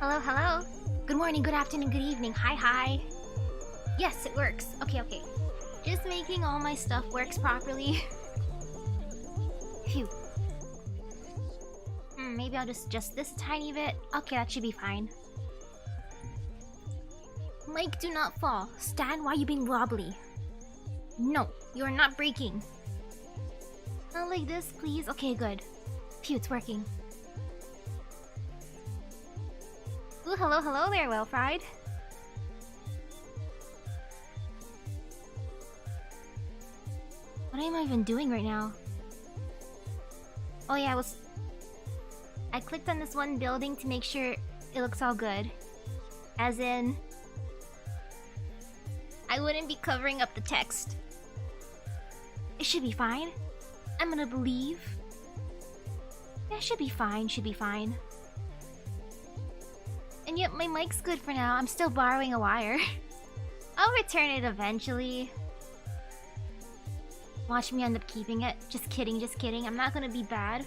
Hello, hello. Good morning, good afternoon, good evening. Hi, hi. Yes, it works. Okay. Just making all my stuff works properly. Phew. Maybe I'll just adjust this tiny bit. Okay, that should be fine. Mike, do not fall. Stan, why are you being wobbly? No, you are not breaking. Not like this, please. Okay, good. Phew, it's working. Ooh, hello there, well-fried. What am I even doing right now? Oh yeah, I clicked on this one building to make sure it looks all good. As in, I wouldn't be covering up the text. It should be fine. I'm gonna believe. Yeah, should be fine. And yet my mic's good for now. I'm still borrowing a wire. I'll return it eventually. Watch me end up keeping it. Just kidding. I'm not gonna be bad.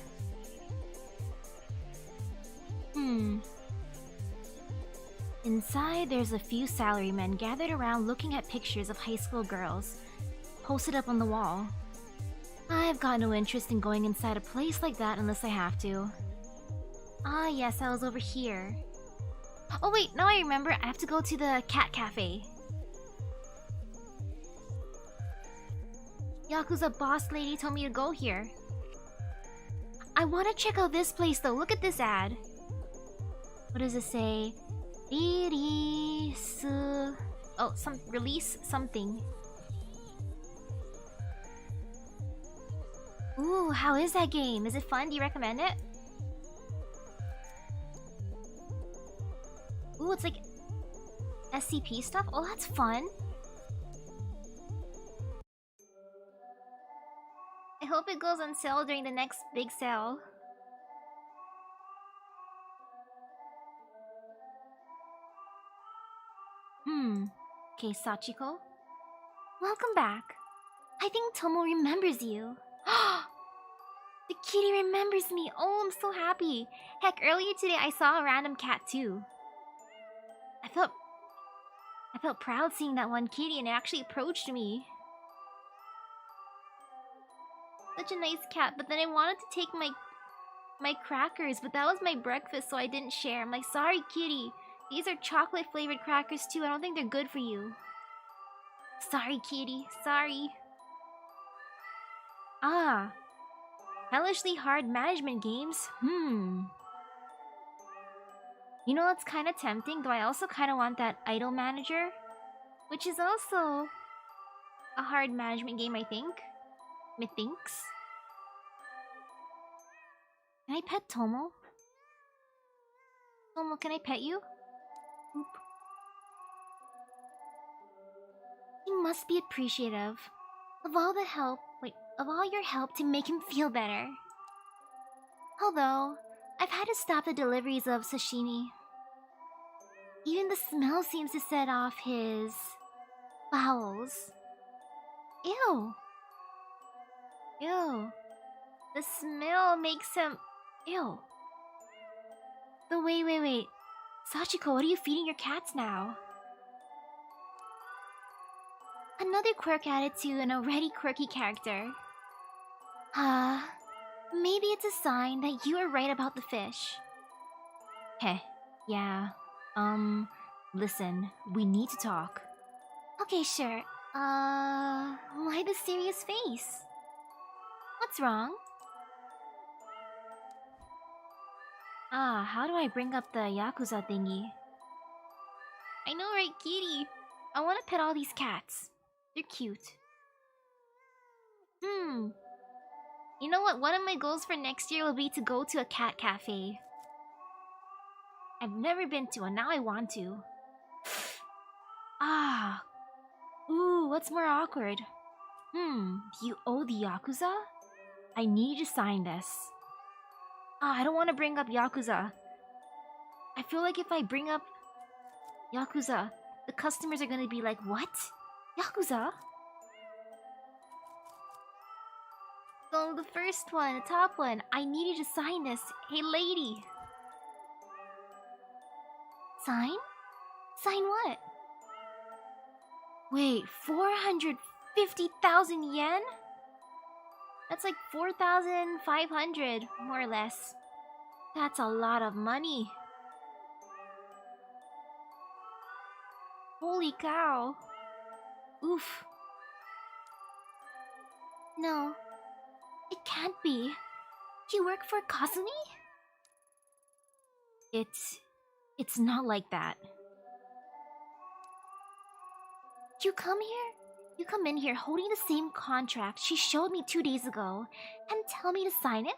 Inside, there's a few salarymen gathered around looking at pictures of high school girls posted up on the wall. I've got no interest in going inside a place like that unless I have to. Ah, yes, I was over here. Oh wait, now I remember. I have to go to the cat cafe. Yakuza boss lady told me to go here. I want to check out this place though. Look at this ad. What does it say? Release... Oh, release something. Ooh, how is that game? Is it fun? Do you recommend it? Ooh, it's like SCP stuff? Oh, that's fun. I hope it goes on sale during the next big sale. Okay, Sachiko. Welcome back. I think Tomo remembers you. The kitty remembers me. Oh, I'm so happy. Heck, earlier today I saw a random cat too. I felt proud seeing that one kitty and it actually approached me. Such a nice cat, but then I wanted to take my crackers, but that was my breakfast, so I didn't share. I'm like, sorry, kitty. These are chocolate flavored crackers too. I don't think they're good for you. Sorry, kitty. Sorry. Ah. Hellishly hard management games. You know what's kind of tempting? Though I also kind of want that idol manager, which is also a hard management game, I think. Methinks. Can I pet Tomo? Tomo, can I pet you? Oop. You must be appreciative of all your help to make him feel better. Although, I've had to stop the deliveries of sashimi. Even the smell seems to set off his bowels. Ew. The smell makes him... Ew. But wait. Sachiko, what are you feeding your cats now? Another quirk added to an already quirky character. Maybe it's a sign that you were right about the fish. Heh, yeah. Listen, we need to talk. Okay, sure. Why the serious face? What's wrong? How do I bring up the Yakuza thingy? I know, right, kitty? I want to pet all these cats. They're cute. You know what? One of my goals for next year will be to go to a cat cafe. I've never been to one, now I want to. Ooh, what's more awkward? Do you owe the Yakuza? I need to sign this. I don't want to bring up Yakuza. I feel like if I bring up Yakuza, the customers are gonna be like, what? Yakuza? So the first one, the top one, I need you to sign this. Hey lady. Sign? Sign what? Wait, 450,000 yen? That's like 4,500, more or less. That's a lot of money. Holy cow. Oof. No, it can't be. You work for Kasumi? It's not like that. You come in here holding the same contract she showed me 2 days ago and tell me to sign it?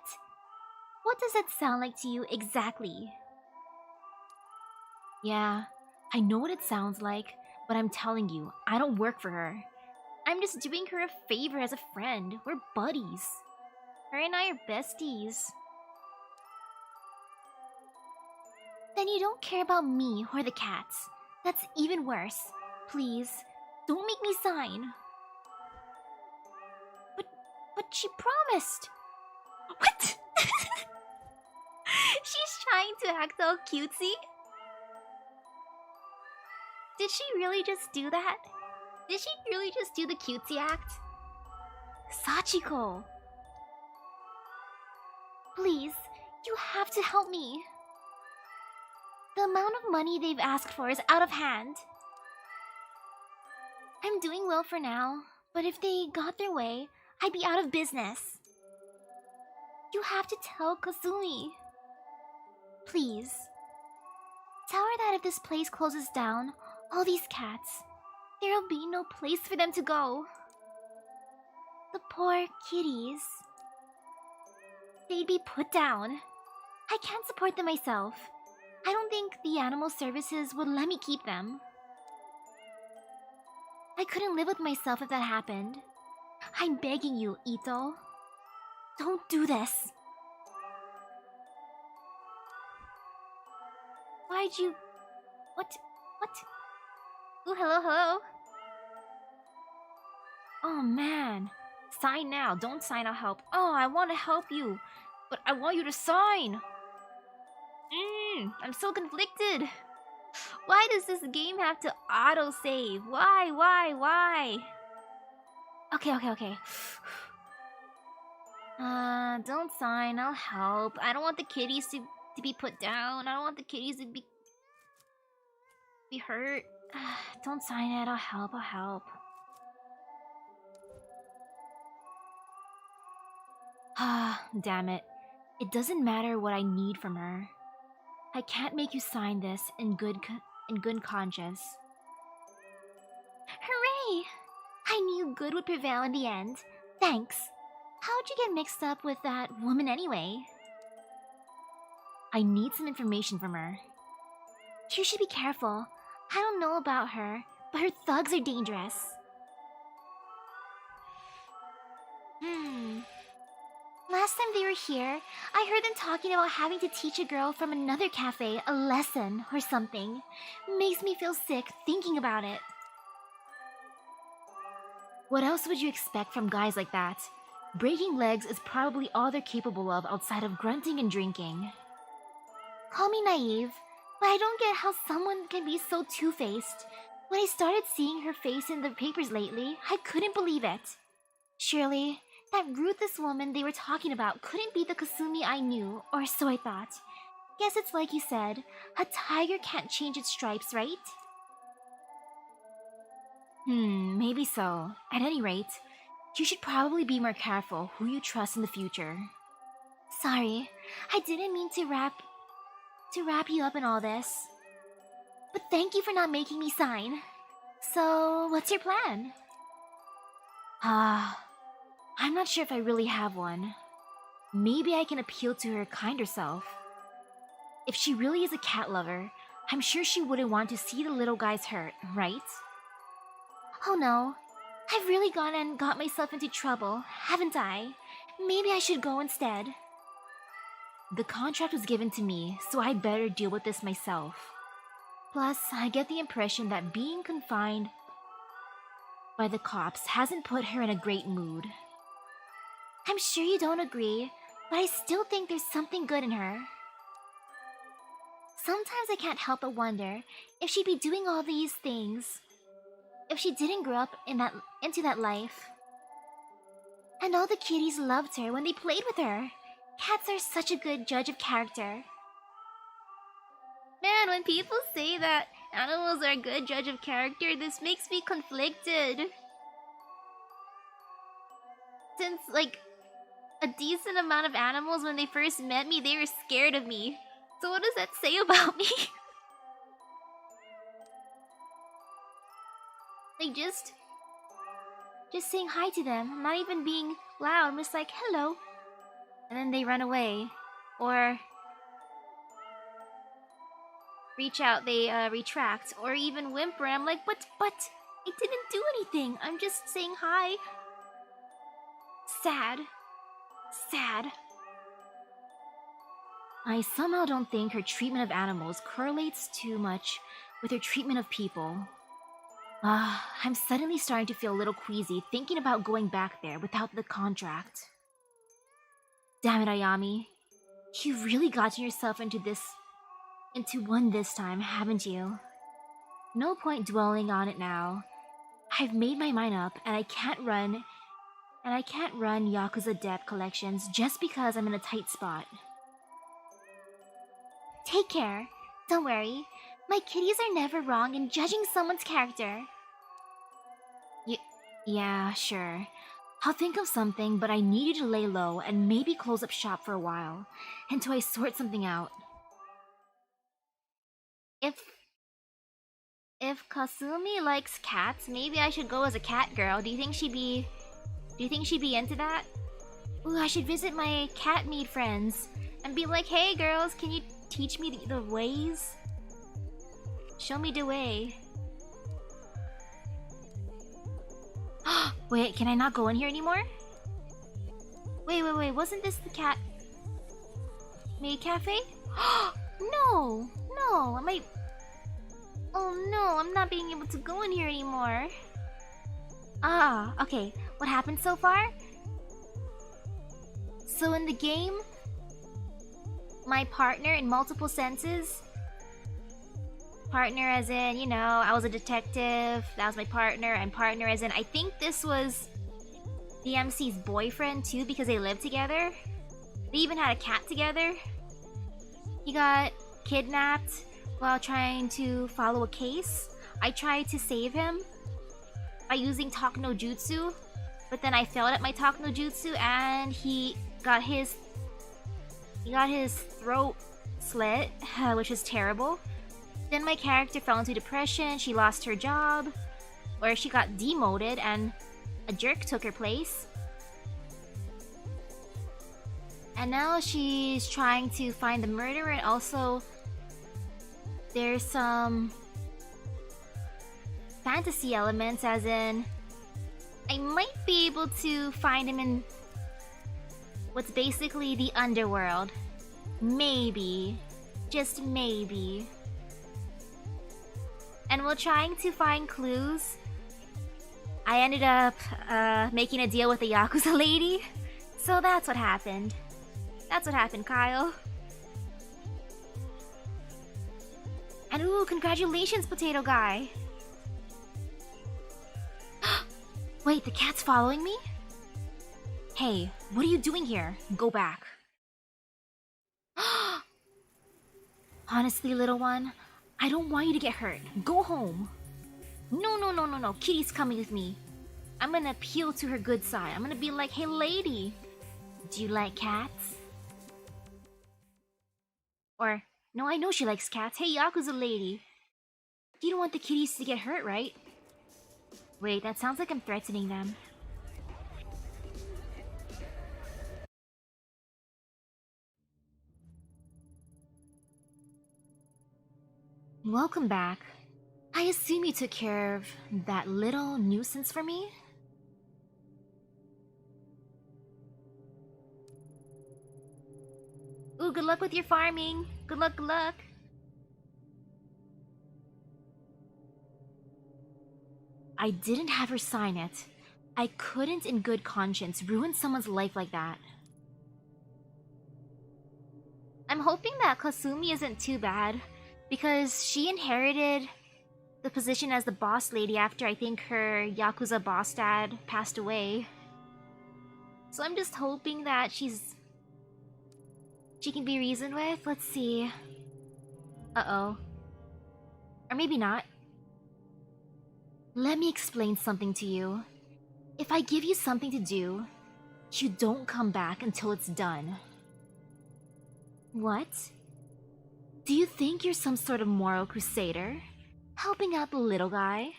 What does that sound like to you exactly? Yeah, I know what it sounds like, but I'm telling you, I don't work for her. I'm just doing her a favor as a friend. We're buddies. Her and I are besties. Then you don't care about me or the cats. That's even worse. Please, don't make me sign. But she promised. What? She's trying to act all cutesy? Did she really just do that? Did she really just do the cutesy act? Sachiko! Please, you have to help me. The amount of money they've asked for is out of hand. I'm doing well for now, but if they got their way, I'd be out of business. You have to tell Kasumi. Please. Tell her that if this place closes down, all these cats, there'll be no place for them to go. The poor kitties. They'd be put down. I can't support them myself. I don't think the animal services would let me keep them. I couldn't live with myself if that happened. I'm begging you, Ito. Don't do this. Why'd you... What? Oh, hello? Oh, man. Sign now. Don't sign, I'll help. Oh, I want to help you. But I want you to sign. I'm so conflicted. Why does this game have to auto-save? Why? Okay. Don't sign, I'll help. I don't want the kitties to be put down. I don't want the kitties to be hurt. Don't sign it, I'll help. Damn it. It doesn't matter what I need from her. I can't make you sign this in good conscience. Hooray! I knew good would prevail in the end. Thanks. How'd you get mixed up with that woman anyway? I need some information from her. You should be careful. I don't know about her, but her thugs are dangerous. Last time they were here, I heard them talking about having to teach a girl from another cafe a lesson or something. Makes me feel sick thinking about it. What else would you expect from guys like that? Breaking legs is probably all they're capable of outside of grunting and drinking. Call me naive, but I don't get how someone can be so two-faced. When I started seeing her face in the papers lately, I couldn't believe it. Surely, that ruthless woman they were talking about couldn't be the Kasumi I knew, or so I thought. Guess it's like you said, a tiger can't change its stripes, right? Maybe so. At any rate, you should probably be more careful who you trust in the future. Sorry, I didn't mean to wrap you up in all this. But thank you for not making me sign. So, what's your plan? I'm not sure if I really have one. Maybe I can appeal to her kinder self. If she really is a cat lover, I'm sure she wouldn't want to see the little guys hurt, right? Oh no, I've really gone and got myself into trouble, haven't I? Maybe I should go instead. The contract was given to me, so I'd better deal with this myself. Plus, I get the impression that being confined by the cops hasn't put her in a great mood. I'm sure you don't agree, but I still think there's something good in her. Sometimes I can't help but wonder if she'd be doing all these things if she didn't grow up into that life. And all the kitties loved her when they played with her. Cats are such a good judge of character. Man, when people say that animals are a good judge of character, this makes me conflicted. Since, like, a decent amount of animals, when they first met me, they were scared of me. So what does that say about me? Like, just saying hi to them. I'm not even being loud. I'm just like, hello. And then they run away. Or reach out, they retract. Or even whimper. I'm like, but, I didn't do anything. I'm just saying hi. Sad. Sad. I somehow don't think her treatment of animals correlates too much with her treatment of people. I'm suddenly starting to feel a little queasy thinking about going back there without the contract. Damn it, Ayami. You really gotten yourself into one this time, haven't you? No point dwelling on it now. I've made my mind up, and I can't run Yakuza debt collections just because I'm in a tight spot. Take care. Don't worry. My kitties are never wrong in judging someone's character. Yeah, sure. I'll think of something, but I need you to lay low and maybe close up shop for a while, until I sort something out. If Kasumi likes cats, maybe I should go as a cat girl. Do you think she'd be into that? Ooh, I should visit my cat meat friends and be like, hey girls, can you teach me the ways? Show me the way. Wait, can I not go in here anymore? Wait, wasn't this the cat maid cafe? No, oh no, I'm not being able to go in here anymore. Okay, what happened so far? So in the game, my partner in multiple senses, partner as in, you know, I was a detective, that was my partner, and partner as in, I think this was the MC's boyfriend too, because they lived together. They even had a cat together. He got kidnapped while trying to follow a case. I tried to save him by using Talk no Jutsu, but then I failed at my Talk no Jutsu and he got his throat slit, which was terrible. Then my character fell into depression, she lost her job, or she got demoted and a jerk took her place. And now she's trying to find the murderer, and also there's some fantasy elements, as in I might be able to find him in what's basically the underworld. Maybe. Just maybe. And while trying to find clues, I ended up making a deal with the Yakuza lady. So that's what happened. That's what happened, Kyle. And ooh, congratulations, Potato Guy. Wait, the cat's following me? Hey, what are you doing here? Go back. Honestly, little one, I don't want you to get hurt. Go home. No. Kitty's coming with me. I'm gonna appeal to her good side. I'm gonna be like, hey lady, do you like cats? Or, no, I know she likes cats. Hey Yakuza lady, you don't want the kitties to get hurt, right? Wait, that sounds like I'm threatening them. Welcome back. I assume you took care of that little nuisance for me? Ooh, good luck with your farming. Good luck, good luck. I didn't have her sign it. I couldn't in good conscience ruin someone's life like that. I'm hoping that Kasumi isn't too bad, because she inherited the position as the boss lady after I think her Yakuza boss dad passed away. So I'm just hoping that she can be reasoned with. Let's see. Uh-oh. Or maybe not. Let me explain something to you. If I give you something to do, you don't come back until it's done. What? Do you think you're some sort of moral crusader? Helping out the little guy?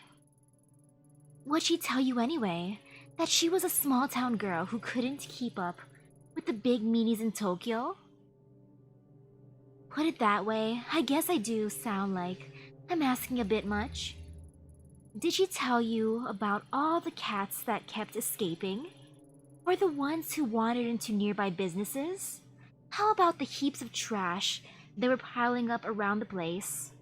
What'd she tell you anyway? That she was a small-town girl who couldn't keep up with the big meanies in Tokyo? Put it that way, I guess I do sound like I'm asking a bit much. Did she tell you about all the cats that kept escaping? Or the ones who wandered into nearby businesses? How about the heaps of trash that were piling up around the place?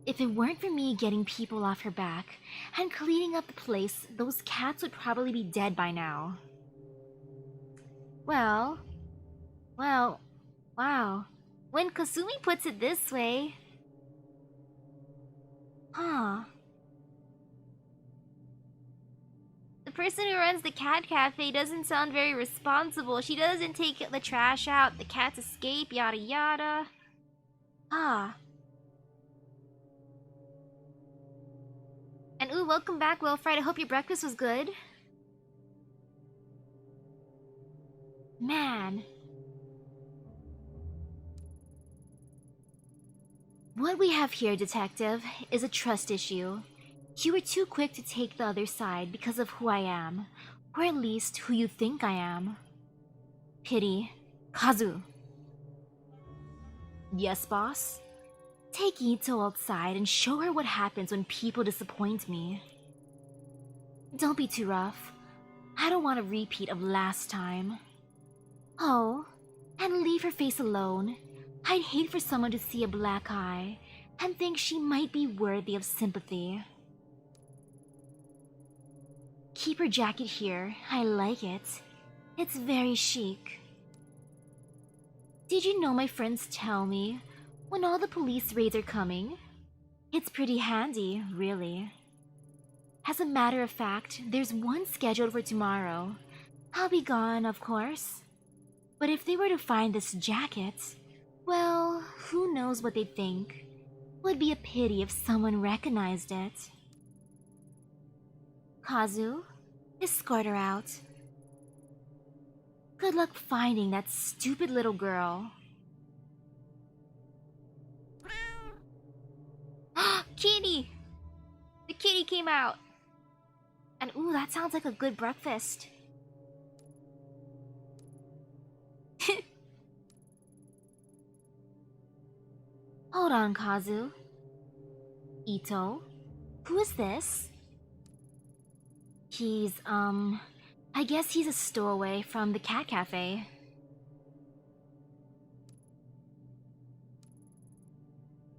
If it weren't for me getting people off her back and cleaning up the place, those cats would probably be dead by now. Well, wow. When Kasumi puts it this way... Huh. The person who runs the cat cafe doesn't sound very responsible. She doesn't take the trash out, the cats escape, yada yada. Ah. And ooh, welcome back, Wilfred. I hope your breakfast was good. Man. What we have here, Detective, is a trust issue. You were too quick to take the other side because of who I am, or at least who you think I am. Pity. Kazu. Yes, boss? Take Ito outside and show her what happens when people disappoint me. Don't be too rough. I don't want a repeat of last time. Oh, and leave her face alone. I'd hate for someone to see a black eye and think she might be worthy of sympathy. Keep her jacket here. I like it. It's very chic. Did you know my friends tell me when all the police raids are coming? It's pretty handy, really. As a matter of fact, there's one scheduled for tomorrow. I'll be gone, of course. But if they were to find this jacket, well, who knows what they'd think. Would be a pity if someone recognized it. Kazu, escort her out. Good luck finding that stupid little girl. Kitty! The kitty came out! And ooh, that sounds like a good breakfast. Hold on, Kazu. Ito? Who is this? He's, I guess he's a stowaway from the cat cafe.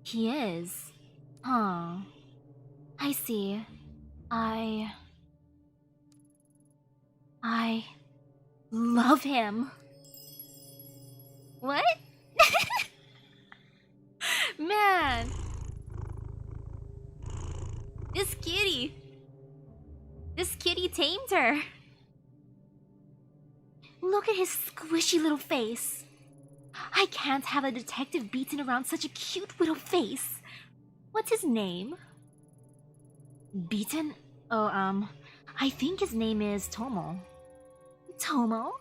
He is? Huh. I see. I love him. What? Man! This kitty tamed her. Look at his squishy little face. I can't have a detective beaten around such a cute little face. What's his name? Beaten? Oh, I think his name is Tomo. Tomo?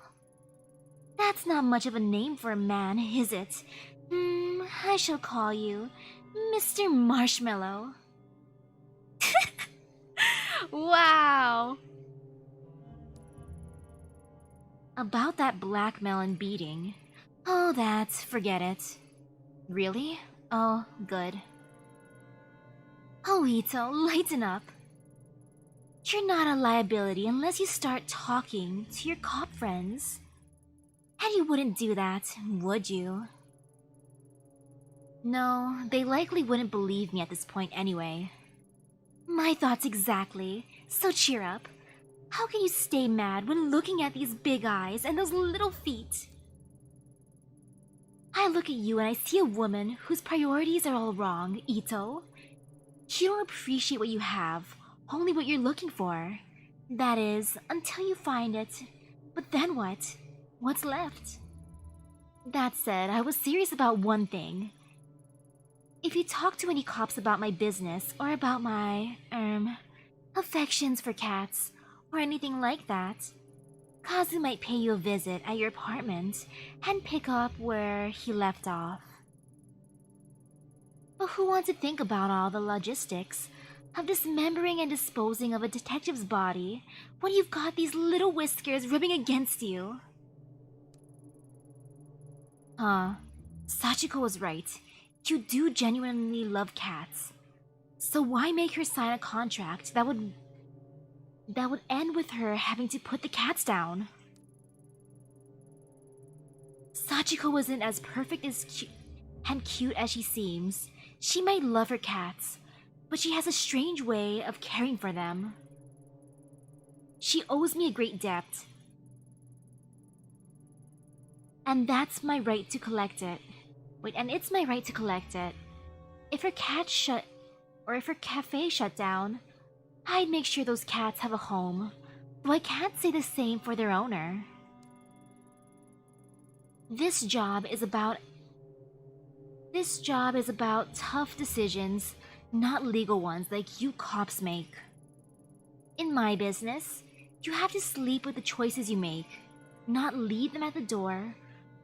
That's not much of a name for a man, is it? I shall call you Mr. Marshmallow. Wow! About that blackmail and beating. Oh, forget it. Really? Oh, good. Oh, Ito, lighten up. You're not a liability unless you start talking to your cop friends. And you wouldn't do that, would you? No, they likely wouldn't believe me at this point anyway. My thoughts exactly. So cheer up. How can you stay mad when looking at these big eyes and those little feet? I look at you and I see a woman whose priorities are all wrong, Ito. You don't appreciate what you have, only what you're looking for. That is, until you find it. But then what? What's left? That said, I was serious about one thing. If you talk to any cops about my business or about my, affections for cats or anything like that, Kazu might pay you a visit at your apartment and pick up where he left off. But who wants to think about all the logistics of dismembering and disposing of a detective's body when you've got these little whiskers rubbing against you? Sachiko was right. You do genuinely love cats. So why make her sign a contract that would end with her having to put the cats down? Sachiko isn't as perfect and cute as she seems. She might love her cats, but she has a strange way of caring for them. She owes me a great debt, and that's my right to collect it. And it's my right to collect it. If her if her cafe shut down, I'd make sure those cats have a home, though I can't say the same for their owner. This job is about tough decisions, not legal ones like you cops make. In my business, you have to sleep with the choices you make, not leave them at the door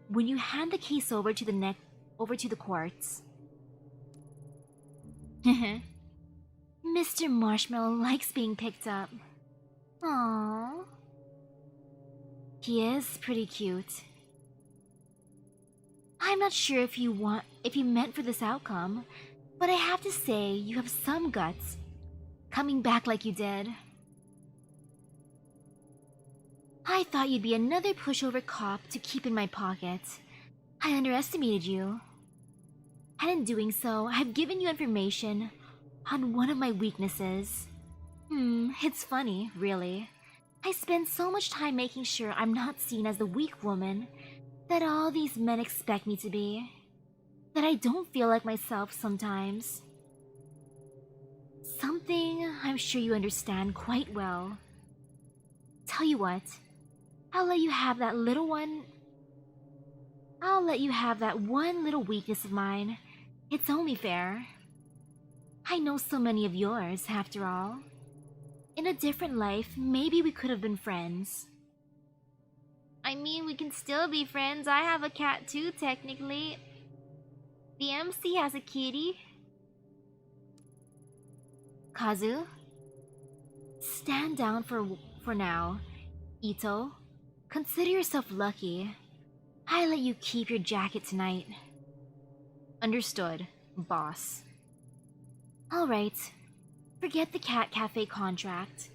when you hand the case over to the courts. Mr. Marshmallow likes being picked up. Aww. He is pretty cute. I'm not sure if you meant for this outcome, but I have to say you have some guts, coming back like you did. I thought you'd be another pushover cop to keep in my pocket. I underestimated you. And in doing so, I've given you information on one of my weaknesses. It's funny, really. I spend so much time making sure I'm not seen as the weak woman that all these men expect me to be, that I don't feel like myself sometimes. Something I'm sure you understand quite well. Tell you what, I'll let you have that one little weakness of mine. It's only fair. I know so many of yours, after all. In a different life, maybe we could have been friends. I mean, we can still be friends. I have a cat too, technically. The MC has a kitty. Kazu? Stand down for now. Ito, consider yourself lucky. I let you keep your jacket tonight. Understood, boss. Alright. Forget the cat cafe contract.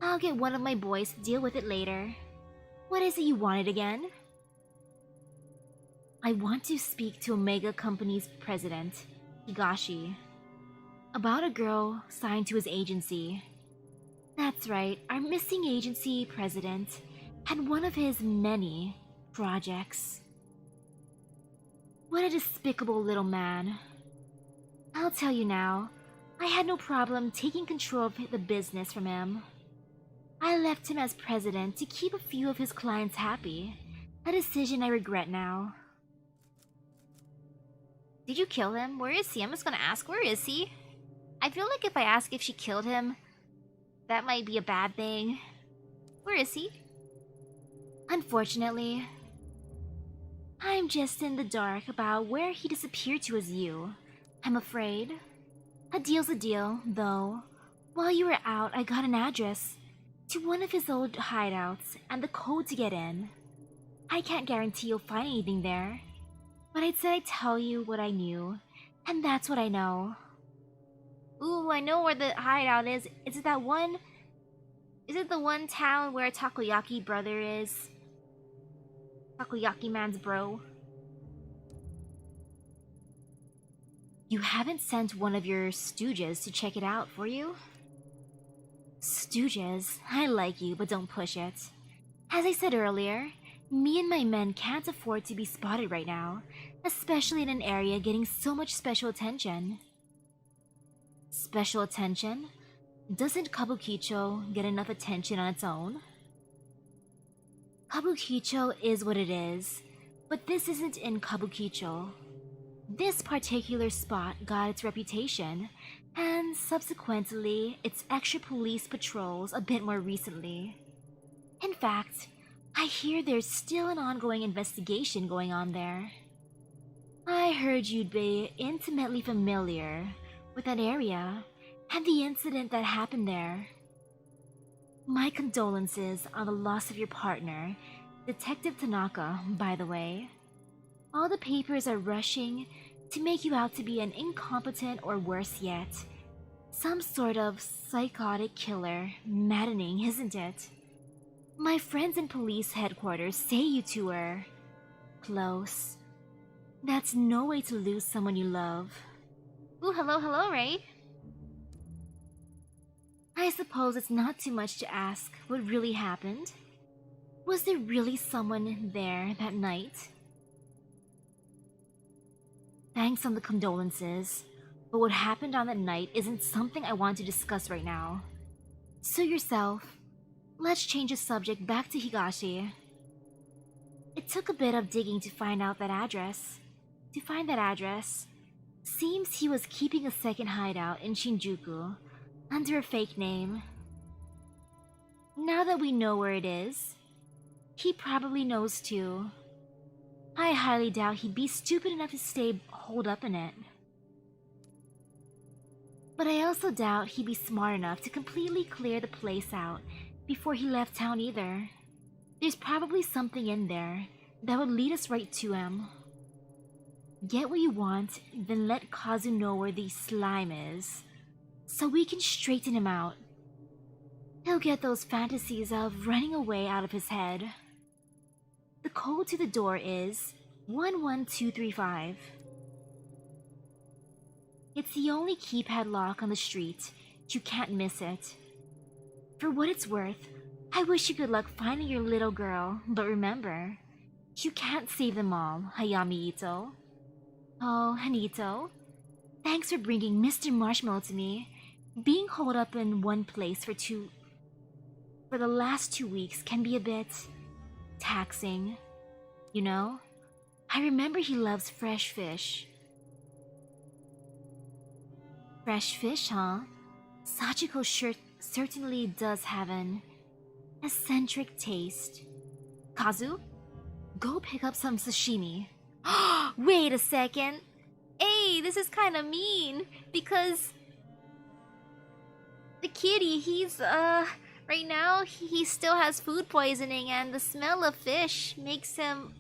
I'll get one of my boys to deal with it later. What is it you wanted again? I want to speak to Omega Company's president, Higashi, about a girl signed to his agency. That's right, our missing agency president had one of his many projects. What a despicable little man. I'll tell you now, I had no problem taking control of the business from him. I left him as president to keep a few of his clients happy, a decision I regret now. Did you kill him? Where is he? I'm just gonna ask, where is he? I feel like if I ask if she killed him, that might be a bad thing. Where is he? Unfortunately, I'm just in the dark about where he disappeared to as you. I'm afraid. A deal's a deal, though. While you were out, I got an address to one of his old hideouts and the code to get in. I can't guarantee you'll find anything there, but I'd say I'd tell you what I knew, and that's what I know. Ooh, I know where the hideout is. Is it the one town where Takoyaki brother is? Takoyaki man's bro. You haven't sent one of your stooges to check it out for you? Stooges? I like you, but don't push it. As I said earlier, me and my men can't afford to be spotted right now, especially in an area getting so much special attention. Special attention? Doesn't Kabukicho get enough attention on its own? Kabukicho is what it is, but this isn't in Kabukicho. This particular spot got its reputation, and subsequently, its extra police patrols a bit more recently. In fact, I hear there's still an ongoing investigation going on there. I heard you'd be intimately familiar with that area and the incident that happened there. My condolences on the loss of your partner, Detective Tanaka, by the way. All the papers are rushing to make you out to be an incompetent or worse yet, some sort of psychotic killer. Maddening, isn't it? My friends in police headquarters say you two are close. That's no way to lose someone you love. Ooh, hello, Ray. I suppose it's not too much to ask what really happened. Was there really someone there that night? Thanks on the condolences, but what happened on that night isn't something I want to discuss right now. Sue yourself. Let's change the subject back to Higashi. It took a bit of digging to find that address. Seems he was keeping a second hideout in Shinjuku under a fake name. Now that we know where it is, he probably knows too. I highly doubt he'd be stupid enough to stay holed up in it. But I also doubt he'd be smart enough to completely clear the place out before he left town either. There's probably something in there that would lead us right to him. Get what you want, then let Kazu know where the slime is, so we can straighten him out. He'll get those fantasies of running away out of his head. The code to the door is 11235. It's the only keypad lock on the street. You can't miss it. For what it's worth, I wish you good luck finding your little girl, but remember, you can't save them all, Hayami Ito. Oh, Hanito, thanks for bringing Mr. Marshmallow to me. Being holed up in one place for the last 2 weeks can be a bit taxing. You know, I remember he loves fresh fish. Fresh fish, huh? Sachiko certainly does have an eccentric taste. Kazu, go pick up some sashimi. Wait a second. Hey, this is kind of mean because the kitty, he's right now he still has food poisoning and the smell of fish makes him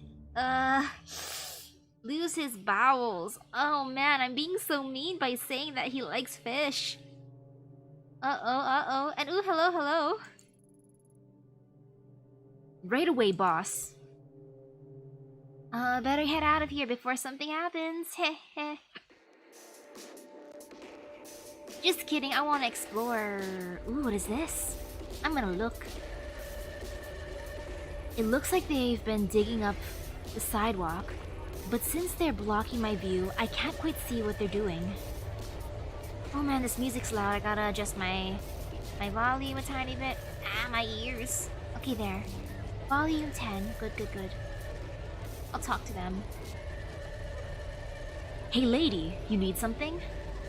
lose his bowels. Oh man, I'm being so mean by saying that he likes fish. Uh-oh. And ooh, hello. Right away, boss. Better head out of here before something happens. Heh. Just kidding, I want to explore. Ooh, what is this? I'm gonna look. It looks like they've been digging up the sidewalk, but since they're blocking my view, I can't quite see what they're doing. Oh man, this music's loud. I gotta adjust my volume a tiny bit. My ears. Okay, there. Volume 10. Good. I'll talk to them. Hey lady, you need something?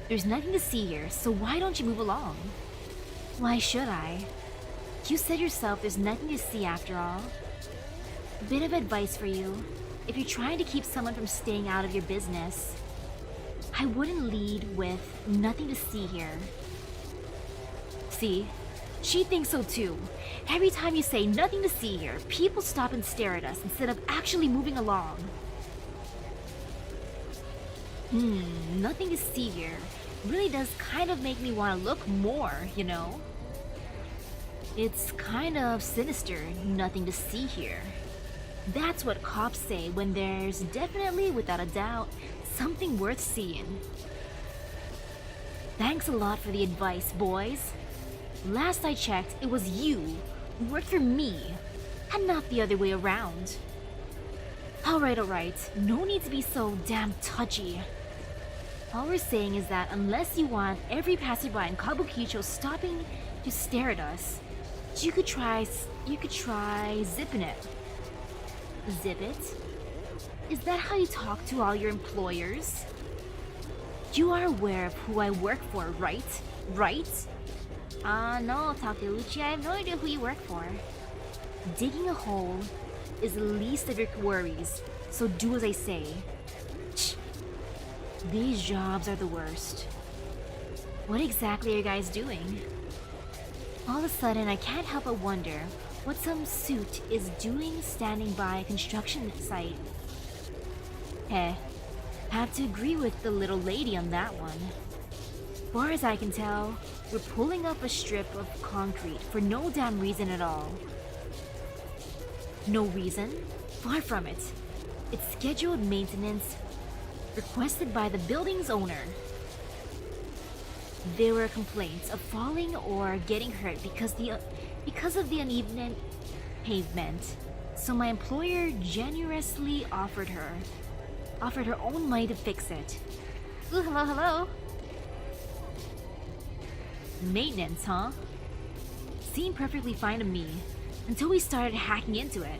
There's nothing to see here, so why don't you move along? Why should I? You said yourself there's nothing to see after all. Bit of advice for you. If you're trying to keep someone from staying out of your business, I wouldn't lead with nothing to see here. See? She thinks so too. Every time you say nothing to see here, people stop and stare at us instead of actually moving along. Nothing to see here really does kind of make me want to look more, you know? It's kind of sinister, nothing to see here. That's what cops say when there's definitely, without a doubt, something worth seeing. Thanks a lot for the advice, boys. Last I checked, it was you who worked for me, and not the other way around. Alright, no need to be so damn touchy. All we're saying is that unless you want every passerby in Kabukicho stopping to stare at us, you could try zipping it. Zip it? Is that how you talk to all your employers? You are aware of who I work for, right? Right? No, Takeuchi, I have no idea who you work for. Digging a hole is the least of your worries, so do as I say. These jobs are the worst. What exactly are you guys doing? All of a sudden, I can't help but wonder what some suit is doing standing by a construction site. Have to agree with the little lady on that one. Far as I can tell, we're pulling up a strip of concrete for no damn reason at all. No reason? Far from it. It's scheduled maintenance requested by the building's owner. There were complaints of falling or getting hurt because of the uneven pavement. So my employer generously offered her own money to fix it. Ooh, hello. Maintenance, huh? Seemed perfectly fine to me until we started hacking into it.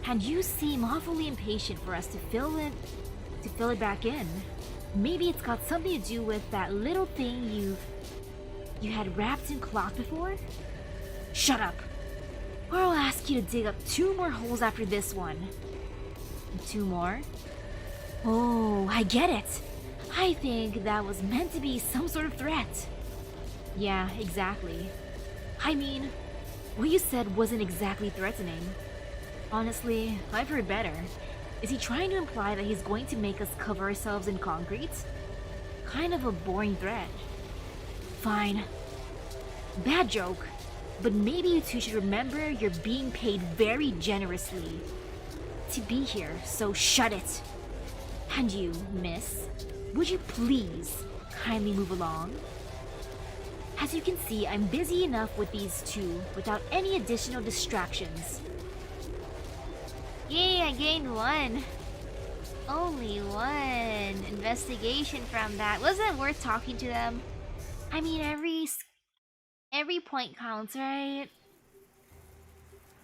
And you seem awfully impatient for us to fill it back in. Maybe it's got something to do with that little thing you had wrapped in cloth before? Shut up! Or I'll ask you to dig up 2 more holes after this one. 2 more? Oh, I get it! I think that was meant to be some sort of threat. Yeah, exactly. I mean, what you said wasn't exactly threatening. Honestly, I've heard better. Is he trying to imply that he's going to make us cover ourselves in concrete? Kind of a boring threat. Fine. Bad joke. But maybe you two should remember you're being paid very generously to be here, so shut it. And you, miss, would you please kindly move along? As you can see, I'm busy enough with these two without any additional distractions. Yay, I gained 1. Only 1 investigation from that. Wasn't it worth talking to them? I mean, every point counts, right?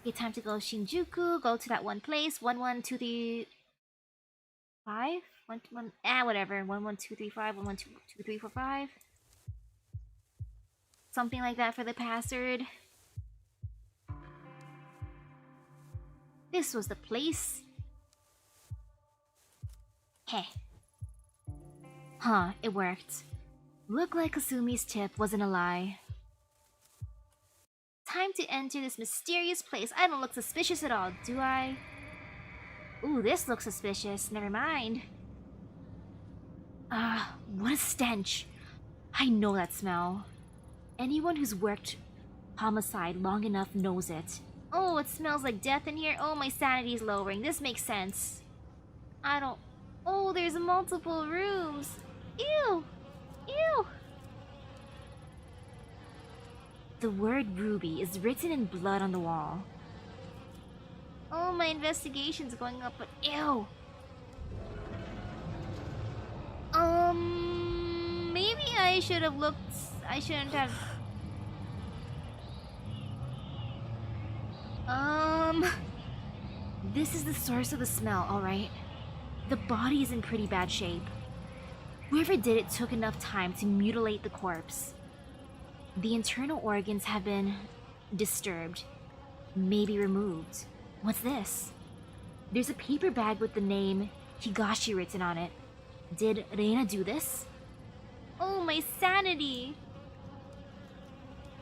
Okay, time to go Shinjuku. Go to that one place. 11235. Whatever. 11235. 1122345. Something like that for the password. This was the place. Heh. Huh, it worked. Looked like Kasumi's tip wasn't a lie. Time to enter this mysterious place. I don't look suspicious at all, do I? Ooh, this looks suspicious. Never mind. What a stench. I know that smell. Anyone who's worked homicide long enough knows it. Oh, it smells like death in here. Oh, my sanity's lowering. This makes sense. Oh, there's multiple rooms. Ew! Ew! The word Ruby is written in blood on the wall. Oh, my investigation's going up, but ew! Maybe I should have looked... I shouldn't have... This is the source of the smell, alright? The body is in pretty bad shape. Whoever did it took enough time to mutilate the corpse. The internal organs have been disturbed, maybe removed. What's this? There's a paper bag with the name Higashi written on it. Did Reina do this? Oh, my sanity!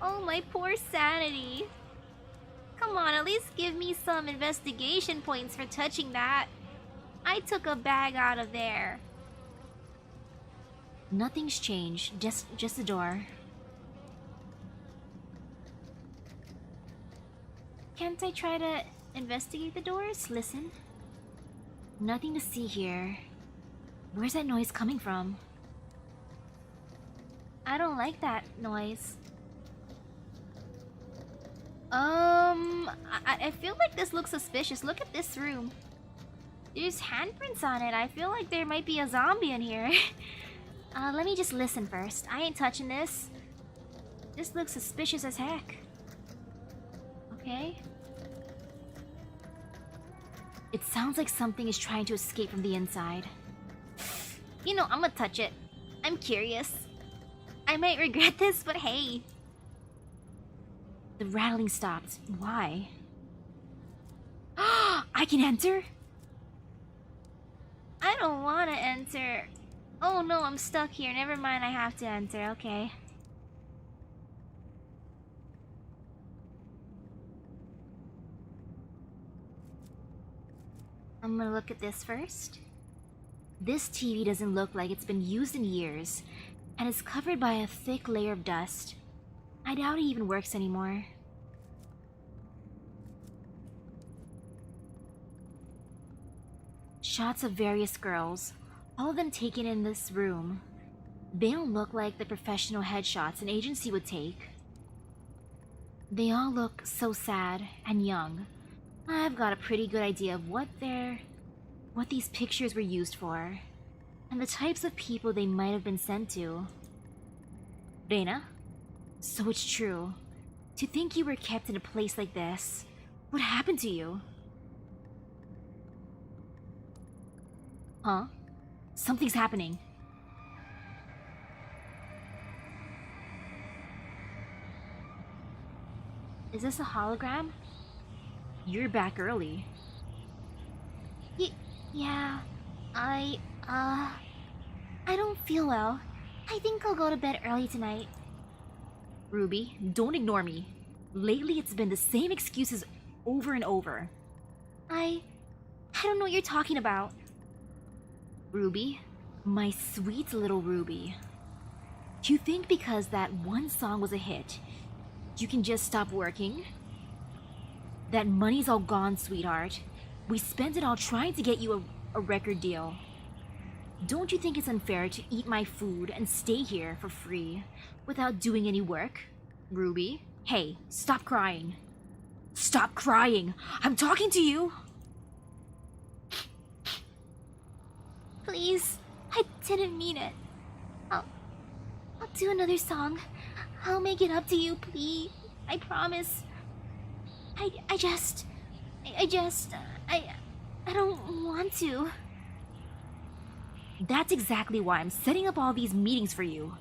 Oh, my poor sanity. Come on, at least give me some investigation points for touching that. I took a bag out of there. Nothing's changed, just the door. Can't I try to investigate the doors? Listen. Nothing to see here. Where's that noise coming from? I don't like that noise. I feel like this looks suspicious. Look at this room. There's handprints on it. I feel like there might be a zombie in here. Let me just listen first. I ain't touching this. This looks suspicious as heck. Okay. It sounds like something is trying to escape from the inside. You know, I'm gonna touch it. I'm curious. I might regret this, but hey. The rattling stopped. Why? I can enter? I don't want to enter. Oh no, I'm stuck here. Never mind, I have to enter. Okay. I'm gonna look at this first. This TV doesn't look like it's been used in years, and it's covered by a thick layer of dust. I doubt it even works anymore. Shots of various girls, all of them taken in this room. They don't look like the professional headshots an agency would take. They all look so sad and young. I've got a pretty good idea of what these pictures were used for, and the types of people they might have been sent to. Reina? So it's true. To think you were kept in a place like this. What happened to you? Huh? Something's happening. Is this a hologram? You're back early. Yeah, I don't feel well. I think I'll go to bed early tonight. Ruby, don't ignore me. Lately it's been the same excuses over and over. I don't know what you're talking about. Ruby, my sweet little Ruby. Do you think because that one song was a hit, you can just stop working? That money's all gone, sweetheart. We spent it all trying to get you a record deal. Don't you think it's unfair to eat my food and stay here for free without doing any work? Ruby, hey, stop crying. Stop crying! I'm talking to you! Please, I didn't mean it. I'll do another song. I'll make it up to you, please. I promise. I don't want to. That's exactly why I'm setting up all these meetings for you.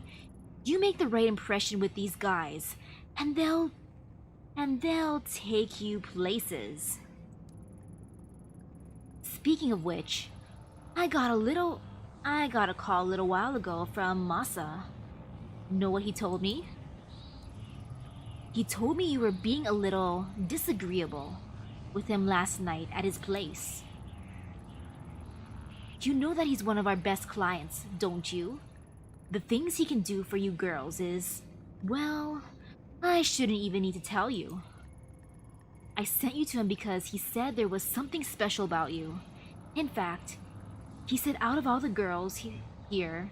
You make the right impression with these guys, and they'll take you places. Speaking of which, I got a call a little while ago from Masa. Know what he told me? He told me you were being a little disagreeable with him last night at his place. You know that he's one of our best clients, don't you? The things he can do for you girls is, well, I shouldn't even need to tell you. I sent you to him because he said there was something special about you. In fact, he said out of all the girls here,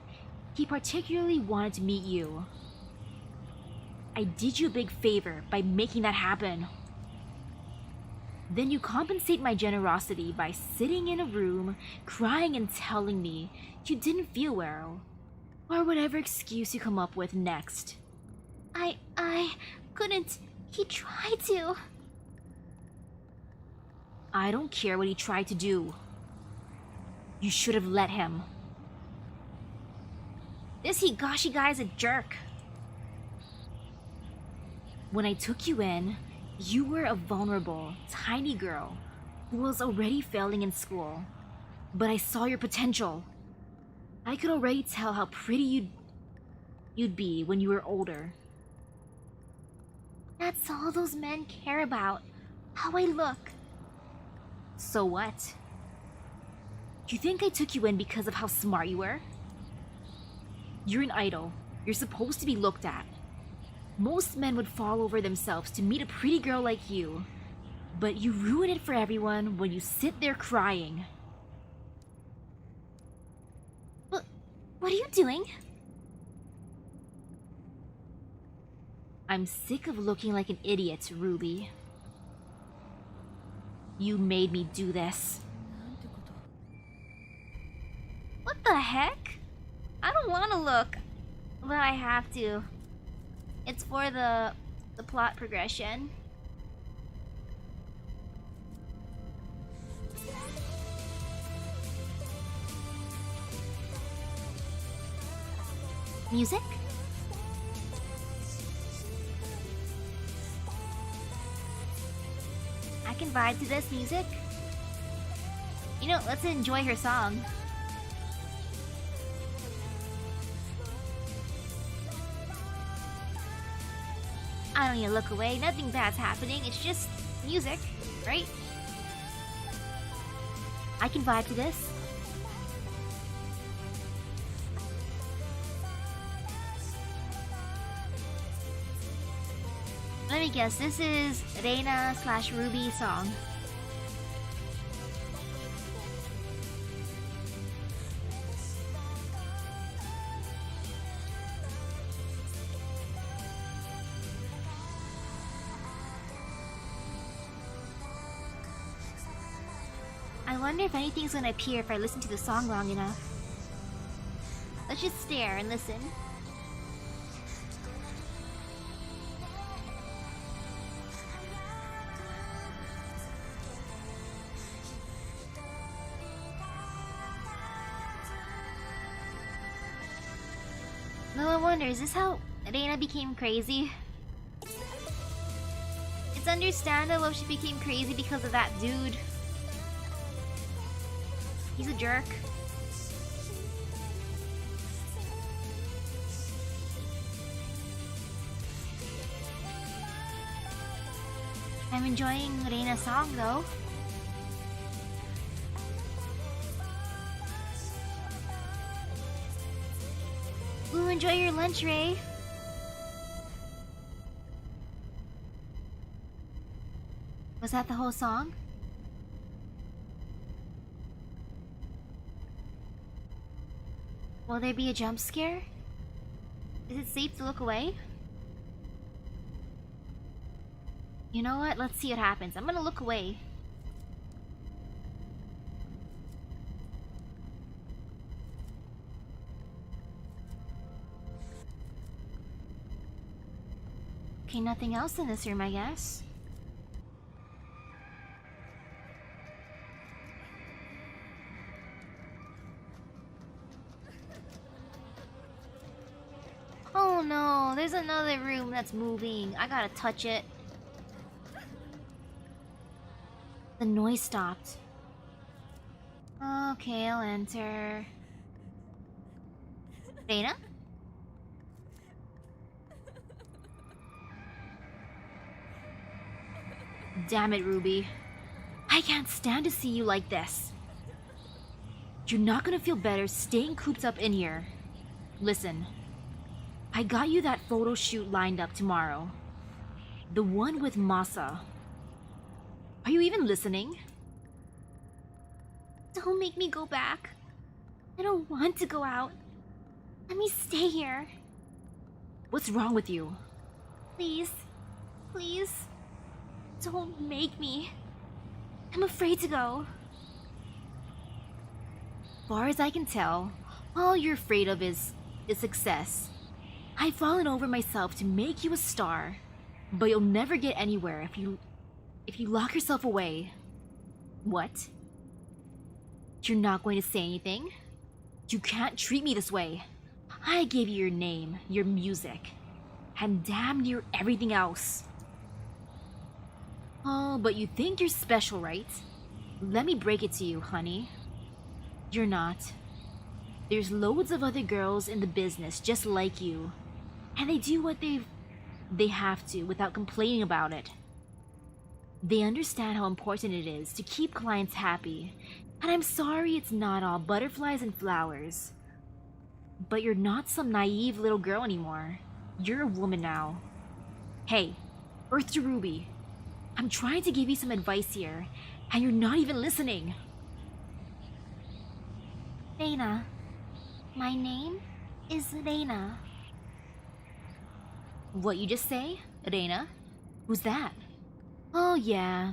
he particularly wanted to meet you. I did you a big favor by making that happen. Then you compensate my generosity by sitting in a room, crying and telling me you didn't feel well, or whatever excuse you come up with next. I couldn't. He tried to. I don't care what he tried to do. You should have let him. This Higashi guy's a jerk. When I took you in, you were a vulnerable, tiny girl who was already failing in school. But I saw your potential. I could already tell how pretty you'd be when you were older. That's all those men care about. How I look. So what? You think I took you in because of how smart you were? You're an idol. You're supposed to be looked at. Most men would fall over themselves to meet a pretty girl like you. But you ruin it for everyone when you sit there crying. What are you doing? I'm sick of looking like an idiot, Ruby. You made me do this. What the heck? I don't want to look, but I have to. It's for the plot progression. Music? I can vibe to this music. You know, let's enjoy her song. I don't need to look away. Nothing bad's happening. It's just music, right? I can vibe to this. Let me guess, this is Reina/Ruby song. I wonder if anything's gonna appear if I listen to the song long enough. Let's just stare and listen. No, I wonder, is this how Reina became crazy? It's understandable if she became crazy because of that dude. He's a jerk. I'm enjoying Reina's song though. Ooh, enjoy your lunch, Ray. Was that the whole song? Will there be a jump scare? Is it safe to look away? You know what? Let's see what happens. I'm gonna look away. Okay, nothing else in this room, I guess. Oh no, there's another room that's moving. I gotta touch it. The noise stopped. Okay, I'll enter. Reina? Damn it, Ruby. I can't stand to see you like this. You're not gonna feel better staying cooped up in here. Listen, I got you that photo shoot lined up tomorrow. The one with Masa. Are you even listening? Don't make me go back. I don't want to go out. Let me stay here. What's wrong with you? Please. Please. Don't make me. I'm afraid to go. Far as I can tell, all you're afraid of is success. I've fallen over myself to make you a star, but you'll never get anywhere if you lock yourself away. What? You're not going to say anything? You can't treat me this way. I gave you your name, your music, and damn near everything else. Oh, but you think you're special, right? Let me break it to you, honey. You're not. There's loads of other girls in the business just like you, and they do what they have to without complaining about it. They understand how important it is to keep clients happy, and I'm sorry it's not all butterflies and flowers. But you're not some naive little girl anymore. You're a woman now. Hey, Earth to Ruby. I'm trying to give you some advice here, and you're not even listening. Reina. My name is Reina. What you just say? Reina? Who's that? Oh yeah,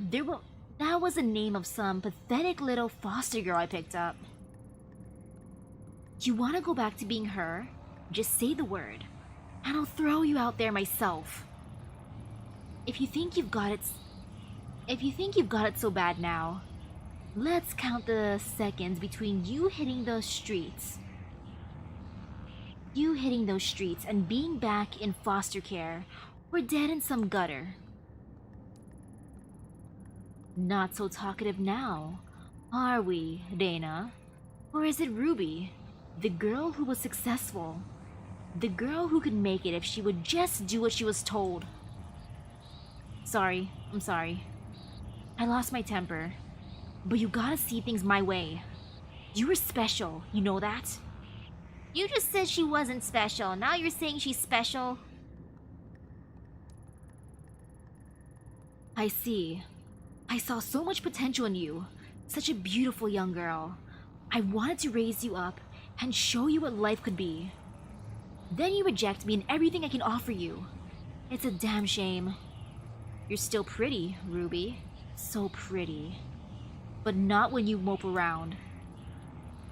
that was the name of some pathetic little foster girl I picked up. You wanna go back to being her? Just say the word, and I'll throw you out there myself. If you think you've got it If you think you've got it so bad now, let's count the seconds between you hitting those streets. You hitting those streets and being back in foster care or dead in some gutter. Not so talkative now, are we, Reina? Or is it Ruby, the girl who was successful? The girl who could make it if she would just do what she was told. I'm sorry. I lost my temper. But you gotta see things my way. You were special, you know that? You just said she wasn't special. Now you're saying she's special? I see. I saw so much potential in you. Such a beautiful young girl. I wanted to raise you up and show you what life could be. Then you reject me and everything I can offer you. It's a damn shame. You're still pretty, Ruby. So pretty. But not when you mope around.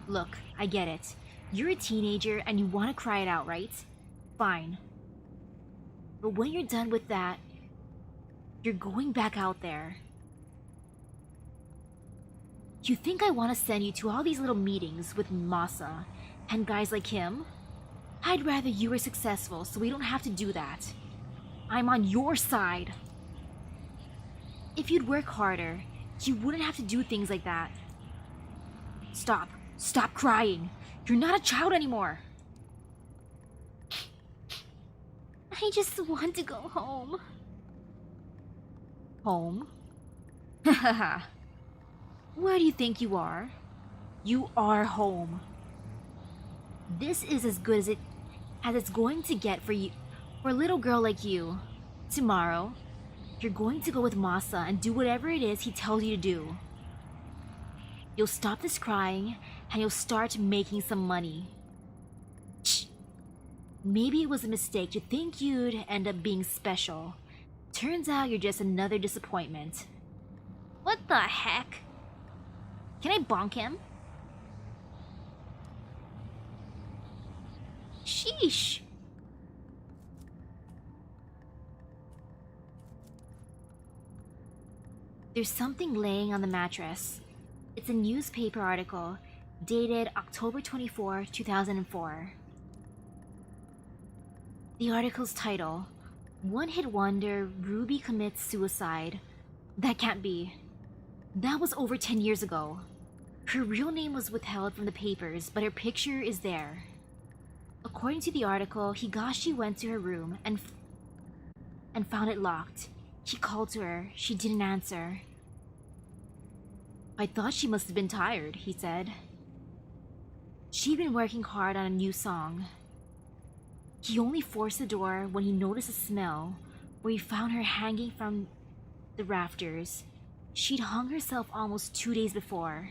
Look, I get it. You're a teenager and you want to cry it out, right? Fine. But when you're done with that, you're going back out there. You think I want to send you to all these little meetings with Masa and guys like him? I'd rather you were successful so we don't have to do that. I'm on your side. If you'd work harder, you wouldn't have to do things like that. Stop. Stop crying. You're not a child anymore. I just want to go home. Home? Hahaha. Where do you think you are? You are home. This is as good as it's going to get for you, for a little girl like you. Tomorrow, you're going to go with Masa and do whatever it is he tells you to do. You'll stop this crying and you'll start making some money. Shh. Maybe it was a mistake to think you'd end up being special. Turns out you're just another disappointment. What the heck? Can I bonk him? Sheesh. There's something laying on the mattress. It's a newspaper article dated October 24, 2004. The article's title, One Hit Wonder, Ruby Commits Suicide. That can't be. That was over 10 years ago. Her real name was withheld from the papers, but her picture is there. According to the article, Higashi went to her room and found it locked. He called to her. She didn't answer. I thought she must have been tired, he said. She'd been working hard on a new song. He only forced the door when he noticed a smell, where he found her hanging from the rafters. She'd hung herself almost 2 days before.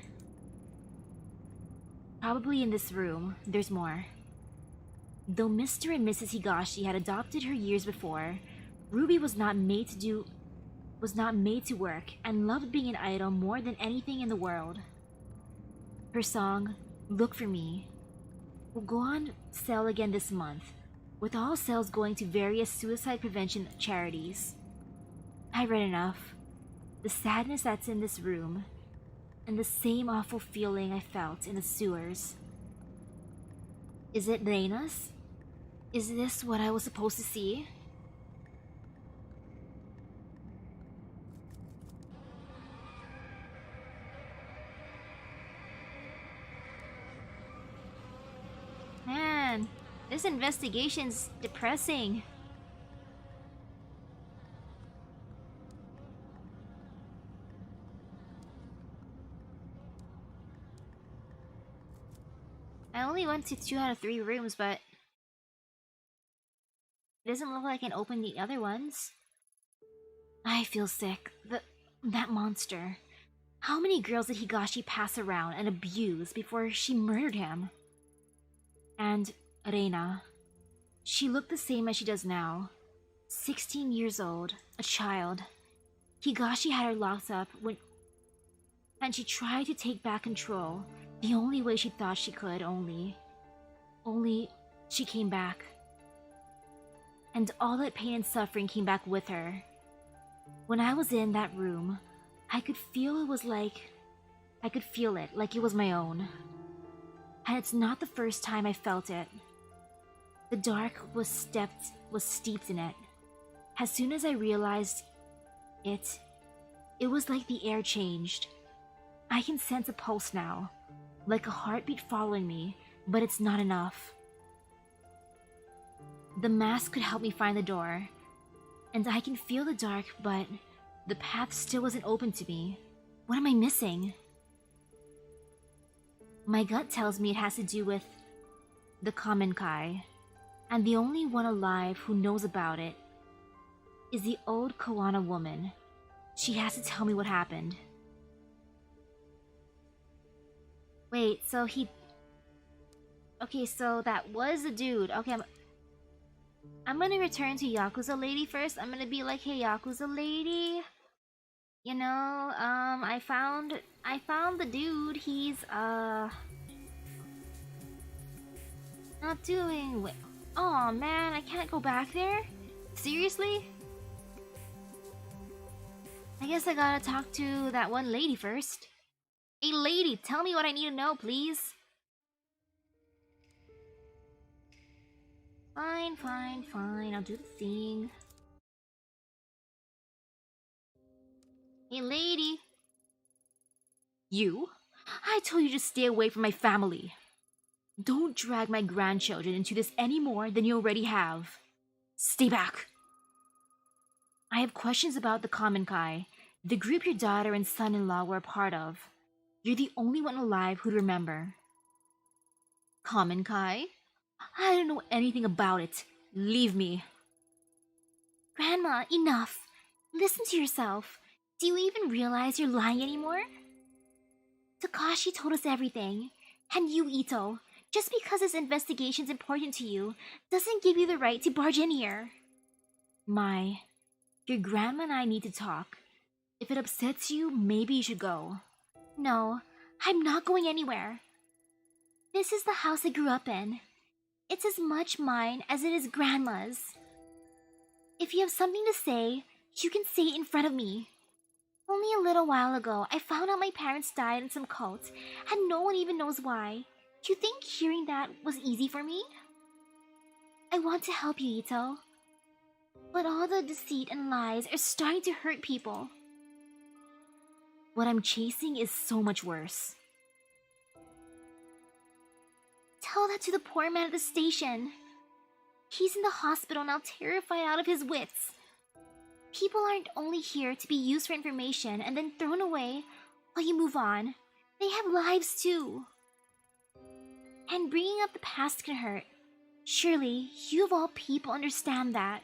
Probably in this room, there's more. Though Mr. and Mrs. Higashi had adopted her years before, Ruby was not made to work and loved being an idol more than anything in the world. Her song, Look For Me, will go on sale again this month, with all sales going to various suicide prevention charities. I read enough. The sadness that's in this room, and the same awful feeling I felt in the sewers. Is it Reina's? Is this what I was supposed to see? Man, this investigation's depressing. I only went to 2 out of 3 rooms, but it doesn't look like I can open the other ones. I feel sick. That monster. How many girls did Higashi pass around and abuse before she murdered him? And Reina. She looked the same as she does now. 16 years old, a child. Higashi had her locked up and she tried to take back control the only way she thought she could, only she came back. And all that pain and suffering came back with her. When I was in that room, I could feel it like it was my own. And it's not the first time I felt it. The dark was steeped in it. As soon as I realized it was like the air changed. I can sense a pulse now, like a heartbeat following me, but it's not enough. The mask could help me find the door, and I can feel the dark, but the path still wasn't open to me. What am I missing? My gut tells me it has to do with the common Kai, and the only one alive who knows about it is the old Koana woman. She has to tell me what happened. Wait, so okay, so that was the dude. Okay, I'm gonna return to Yakuza Lady first. I'm gonna be like, hey, Yakuza Lady, you know, I found the dude. He's not doing. Oh man, I can't go back there. Seriously? I guess I gotta talk to that one lady first. Hey lady, tell me what I need to know, please. Fine, fine, fine. I'll do the thing. Hey lady. You? I told you to stay away from my family. Don't drag my grandchildren into this any more than you already have. Stay back. I have questions about the Common Kai, the group your daughter and son-in-law were a part of. You're the only one alive who'd remember. Common Kai? I don't know anything about it. Leave me. Grandma, enough. Listen to yourself. Do you even realize you're lying anymore? Takashi told us everything. And you, Ito, just because this investigation's important to you, doesn't give you the right to barge in here. Your grandma and I need to talk. If it upsets you, maybe you should go. No, I'm not going anywhere. This is the house I grew up in. It's as much mine as it is Grandma's. If you have something to say, you can say it in front of me. Only a little while ago, I found out my parents died in some cult, and no one even knows why. Do you think hearing that was easy for me? I want to help you, Ito. But all the deceit and lies are starting to hurt people. What I'm chasing is so much worse. Tell that to the poor man at the station. He's in the hospital now, terrified out of his wits. People aren't only here to be used for information and then thrown away while you move on. They have lives too. And bringing up the past can hurt. Surely, you of all people understand that.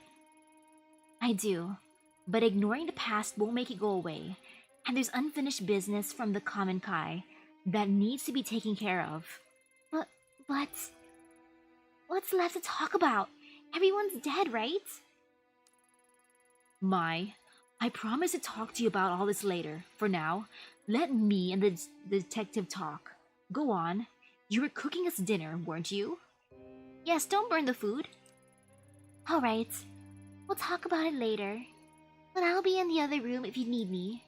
I do, but ignoring the past won't make it go away. And there's unfinished business from the Common Kai that needs to be taken care of. But what's left to talk about? Everyone's dead, right? I promise to talk to you about all this later. For now, let me and the detective talk. Go on. You were cooking us dinner, weren't you? Yes, don't burn the food. Alright, we'll talk about it later. But I'll be in the other room if you need me.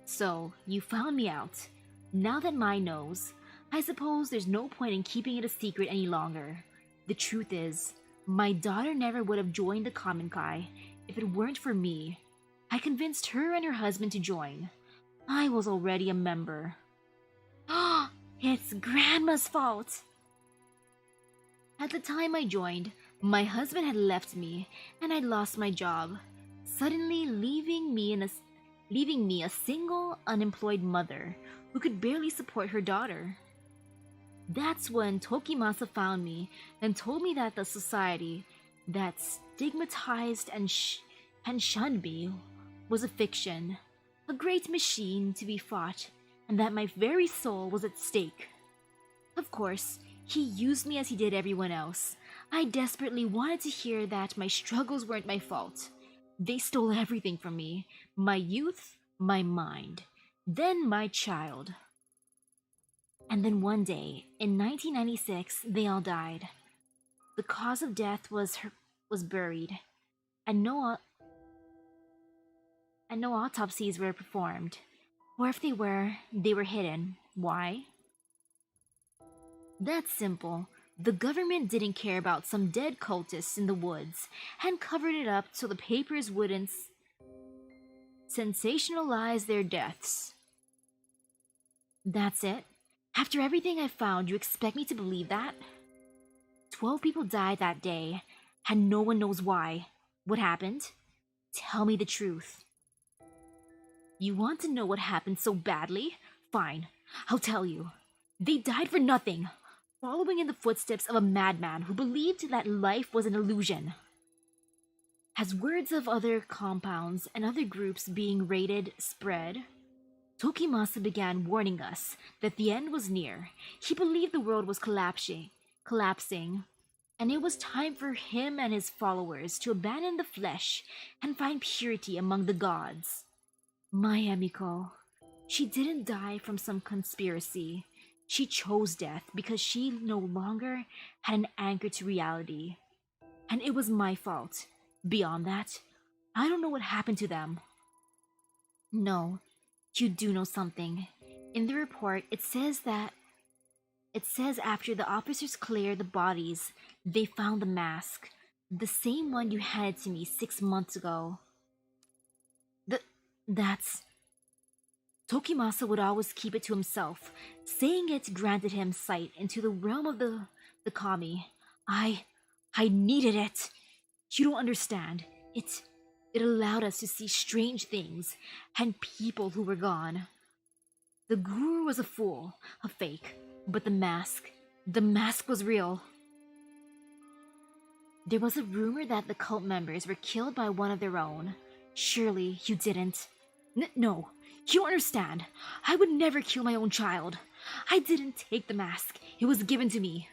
So, you found me out. Now that Mai knows, I suppose there's no point in keeping it a secret any longer. The truth is, my daughter never would have joined the Common Kai if it weren't for me. I convinced her and her husband to join. I was already a member. It's Grandma's fault! At the time I joined, my husband had left me and I'd lost my job, suddenly leaving me a single, unemployed mother who could barely support her daughter. That's when Tokimasa found me and told me that the society that stigmatized and shunned me was a fiction, a great machine to be fought, and that my very soul was at stake. Of course, he used me as he did everyone else. I desperately wanted to hear that my struggles weren't my fault. They stole everything from me: my youth, my mind, then my child. And then one day, in 1996, they all died. The cause of death was buried, and no autopsies were performed. Or if they were hidden. Why? That's simple. The government didn't care about some dead cultists in the woods and covered it up so the papers wouldn't sensationalize their deaths. That's it? After everything I found, you expect me to believe that? 12 people died that day, and no one knows why. What happened? Tell me the truth. You want to know what happened so badly? Fine, I'll tell you. They died for nothing, following in the footsteps of a madman who believed that life was an illusion. As words of other compounds and other groups being raided spread, Tokimasa began warning us that the end was near. He believed the world was collapsing, and it was time for him and his followers to abandon the flesh and find purity among the gods. My Emiko, she didn't die from some conspiracy. She chose death because she no longer had an anchor to reality. And it was my fault. Beyond that, I don't know what happened to them. No, you do know something. In the report, it says after the officers cleared the bodies, they found the mask. The same one you handed to me 6 months ago. That's... Tokimasa would always keep it to himself. Saying it granted him sight into the realm of the kami. I needed it. You don't understand. It allowed us to see strange things and people who were gone. The guru was a fool, a fake, but the mask was real. There was a rumor that the cult members were killed by one of their own. Surely you didn't. No, you don't understand. I would never kill my own child. I didn't take the mask. It was given to me.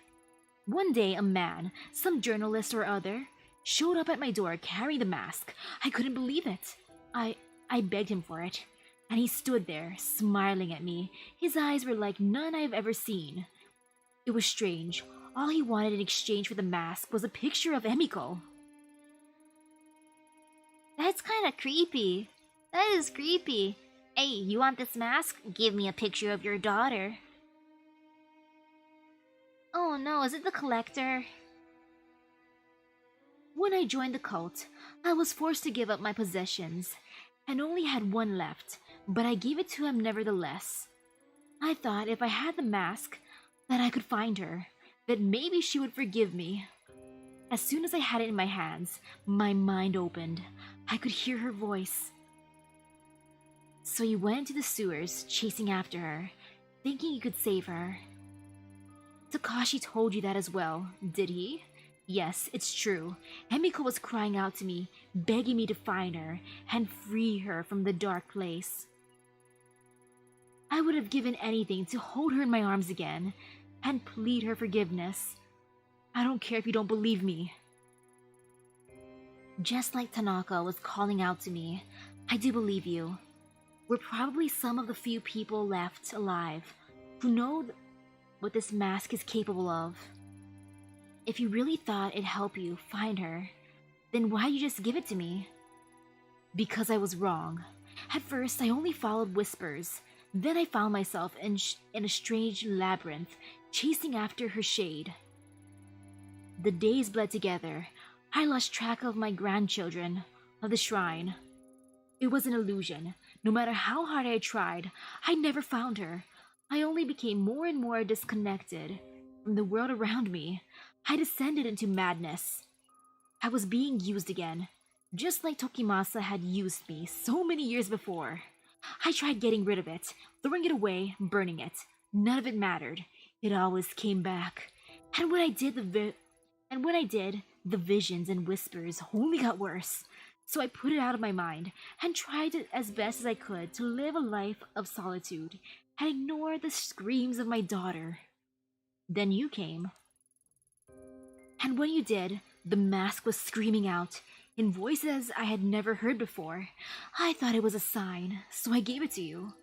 One day, a man, some journalist or other, showed up at my door carrying the mask. I couldn't believe it. I begged him for it, and he stood there, smiling at me. His eyes were like none I've ever seen. It was strange. All he wanted in exchange for the mask was a picture of Emiko. That's kind of creepy. That is creepy. Hey, you want this mask? Give me a picture of your daughter. Oh no, is it the collector? When I joined the cult, I was forced to give up my possessions, and only had one left, but I gave it to him nevertheless. I thought if I had the mask, that I could find her, that maybe she would forgive me. As soon as I had it in my hands, my mind opened. I could hear her voice. So you went into the sewers, chasing after her, thinking you could save her. Takashi told you that as well, did he? Yes, it's true. Emiko was crying out to me, begging me to find her and free her from the dark place. I would have given anything to hold her in my arms again and plead her forgiveness. I don't care if you don't believe me. Just like Tanaka was calling out to me, I do believe you. We're probably some of the few people left alive who know what this mask is capable of. If you really thought it'd help you find her, then why'd you just give it to me? Because I was wrong. At first, I only followed whispers. Then I found myself in a strange labyrinth, chasing after her shade. The days bled together. I lost track of my grandchildren, of the shrine. It was an illusion. No matter how hard I tried, I never found her. I only became more and more disconnected from the world around me. I descended into madness. I was being used again, just like Tokimasa had used me so many years before. I tried getting rid of it, throwing it away, burning it. None of it mattered. It always came back. And when I did, the visions and whispers only got worse. So I put it out of my mind and tried as best as I could to live a life of solitude and ignore the screams of my daughter. Then you came. And when you did, the mask was screaming out, in voices I had never heard before. I thought it was a sign, so I gave it to you.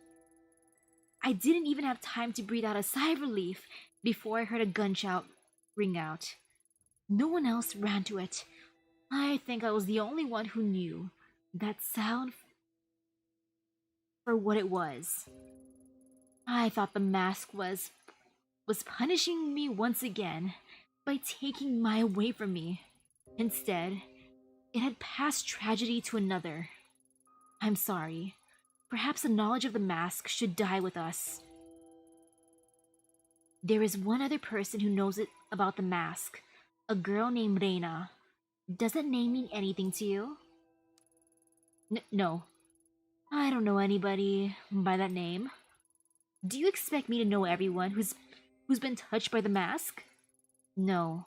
I didn't even have time to breathe out a sigh of relief before I heard a gunshot ring out. No one else ran to it. I think I was the only one who knew that sound for what it was. I thought the mask was punishing me once again by taking Mai away from me. Instead, it had passed tragedy to another. I'm sorry. Perhaps the knowledge of the mask should die with us. There is one other person who knows it about the mask, a girl named Reina. Does that name mean anything to you? No. I don't know anybody by that name. Do you expect me to know everyone who's been touched by the mask? No.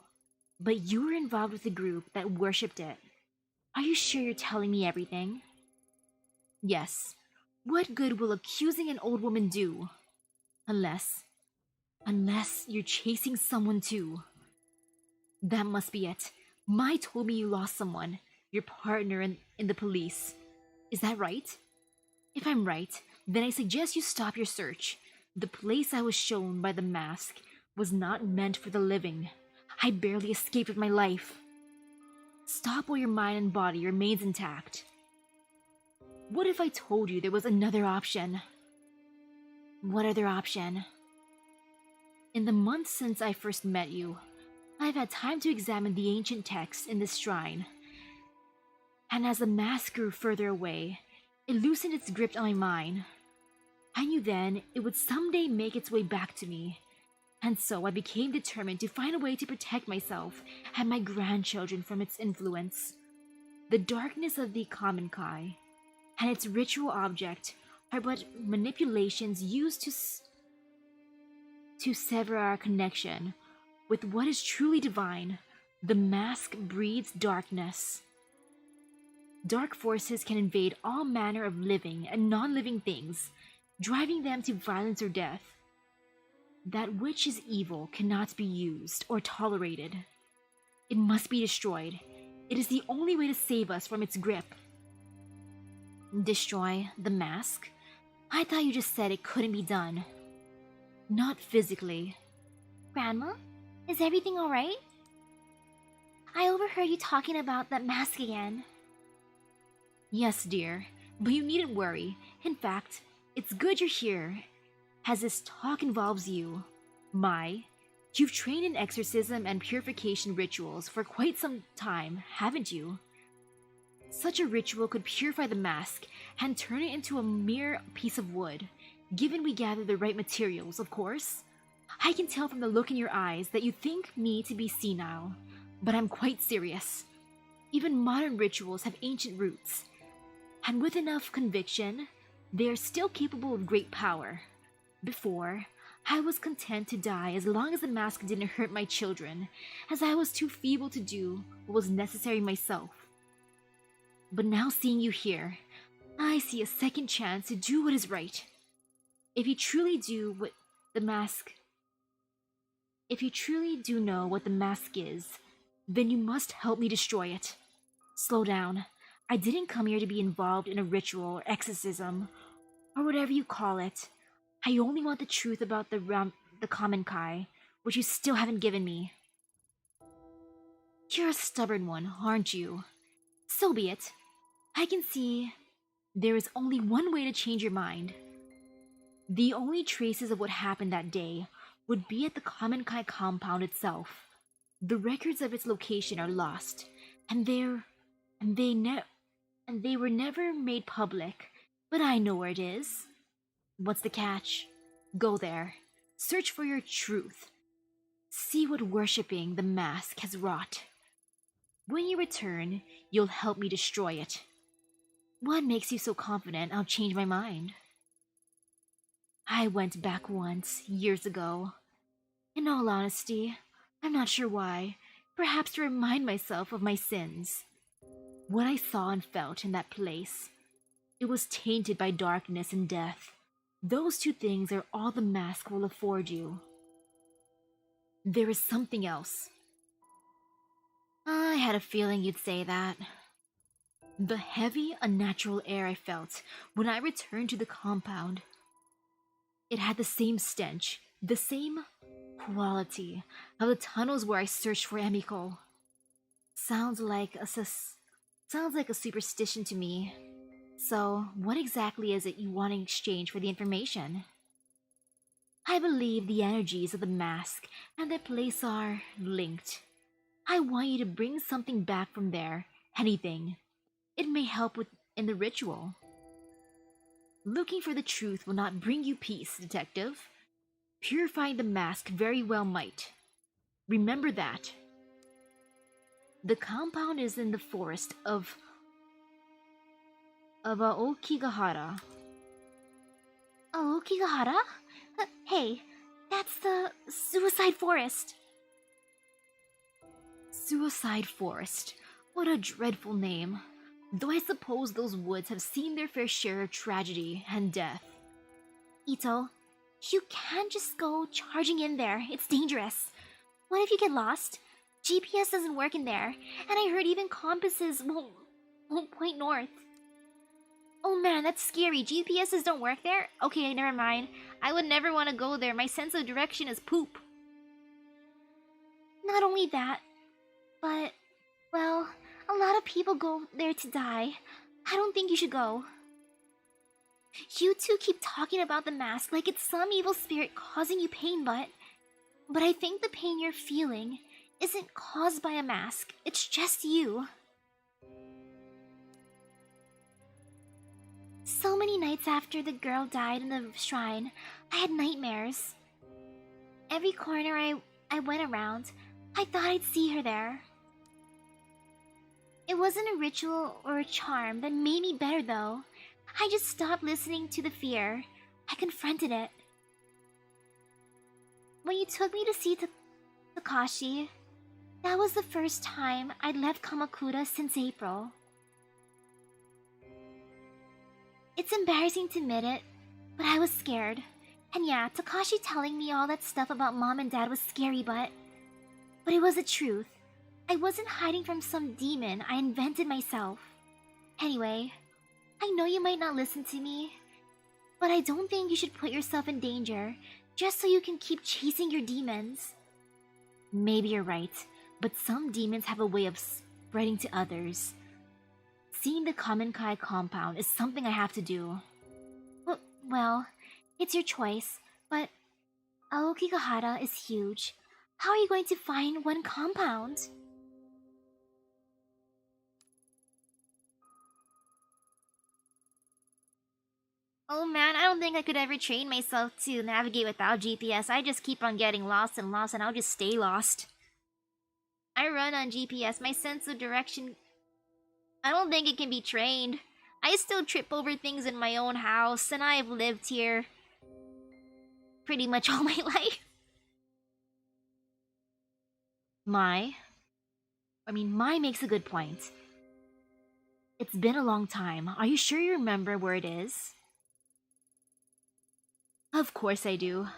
But you were involved with a group that worshipped it. Are you sure you're telling me everything? Yes. What good will accusing an old woman do? Unless you're chasing someone too. That must be it. Mai told me you lost someone, your partner in the police. Is that right? If I'm right, then I suggest you stop your search. The place I was shown by the mask was not meant for the living. I barely escaped with my life. Stop while your mind and body remains intact. What if I told you there was another option? What other option? In the months since I first met you, I've had time to examine the ancient texts in this shrine. And as the mask grew further away, it loosened its grip on my mind. I knew then it would someday make its way back to me. And so I became determined to find a way to protect myself and my grandchildren from its influence. The darkness of the common Kai and its ritual object are but manipulations used to sever our connection with what is truly divine. The mask breeds darkness. Dark forces can invade all manner of living and non-living things, driving them to violence or death. That which is evil cannot be used or tolerated. It must be destroyed. It is the only way to save us from its grip. Destroy the mask? I thought you just said it couldn't be done. Not physically. Grandma, is everything alright? I overheard you talking about that mask again. Yes, dear, but you needn't worry. In fact, it's good you're here, as this talk involves you. Mai, you've trained in exorcism and purification rituals for quite some time, haven't you? Such a ritual could purify the mask and turn it into a mere piece of wood, given we gather the right materials, of course. I can tell from the look in your eyes that you think me to be senile, but I'm quite serious. Even modern rituals have ancient roots, and with enough conviction, they are still capable of great power. Before, I was content to die as long as the mask didn't hurt my children, as I was too feeble to do what was necessary myself. But now seeing you here, I see a second chance to do what is right. If you truly do know what the mask is, then you must help me destroy it. Slow down. I didn't come here to be involved in a ritual or exorcism, or whatever you call it. I only want the truth about the common Kai, which you still haven't given me. You're a stubborn one, aren't you? So be it. I can see there is only one way to change your mind. The only traces of what happened that day would be at the common Kai compound itself. The records of its location are lost, and they were never made public, but I know where it is. What's the catch? Go there. Search for your truth. See what worshipping the mask has wrought. When you return, you'll help me destroy it. What makes you so confident I'll change my mind? I went back once, years ago. In all honesty, I'm not sure why. Perhaps to remind myself of my sins. What I saw and felt in that place, it was tainted by darkness and death. Those two things are all the mask will afford you. There is something else. had a feeling you'd say that. The heavy, unnatural air I felt when I returned to the compound. It had the same stench, the same quality of the tunnels where I searched for Emiko. Sounds like a superstition to me. So, what exactly is it you want in exchange for the information? I believe the energies of the mask and the place are linked. I want you to bring something back from there. Anything. It may help in the ritual. Looking for the truth will not bring you peace, detective. Purifying the mask very well might. Remember that. The compound is in the forest of Aokigahara. Aokigahara? Hey, that's the suicide forest. Suicide Forest. What a dreadful name. Though I suppose those woods have seen their fair share of tragedy and death. Ito, you can't just go charging in there. It's dangerous. What if you get lost? GPS doesn't work in there, and I heard even compasses won't point north. Oh man, that's scary. GPSs don't work there? Okay, never mind. I would never want to go there. My sense of direction is poop. Not only that, but, well, a lot of people go there to die. I don't think you should go. You two keep talking about the mask like it's some evil spirit causing you pain, but I think the pain you're feeling isn't caused by a mask. It's just you. So many nights after the girl died in the shrine, I had nightmares. Every corner I went around, I thought I'd see her there. It wasn't a ritual or a charm that made me better, though. I just stopped listening to the fear. I confronted it. When you took me to see Takashi, that was the first time I'd left Kamakura since April. It's embarrassing to admit it, but I was scared. And yeah, Takashi telling me all that stuff about mom and dad was scary, but it was the truth. I wasn't hiding from some demon I invented myself. Anyway, I know you might not listen to me, but I don't think you should put yourself in danger just so you can keep chasing your demons. Maybe you're right, but some demons have a way of spreading to others. Seeing the Kamenkai compound is something I have to do. Well, it's your choice, but Aokigahara is huge. How are you going to find one compound? Oh man, I don't think I could ever train myself to navigate without GPS. I just keep on getting lost and I'll just stay lost. I run on GPS. My sense of direction, I don't think it can be trained. I still trip over things in my own house, and I've lived here pretty much all my life. Mai makes a good point. It's been a long time. Are you sure you remember where it is? Of course I do.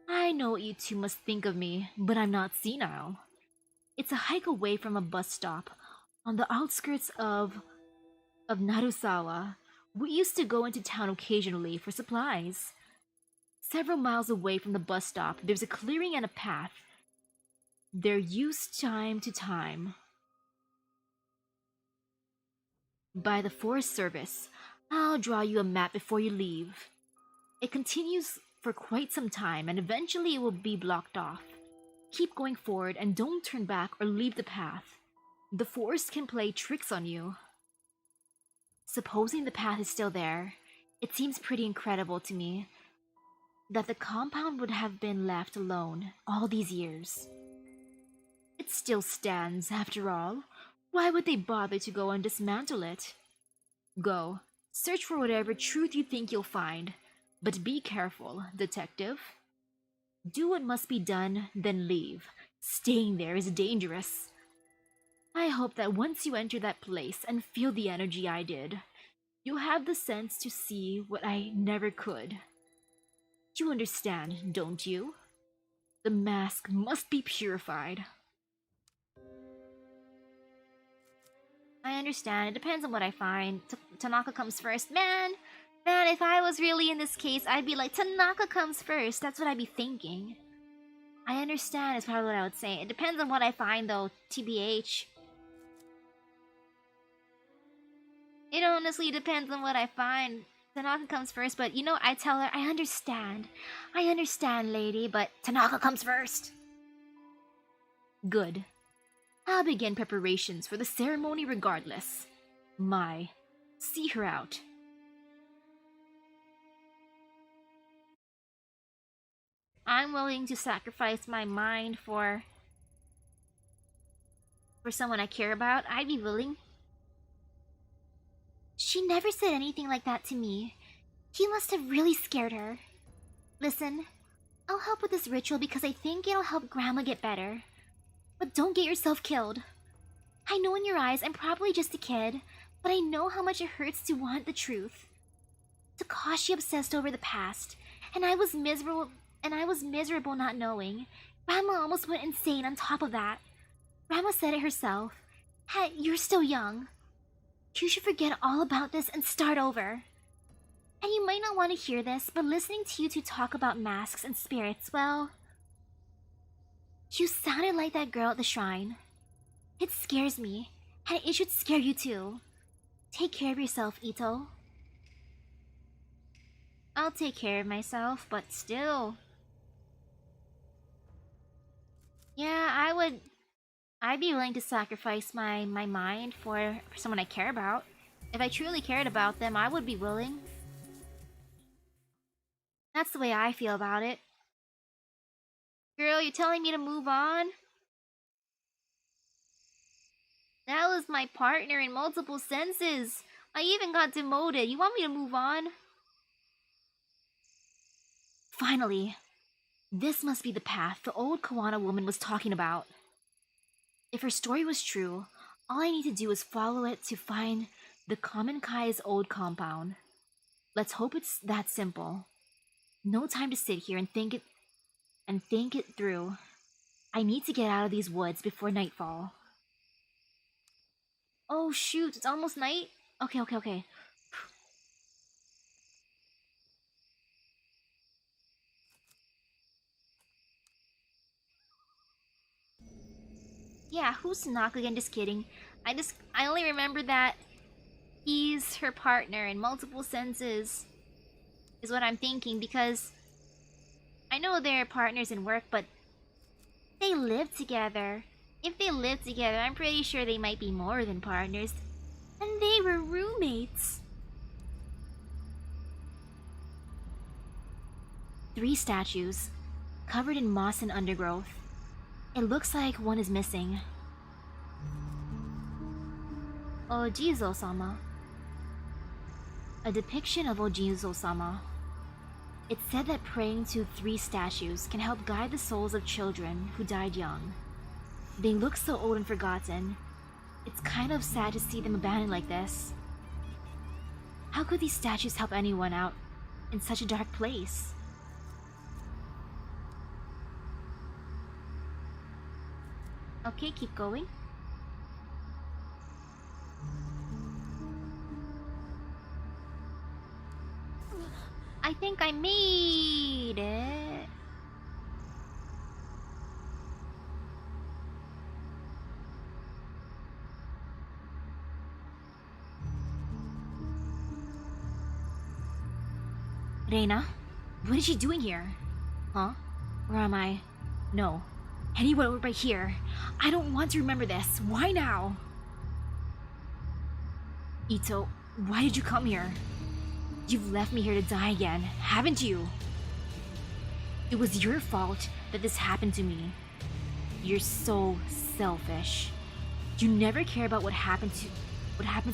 I know what you two must think of me, but I'm not senile. It's a hike away from a bus stop, on the outskirts of Narusawa. We used to go into town occasionally for supplies. Several miles away from the bus stop, there's a clearing and a path. They're used time to time by the Forest Service. I'll draw you a map before you leave. It continues for quite some time, and eventually it will be blocked off. Keep going forward and don't turn back or leave the path. The forest can play tricks on you. Supposing the path is still there, it seems pretty incredible to me that the compound would have been left alone all these years. It still stands, after all. Why would they bother to go and dismantle it? Go, search for whatever truth you think you'll find. But be careful, detective. Do what must be done, then leave. Staying there is dangerous. I hope that once you enter that place and feel the energy I did, you'll have the sense to see what I never could. You understand, don't you? The mask must be purified. I understand. It depends on what I find. Tanaka comes first. Man, if I was really in this case, I'd be like, Tanaka comes first. That's what I'd be thinking. I understand is probably what I would say. It depends on what I find, though, TBH. It honestly depends on what I find. Tanaka comes first, but you know, I tell her, I understand. I understand, lady, but Tanaka comes first. Good. I'll begin preparations for the ceremony regardless. My. See her out. I'm willing to sacrifice my mind for someone I care about. I'd be willing. She never said anything like that to me. He must have really scared her. Listen, I'll help with this ritual because I think it'll help Grandma get better. But don't get yourself killed. I know in your eyes I'm probably just a kid, but I know how much it hurts to want the truth. Takashi obsessed over the past, and I was miserable not knowing. Grandma almost went insane on top of that. Grandma said it herself. Hey, you're still young. You should forget all about this and start over. And you might not want to hear this, but listening to you two talk about masks and spirits, well... You sounded like that girl at the shrine. It scares me, and it should scare you too. Take care of yourself, Ito. I'll take care of myself, but still. Yeah, I'd be willing to sacrifice my mind for someone I care about. If I truly cared about them, I would be willing. That's the way I feel about it. Girl, you're telling me to move on? That was my partner in multiple senses. I even got demoted. You want me to move on? Finally. This must be the path the old Kawana woman was talking about. If her story was true, all I need to do is follow it to find the Common Kai's old compound. Let's hope it's that simple. No time to sit here and think it through. I need to get out of these woods before nightfall. Oh shoot, it's almost night? Okay. Yeah, who's Tanaka again? Just kidding. I only remember that he's her partner in multiple senses, is what I'm thinking, because I know they're partners in work, but they live together. If they live together, I'm pretty sure they might be more than partners. And they were roommates. 3 statues, covered in moss and undergrowth. It looks like one is missing. Ojizo-sama. A depiction of Ojizo-sama. It said that praying to 3 statues can help guide the souls of children who died young. They look so old and forgotten. It's kind of sad to see them abandoned like this. How could these statues help anyone out in such a dark place? Okay, keep going. I think I made it. Reina, what is she doing here? Huh? Where am I? No. Anywhere over by here. I don't want to remember this. Why now? Ito, why did you come here? You've left me here to die again, haven't you? It was your fault that this happened to me. You're so selfish. You never care about what happens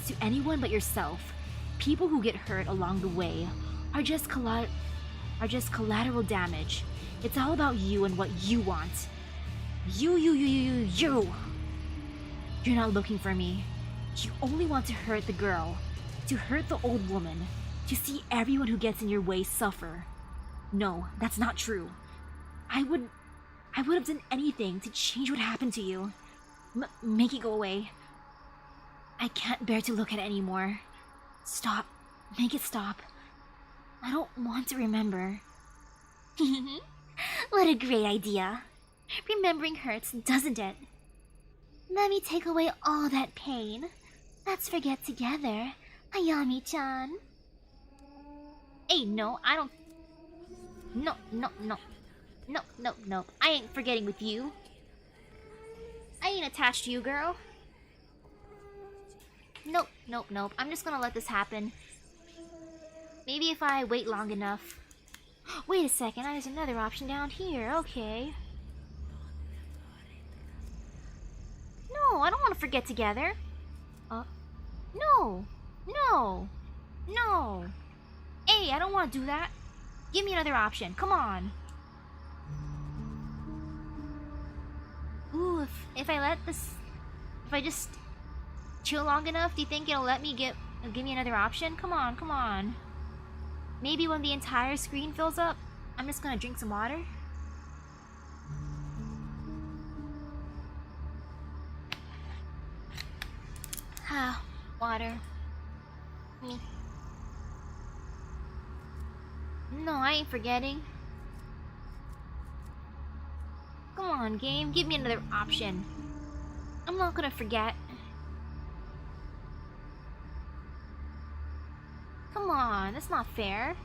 to anyone but yourself. People who get hurt along the way are just collateral damage. It's all about you and what you want. You. You're not looking for me. You only want to hurt the girl, to hurt the old woman, to see everyone who gets in your way suffer. No, that's not true. I would have done anything to change what happened to you. Make it go away. I can't bear to look at it anymore. Stop. Make it stop. I don't want to remember. What a great idea. Remembering hurts, doesn't it? Let me take away all that pain. Let's forget together, Ayami-chan. Hey, no, I don't... No, no, no. No, no, no. I ain't forgetting with you. I ain't attached to you, girl. Nope, nope, nope. I'm just gonna let this happen. Maybe if I wait long enough. Wait a second, there's another option down here. Okay. No, I don't want to forget together. No. No. No. Hey, I don't want to do that. Give me another option. Come on. Ooh, if I let this... If I just chill long enough, do you think it'll let me give me another option? Come on, come on. Maybe when the entire screen fills up, I'm just gonna drink some water. Ah, water. Me. No, I ain't forgetting. Come on, game. Give me another option. I'm not gonna forget. Come on, that's not fair.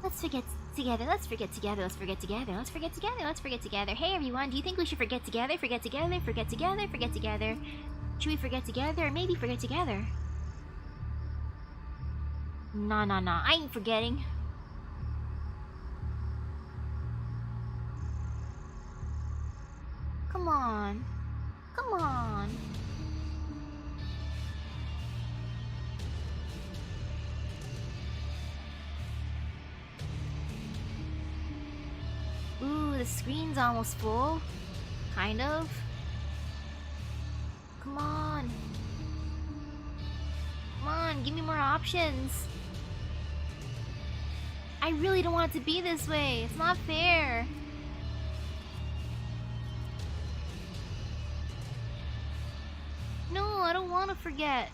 Let's forget together. Let's forget together. Let's forget together. Let's forget together. Let's forget together. Hey everyone, do you think we should forget together? Forget together. Forget together. Forget together. Should we forget together or maybe forget together? Nah, nah, nah. I ain't forgetting. Come on. Come on. Ooh, the screen's almost full. Kind of. Come on. Come on, give me more options. I really don't want it to be this way. It's not fair. No, I don't want to forget.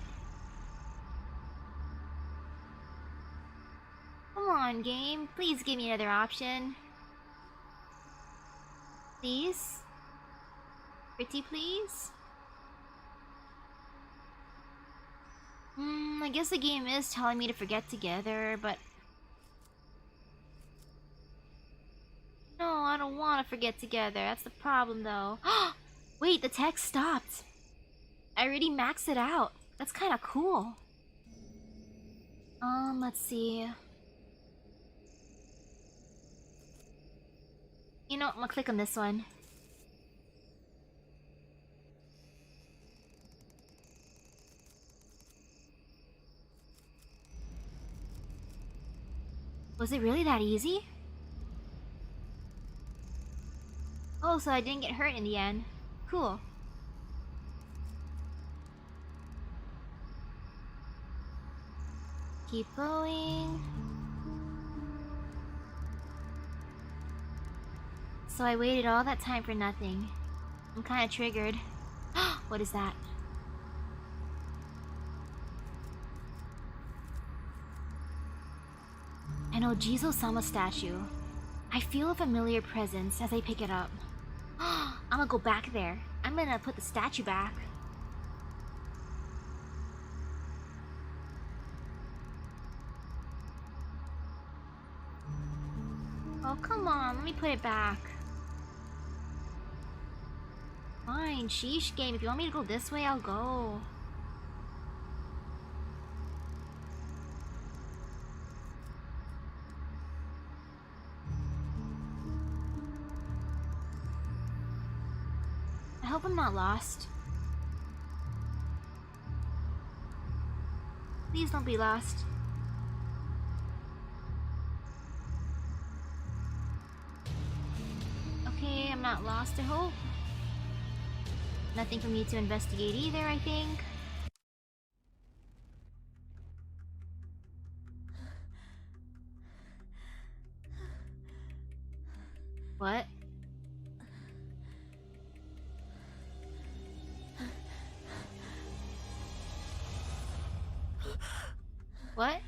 Come on, game. Please give me another option. Please? Pretty please? I guess the game is telling me to forget together, but... No, I don't want to forget together. That's the problem, though. Wait, the text stopped. I already maxed it out. That's kind of cool. Let's see. You know, I'm gonna click on this one. Was it really that easy? Oh, so I didn't get hurt in the end. Cool. Keep going. So I waited all that time for nothing. I'm kinda triggered. What is that? An Ojizo-sama statue. I feel a familiar presence as I pick it up. I'm gonna go back there. I'm gonna put the statue back. Oh, come on. Let me put it back. Fine, sheesh game. If you want me to go this way, I'll go. I hope I'm not lost. Please don't be lost. Okay, I'm not lost, I hope. Nothing for me to investigate either, I think. What? What?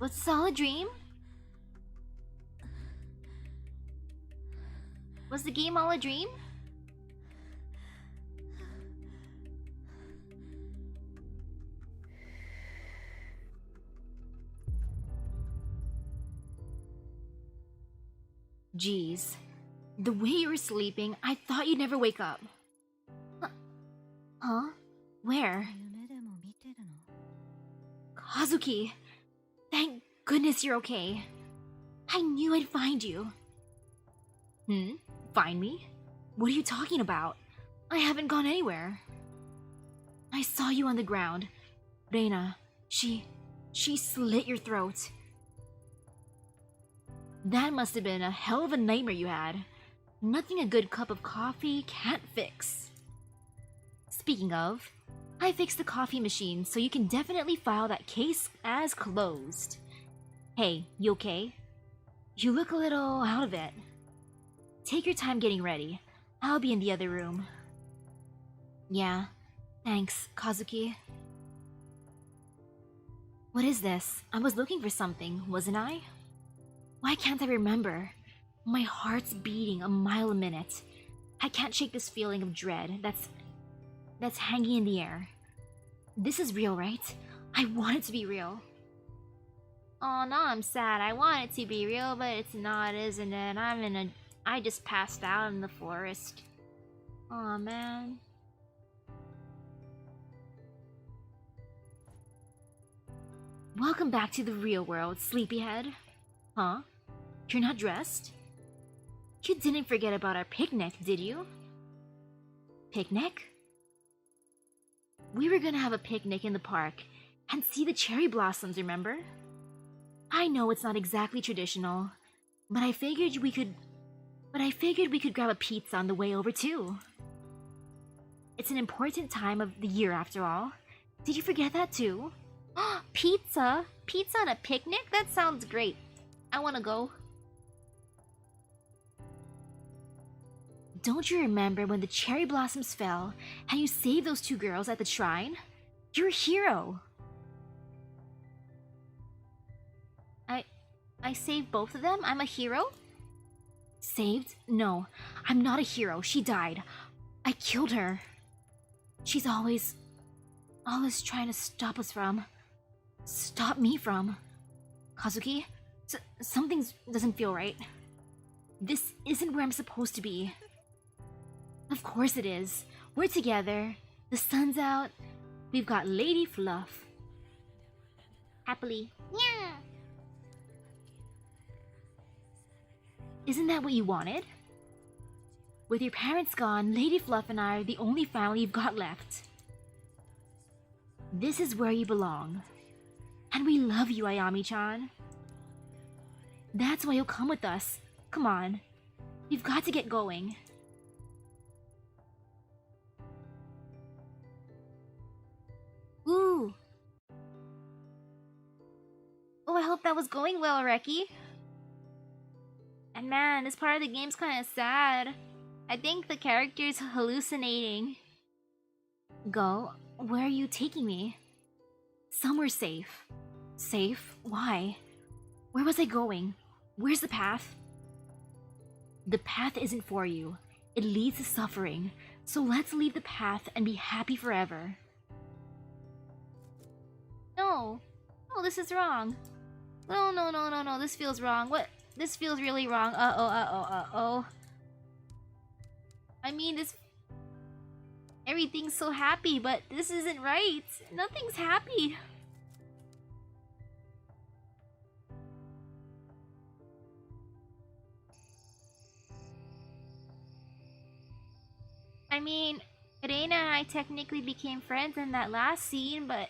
Was this all a dream? Was the game all a dream? Jeez. The way you were sleeping, I thought you'd never wake up. Huh? Where? Kazuki! Thank goodness you're okay. I knew I'd find you. Find me? What are you talking about? I haven't gone anywhere. I saw you on the ground. Reina, she slit your throat. That must have been a hell of a nightmare you had. Nothing a good cup of coffee can't fix. Speaking of, I fixed the coffee machine, so you can definitely file that case as closed. Hey, you okay? You look a little out of it. Take your time getting ready. I'll be in the other room. Yeah, thanks, Kazuki. What is this? I was looking for something, wasn't I? Why can't I remember? My heart's beating a mile a minute. I can't shake this feeling of dread that's hanging in the air. This is real, right? I want it to be real. Oh, no, I'm sad. I want it to be real, but it's not, isn't it? I just passed out in the forest. Aw, man. Welcome back to the real world, sleepyhead. Huh? You're not dressed? You didn't forget about our picnic, did you? Picnic? We were gonna have a picnic in the park and see the cherry blossoms, remember? I know it's not exactly traditional, but I figured we could grab a pizza on the way over too. It's an important time of the year after all. Did you forget that too? Pizza? Pizza on a picnic? That sounds great. I wanna go. Don't you remember when the cherry blossoms fell and you saved those two girls at the shrine? You're a hero! I saved both of them? I'm a hero? Saved? No, I'm not a hero. She died. I killed her. She's always trying to stop us from... Stop me from... Kazuki? Something doesn't feel right. This isn't where I'm supposed to be. Of course it is. We're together. The sun's out. We've got Lady Fluff. Happily. Yeah. Isn't that what you wanted? With your parents gone, Lady Fluff and I are the only family you've got left. This is where you belong. And we love you, Ayami-chan. That's why you'll come with us. Come on. We've got to get going. Ooh. Oh, I hope that was going well, Reki. And man, this part of the game's kind of sad. I think the character's hallucinating. Go? Where are you taking me? Somewhere safe. Safe? Why? Where was I going? Where's the path? The path isn't for you. It leads to suffering. So let's leave the path and be happy forever. No. No, this is wrong. No, this feels wrong. What? This feels really wrong. Uh-oh. I mean, everything's so happy, but this isn't right. Nothing's happy. I mean, Reina and I technically became friends in that last scene, but...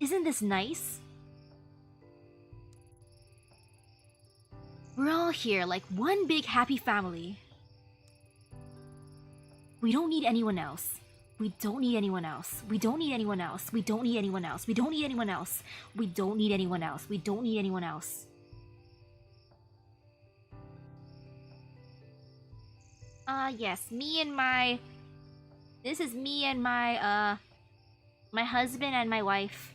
Isn't this nice? We're all here like one big happy family. We don't need anyone else. We don't need anyone else. We don't need anyone else. We don't need anyone else. We don't need anyone else. We don't need anyone else. We don't need anyone else. Yes, me and my This is me and my husband and my wife.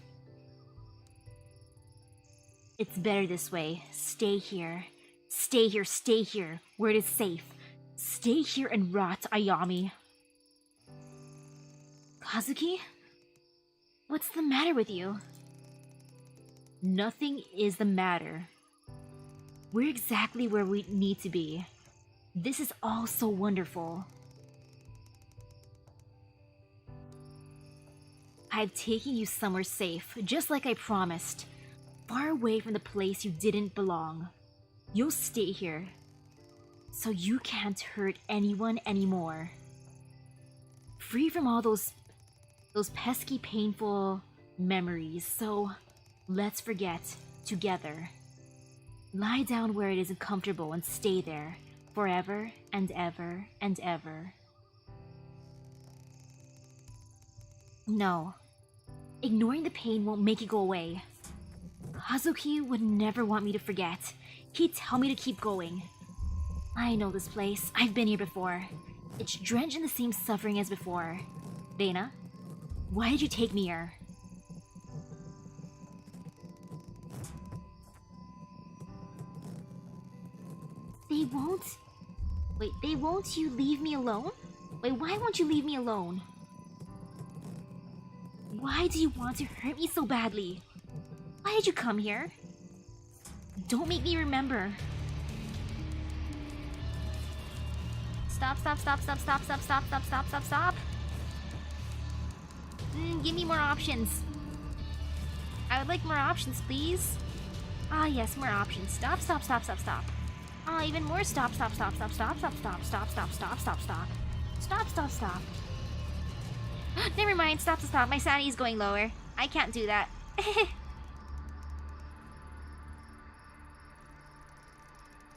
It's better this way. Stay here. Stay here, stay here, where it is safe. Stay here and rot, Ayami. Kazuki? What's the matter with you? Nothing is the matter. We're exactly where we need to be. This is all so wonderful. I've taken you somewhere safe, just like I promised. Far away from the place you didn't belong. You'll stay here, so you can't hurt anyone anymore. Free from all those pesky, painful memories, so let's forget together. Lie down where it isn't comfortable and stay there, forever and ever and ever. No. Ignoring the pain won't make it go away. Kazuki would never want me to forget. He'd tell me to keep going. I know this place. I've been here before. It's drenched in the same suffering as before. Reina, why did you take me here? They won't... Wait, they won't you leave me alone? Wait, why won't you leave me alone? Why do you want to hurt me so badly? Why did you come here? Don't make me remember. Stop. Give me more options. I would like more options, please. Ah, yes, more options. Stop. Ah, even more stop. Never mind, stop. My sanity is going lower. I can't do that.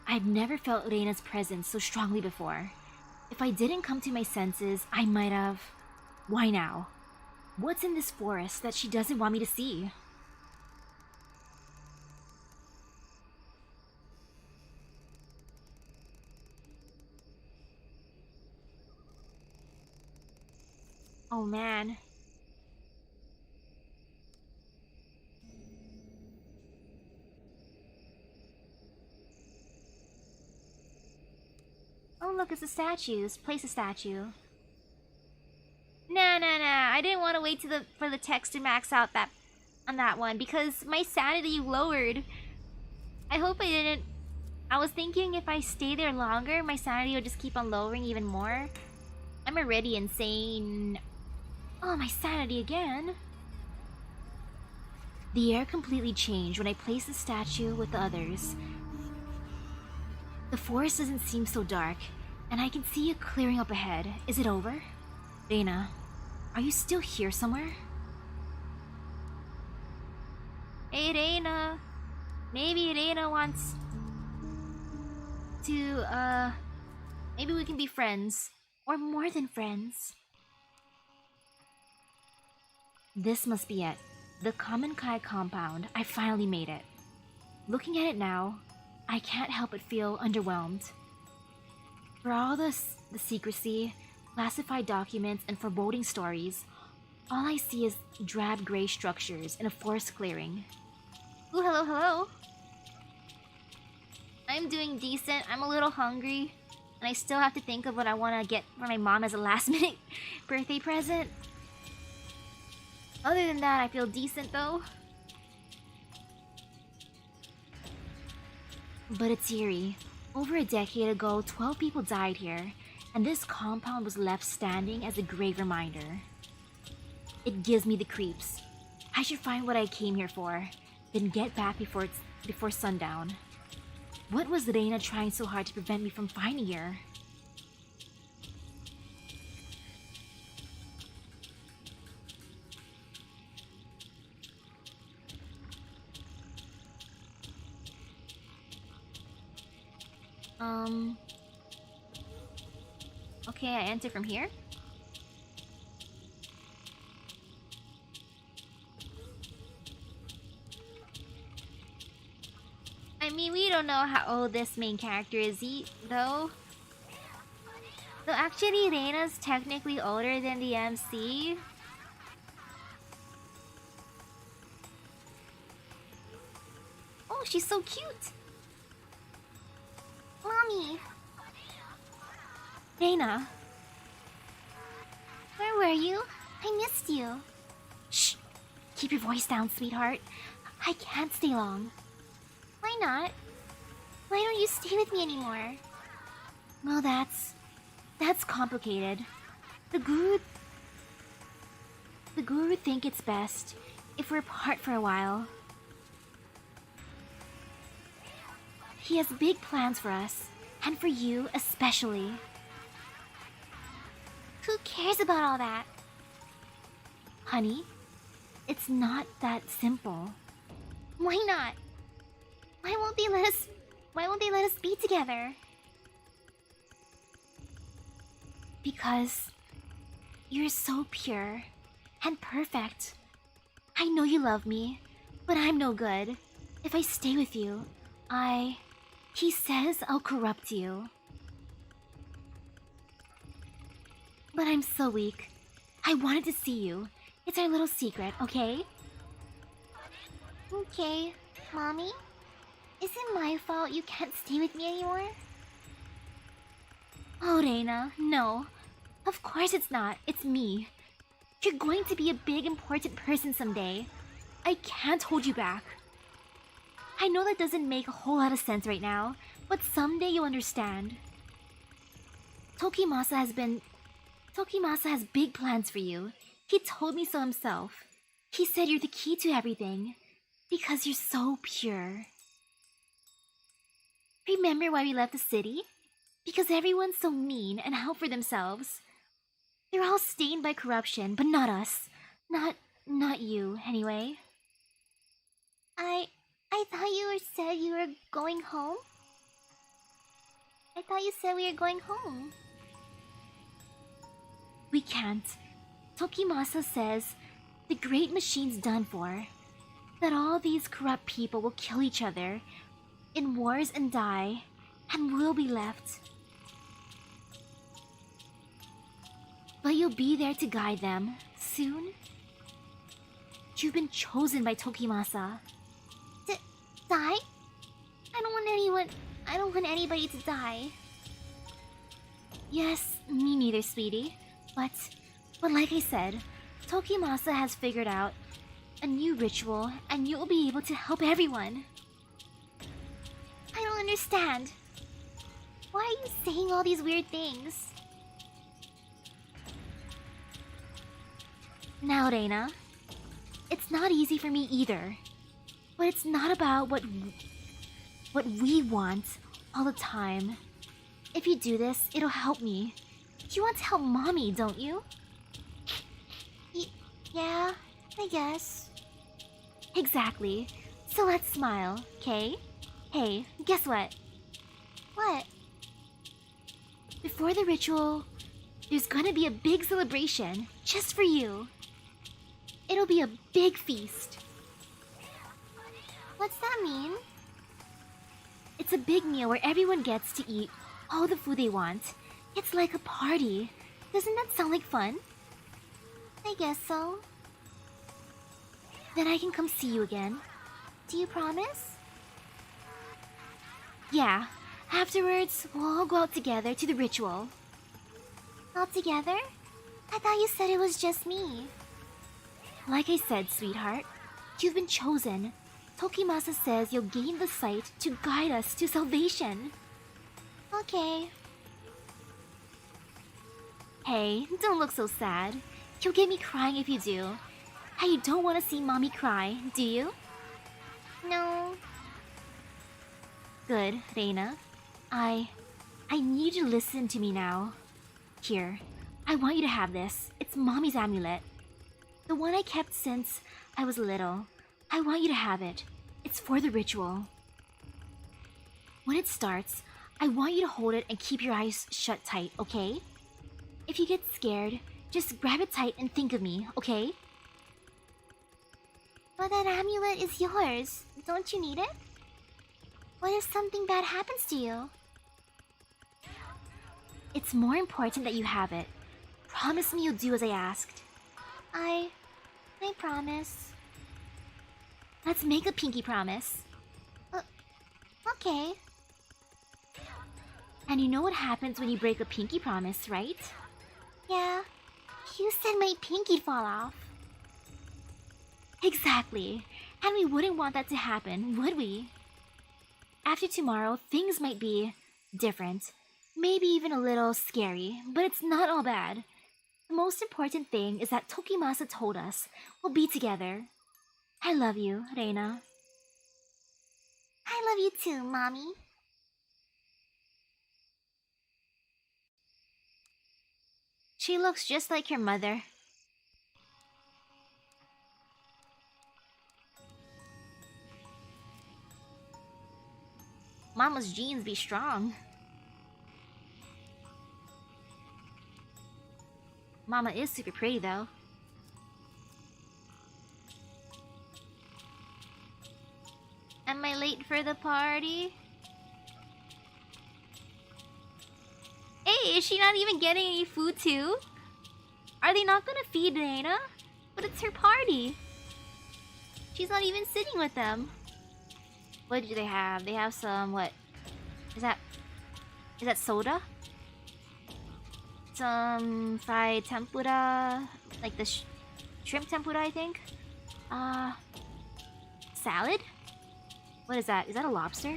I've never felt Reina's presence so strongly before. If I didn't come to my senses, I might have... Why now? What's in this forest that she doesn't want me to see? Oh man. Oh look, it's a statue. Place a statue. Nah. I didn't want to wait for the text to max out on that one because my sanity lowered. I hope I didn't. I was thinking if I stay there longer, my sanity would just keep on lowering even more. I'm already insane. Oh, my sanity again. The air completely changed when I placed the statue with the others. The forest doesn't seem so dark, and I can see it clearing up ahead. Is it over? Reina, are you still here somewhere? Hey, Reina. Maybe Reina wants to, maybe we can be friends. Or more than friends. This must be it. The Common Kai compound. I finally made it. Looking at it now, I can't help but feel underwhelmed. For all the secrecy, classified documents, and foreboding stories, all I see is drab gray structures in a forest clearing. Ooh, hello. I'm doing decent. I'm a little hungry. And I still have to think of what I want to get for my mom as a last-minute birthday present. Other than that, I feel decent though. But it's eerie. Over a decade ago, 12 people died here, and this compound was left standing as a grave reminder. It gives me the creeps. I should find what I came here for, then get back before sundown. What was Reina trying so hard to prevent me from finding her? Okay, I enter from here. I mean, we don't know how old this main character is, though. So actually, Reina's technically older than the MC. Oh, she's so cute. Mommy. Reina. Where were you? I missed you. Shh. Keep your voice down, sweetheart. I can't stay long. Why not? Why don't you stay with me anymore? Well, that's complicated. The guru would think it's best if we're apart for a while. He has big plans for us, and for you especially. Who cares about all that? Honey, it's not that simple. Why not? Why won't they let us be together? Because you're so pure and perfect. I know you love me, but I'm no good. If I stay with you, he says I'll corrupt you. But I'm so weak. I wanted to see you. It's our little secret, okay? Okay, Mommy? Is it my fault you can't stay with me anymore? Oh, Reina, no. Of course it's not. It's me. You're going to be a big, important person someday. I can't hold you back. I know that doesn't make a whole lot of sense right now, but someday you'll understand. Tokimasa has big plans for you. He told me so himself. He said you're the key to everything. Because you're so pure. Remember why we left the city? Because everyone's so mean and out for themselves. They're all stained by corruption, but not us. Not you, anyway. I thought you said you were going home? I thought you said we were going home. We can't. Tokimasa says the great machine's done for. That all these corrupt people will kill each other in wars and die, and we'll be left. But you'll be there to guide them, soon. You've been chosen by Tokimasa. Die? I don't want anybody to die. Yes, me neither, sweetie. But like I said, Tokimasa has figured out a new ritual, and you'll be able to help everyone. I don't understand. Why are you saying all these weird things? Now, Reina, it's not easy for me either. But it's not about what we want all the time. If you do this, it'll help me. You want to help Mommy, don't you? Yeah, I guess. Exactly. So let's smile, okay? Hey, guess what? What? Before the ritual, there's gonna be a big celebration just for you. It'll be a big feast. What's that mean? It's a big meal where everyone gets to eat all the food they want. It's like a party. Doesn't that sound like fun? I guess so. Then I can come see you again. Do you promise? Yeah. Afterwards, we'll all go out together to the ritual. All together? I thought you said it was just me. Like I said, sweetheart, you've been chosen. Tokimasa says you'll gain the sight to guide us to salvation. Okay. Hey, don't look so sad. You'll get me crying if you do. And you don't want to see Mommy cry, do you? No. Good, Reina. I need you to listen to me now. Here, I want you to have this. It's Mommy's amulet. The one I kept since I was little. I want you to have it. It's for the ritual. When it starts, I want you to hold it and keep your eyes shut tight, okay? If you get scared, just grab it tight and think of me, okay? But that amulet is yours. Don't you need it? What if something bad happens to you? It's more important that you have it. Promise me you'll do as I asked. I promise. Let's make a pinky promise. Okay. And you know what happens when you break a pinky promise, right? Yeah. You said my pinky'd fall off. Exactly. And we wouldn't want that to happen, would we? After tomorrow, things might be different. Maybe even a little scary, but it's not all bad. The most important thing is that Tokimasa told us we'll be together. I love you, Reina. I love you too, Mommy. She looks just like her mother. Mama's genes be strong. Mama is super pretty though. Am I late for the party? Hey, is she not even getting any food too? Are they not gonna feed Reina? But it's her party. She's not even sitting with them. What do they have? They have some, what? Is that soda? Some fried tempura, like the shrimp tempura, I think. Salad? What is that? Is that a lobster?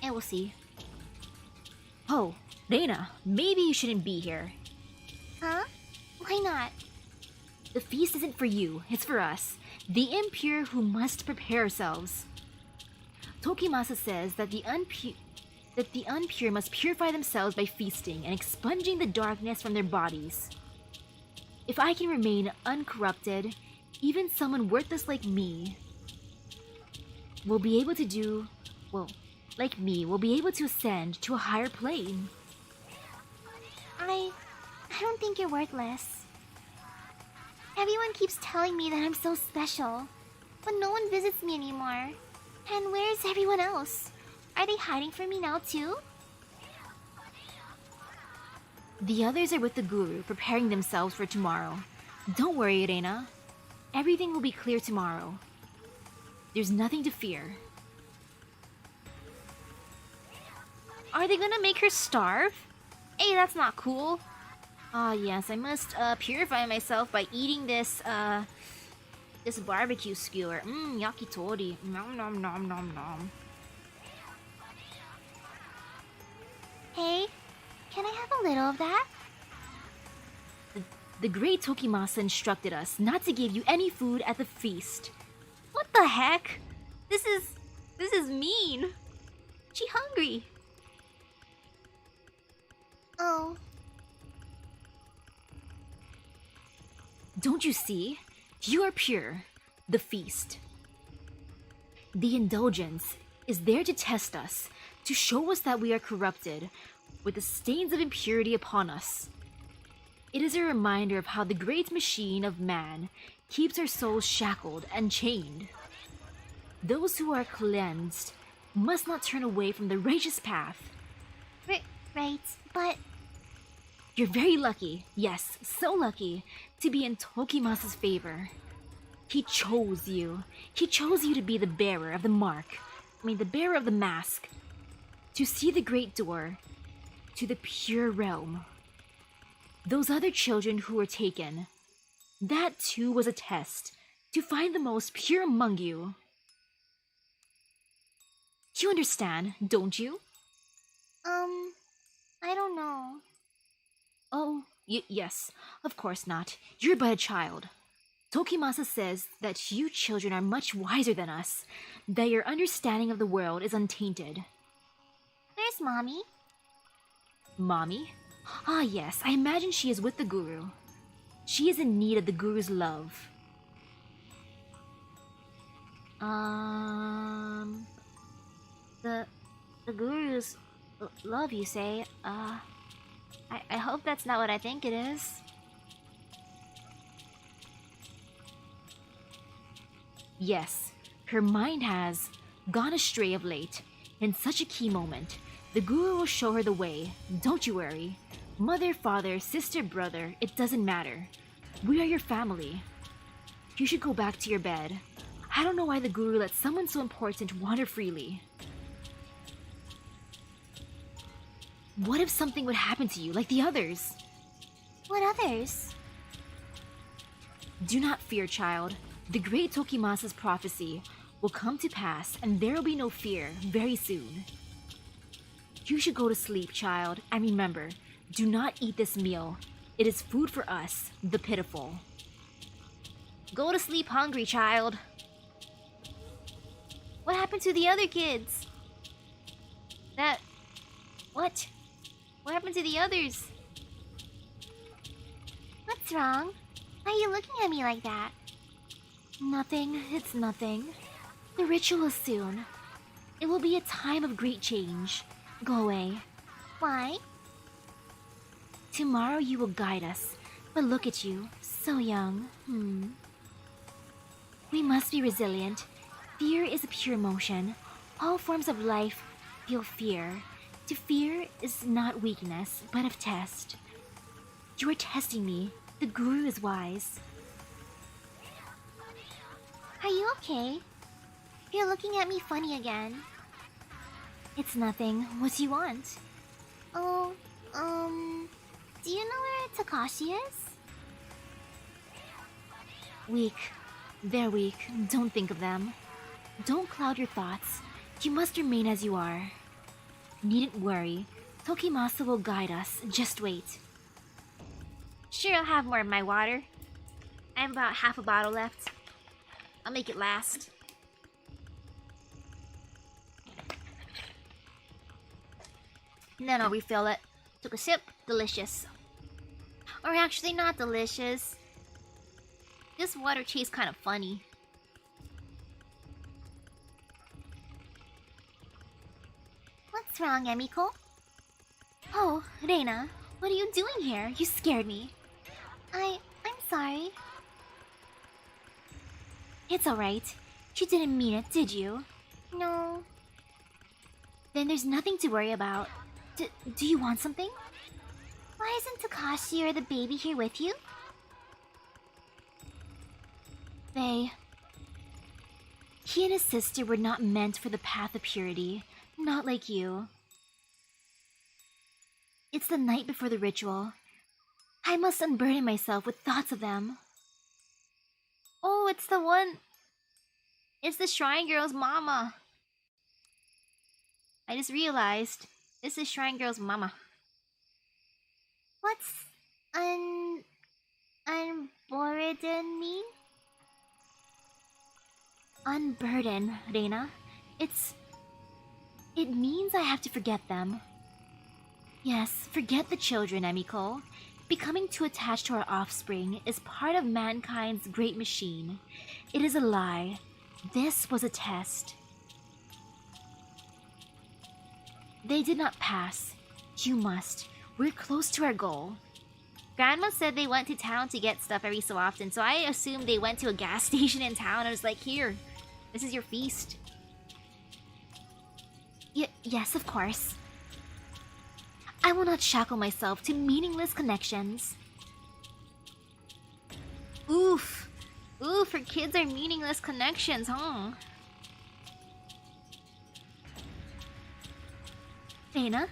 Yeah, we'll see. Oh, Reina, maybe you shouldn't be here. Huh? Why not? The feast isn't for you, it's for us, the impure who must prepare ourselves. Tokimasa says that the impure must purify themselves by feasting and expunging the darkness from their bodies. If I can remain uncorrupted, even someone worthless like me will be able to will be able to ascend to a higher plane. I don't think you're worthless. Everyone keeps telling me that I'm so special, but no one visits me anymore. And where's everyone else? Are they hiding from me now too? The others are with the guru, preparing themselves for tomorrow. Don't worry, Reina. Everything will be clear tomorrow. There's nothing to fear. Are they gonna make her starve? Hey, that's not cool. Ah, yes, I must purify myself by eating this barbecue skewer. Yakitori. Nom nom nom nom nom. Hey, can I have a little of that? The great Tokimasa instructed us not to give you any food at the feast. What the heck? This is mean. She hungry. Oh. Don't you see? You are pure. The feast. The indulgence is there to test us, to show us that we are corrupted, with the stains of impurity upon us. It is a reminder of how the great machine of man keeps our souls shackled and chained. Those who are cleansed must not turn away from the righteous path. Right, but... You're very lucky, yes, so lucky, to be in Tokimasa's favor. He chose you. He chose you to be the bearer of the mark. The bearer of the mask. To see the great door to the pure realm. Those other children who were taken, that too was a test to find the most pure among you. You understand, don't you? I don't know. Oh, yes, of course not. You're but a child. Tokimasa says that you children are much wiser than us, that your understanding of the world is untainted. Where's Mommy? Mommy? Ah, yes, I imagine she is with the guru. She is in need of the guru's love. The guru's love, you say? I hope that's not what I think it is. Yes, her mind has gone astray of late, in such a key moment, The guru will show her the way. Don't you worry. Mother, father, sister, brother, it doesn't matter. We are your family. You should go back to your bed. I don't know why the guru lets someone so important wander freely. What if something would happen to you like the others? What others? Do not fear, child. The great Tokimasa's prophecy will come to pass, and there will be no fear very soon. You should go to sleep, child, and remember, do not eat this meal. It is food for us, the pitiful. Go to sleep hungry, child. What happened to the other kids? What? What happened to the others? What's wrong? Why are you looking at me like that? Nothing, it's nothing. The ritual is soon. It will be a time of great change. Go away. Why? Tomorrow you will guide us. But look at you, so young. We must be resilient. Fear is a pure emotion. All forms of life feel fear. To fear is not weakness, but of test. You are testing me. The guru is wise. Are you okay? You're looking at me funny again. It's nothing. What do you want? Oh, do you know where Takashi is? Weak. They're weak. Don't think of them. Don't cloud your thoughts. You must remain as you are. Needn't worry. Tokimasa will guide us. Just wait. Sure, I'll have more of my water. I have about half a bottle left. I'll make it last. And then I'll refill it. Took a sip. Delicious. Or actually not delicious. This water tastes kind of funny. What's wrong, Emiko? Oh, Reina, what are you doing here? You scared me. I'm sorry. It's alright. You didn't mean it, did you? No. Then there's nothing to worry about. Do you want something? Why isn't Takashi or the baby here with you? He and his sister were not meant for the path of purity. Not like you. It's the night before the ritual. I must unburden myself with thoughts of them. Oh, it's the one... It's the Shrine Girl's mama. I just realized. This is Shrine Girl's mama. What's... unburden mean? Unburden, Reina. It means I have to forget them. Yes, forget the children, Emiko. Becoming too attached to our offspring is part of mankind's great machine. It is a lie. This was a test. They did not pass. You must. We're close to our goal. Grandma said they went to town to get stuff every so often, so I assumed they went to a gas station in town and was like, here, this is your feast. Yes, of course. I will not shackle myself to meaningless connections. Oof. Oof, for kids are meaningless connections, huh? Reina,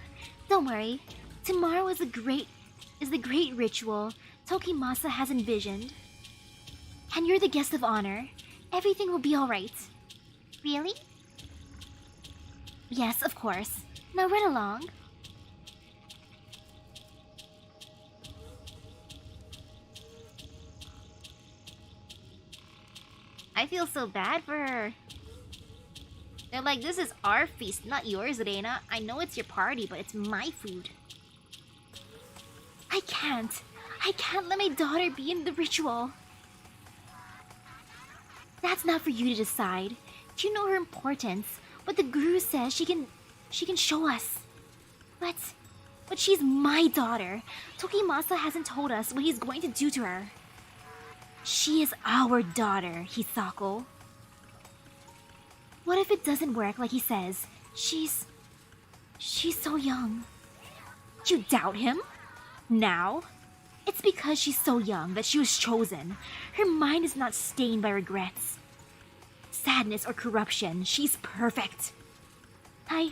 don't worry. Tomorrow is the great ritual Tokimasa has envisioned. And you're the guest of honor. Everything will be alright. Really? Yes, of course. Now run along. I feel so bad for her. They're like, this is our feast, not yours, Reina. I know it's your party, but it's my food. I can't let my daughter be in the ritual. That's not for you to decide. You know her importance. What the guru says she can show us. But she's my daughter. Tokimasa hasn't told us what he's going to do to her. She is our daughter, Hisako. What if it doesn't work like he says? She's She's so young. You doubt him? Now? It's because she's so young that she was chosen. Her mind is not stained by regrets, sadness, or corruption. She's perfect. I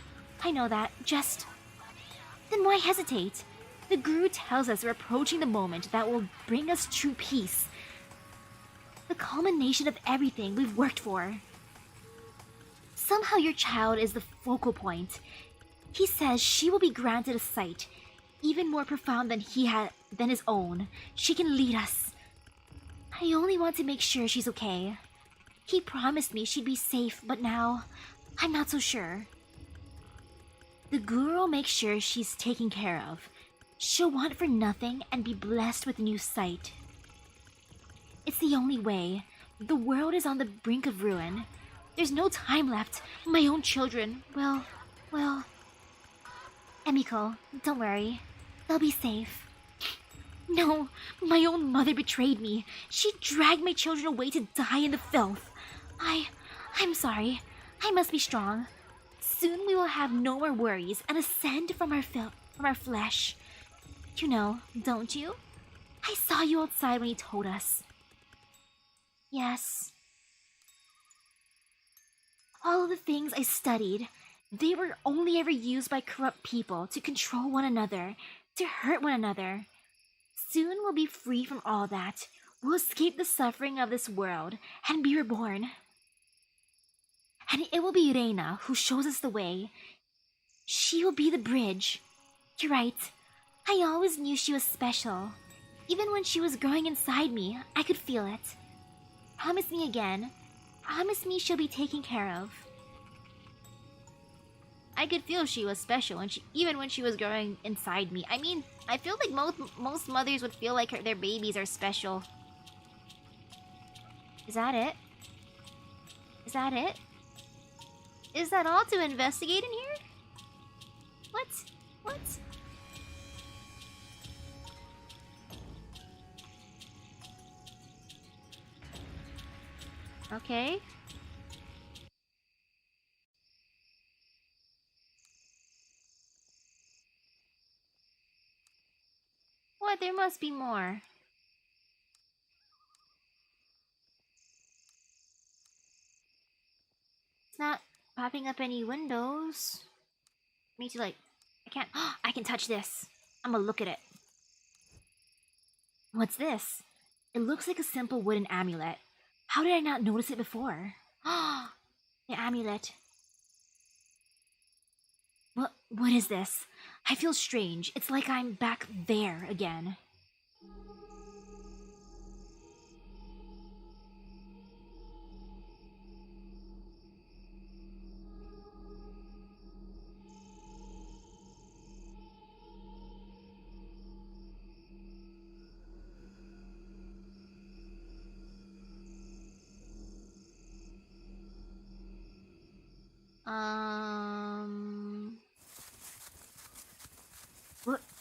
know that. Just... Then why hesitate? The Guru tells us we're approaching the moment that will bring us true peace. The culmination of everything we've worked for. Somehow your child is the focal point. He says she will be granted a sight, even more profound than his own. She can lead us. I only want to make sure she's okay. He promised me she'd be safe, but now I'm not so sure. The Guru will make sure she's taken care of. She'll want for nothing and be blessed with new sight. It's the only way. The world is on the brink of ruin. There's no time left. My own children, well... Emiko, don't worry. They'll be safe. No, my own mother betrayed me. She dragged my children away to die in the filth. I'm sorry. I must be strong. Soon we will have no more worries and ascend from our flesh. You know, don't you? I saw you outside when you told us. Yes. All of the things I studied, they were only ever used by corrupt people to control one another, to hurt one another. Soon we'll be free from all that. We'll escape the suffering of this world and be reborn. And it will be Reina who shows us the way. She will be the bridge. You're right. I always knew she was special. Even when she was growing inside me, I could feel it. Promise me again. Promise me she'll be taken care of. I could feel she was special, even when she was growing inside me. I mean, I feel like most mothers would feel like their babies are special. Is that it? Is that it? Is that all to investigate in here? What? What? Okay. What? There must be more. It's not popping up any windows. Me to like... I can't... I can touch this. I'm gonna look at it. What's this? It looks like a simple wooden amulet. How did I not notice it before? The amulet. What is this? I feel strange. It's like I'm back there again.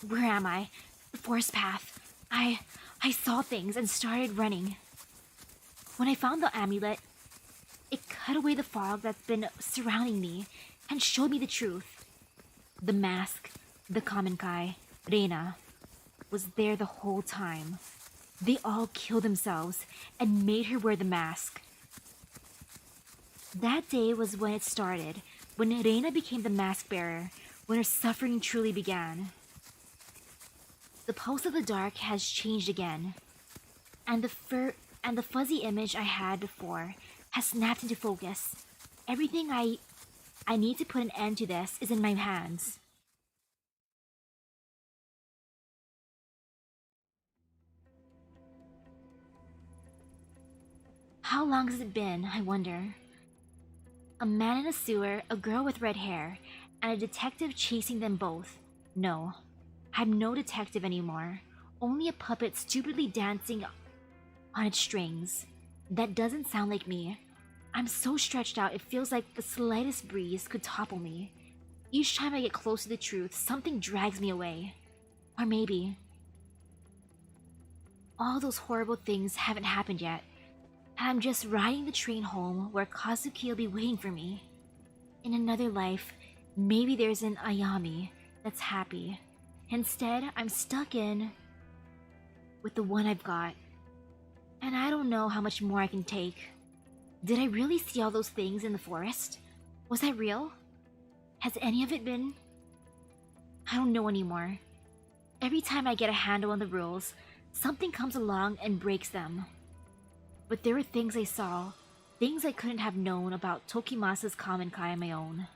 Where am I? The forest path. I saw things and started running. When I found the amulet, it cut away the fog that's been surrounding me and showed me the truth. The mask, the common Kai, Reina, was there the whole time. They all killed themselves and made her wear the mask. That day was when it started, when Reina became the mask bearer, when her suffering truly began. The pulse of the dark has changed again, and the fuzzy image I had before has snapped into focus. Everything I need to put an end to this is in my hands. How long has it been, I wonder? A man in a sewer, a girl with red hair, and a detective chasing them both. No, I'm no detective anymore. Only a puppet stupidly dancing on its strings. That doesn't sound like me. I'm so stretched out it feels like the slightest breeze could topple me. Each time I get close to the truth, something drags me away. Or maybe all those horrible things haven't happened yet. I'm just riding the train home where Kazuki will be waiting for me. In another life, Maybe there's an Ayami that's happy. Instead, I'm stuck in with the one I've got. And I don't know how much more I can take. Did I really see all those things in the forest? Was that real? Has any of it been? I don't know anymore. Every time I get a handle on the rules, something comes along and breaks them. But there were things I saw, things I couldn't have known about Tokimasa's common kai on my own.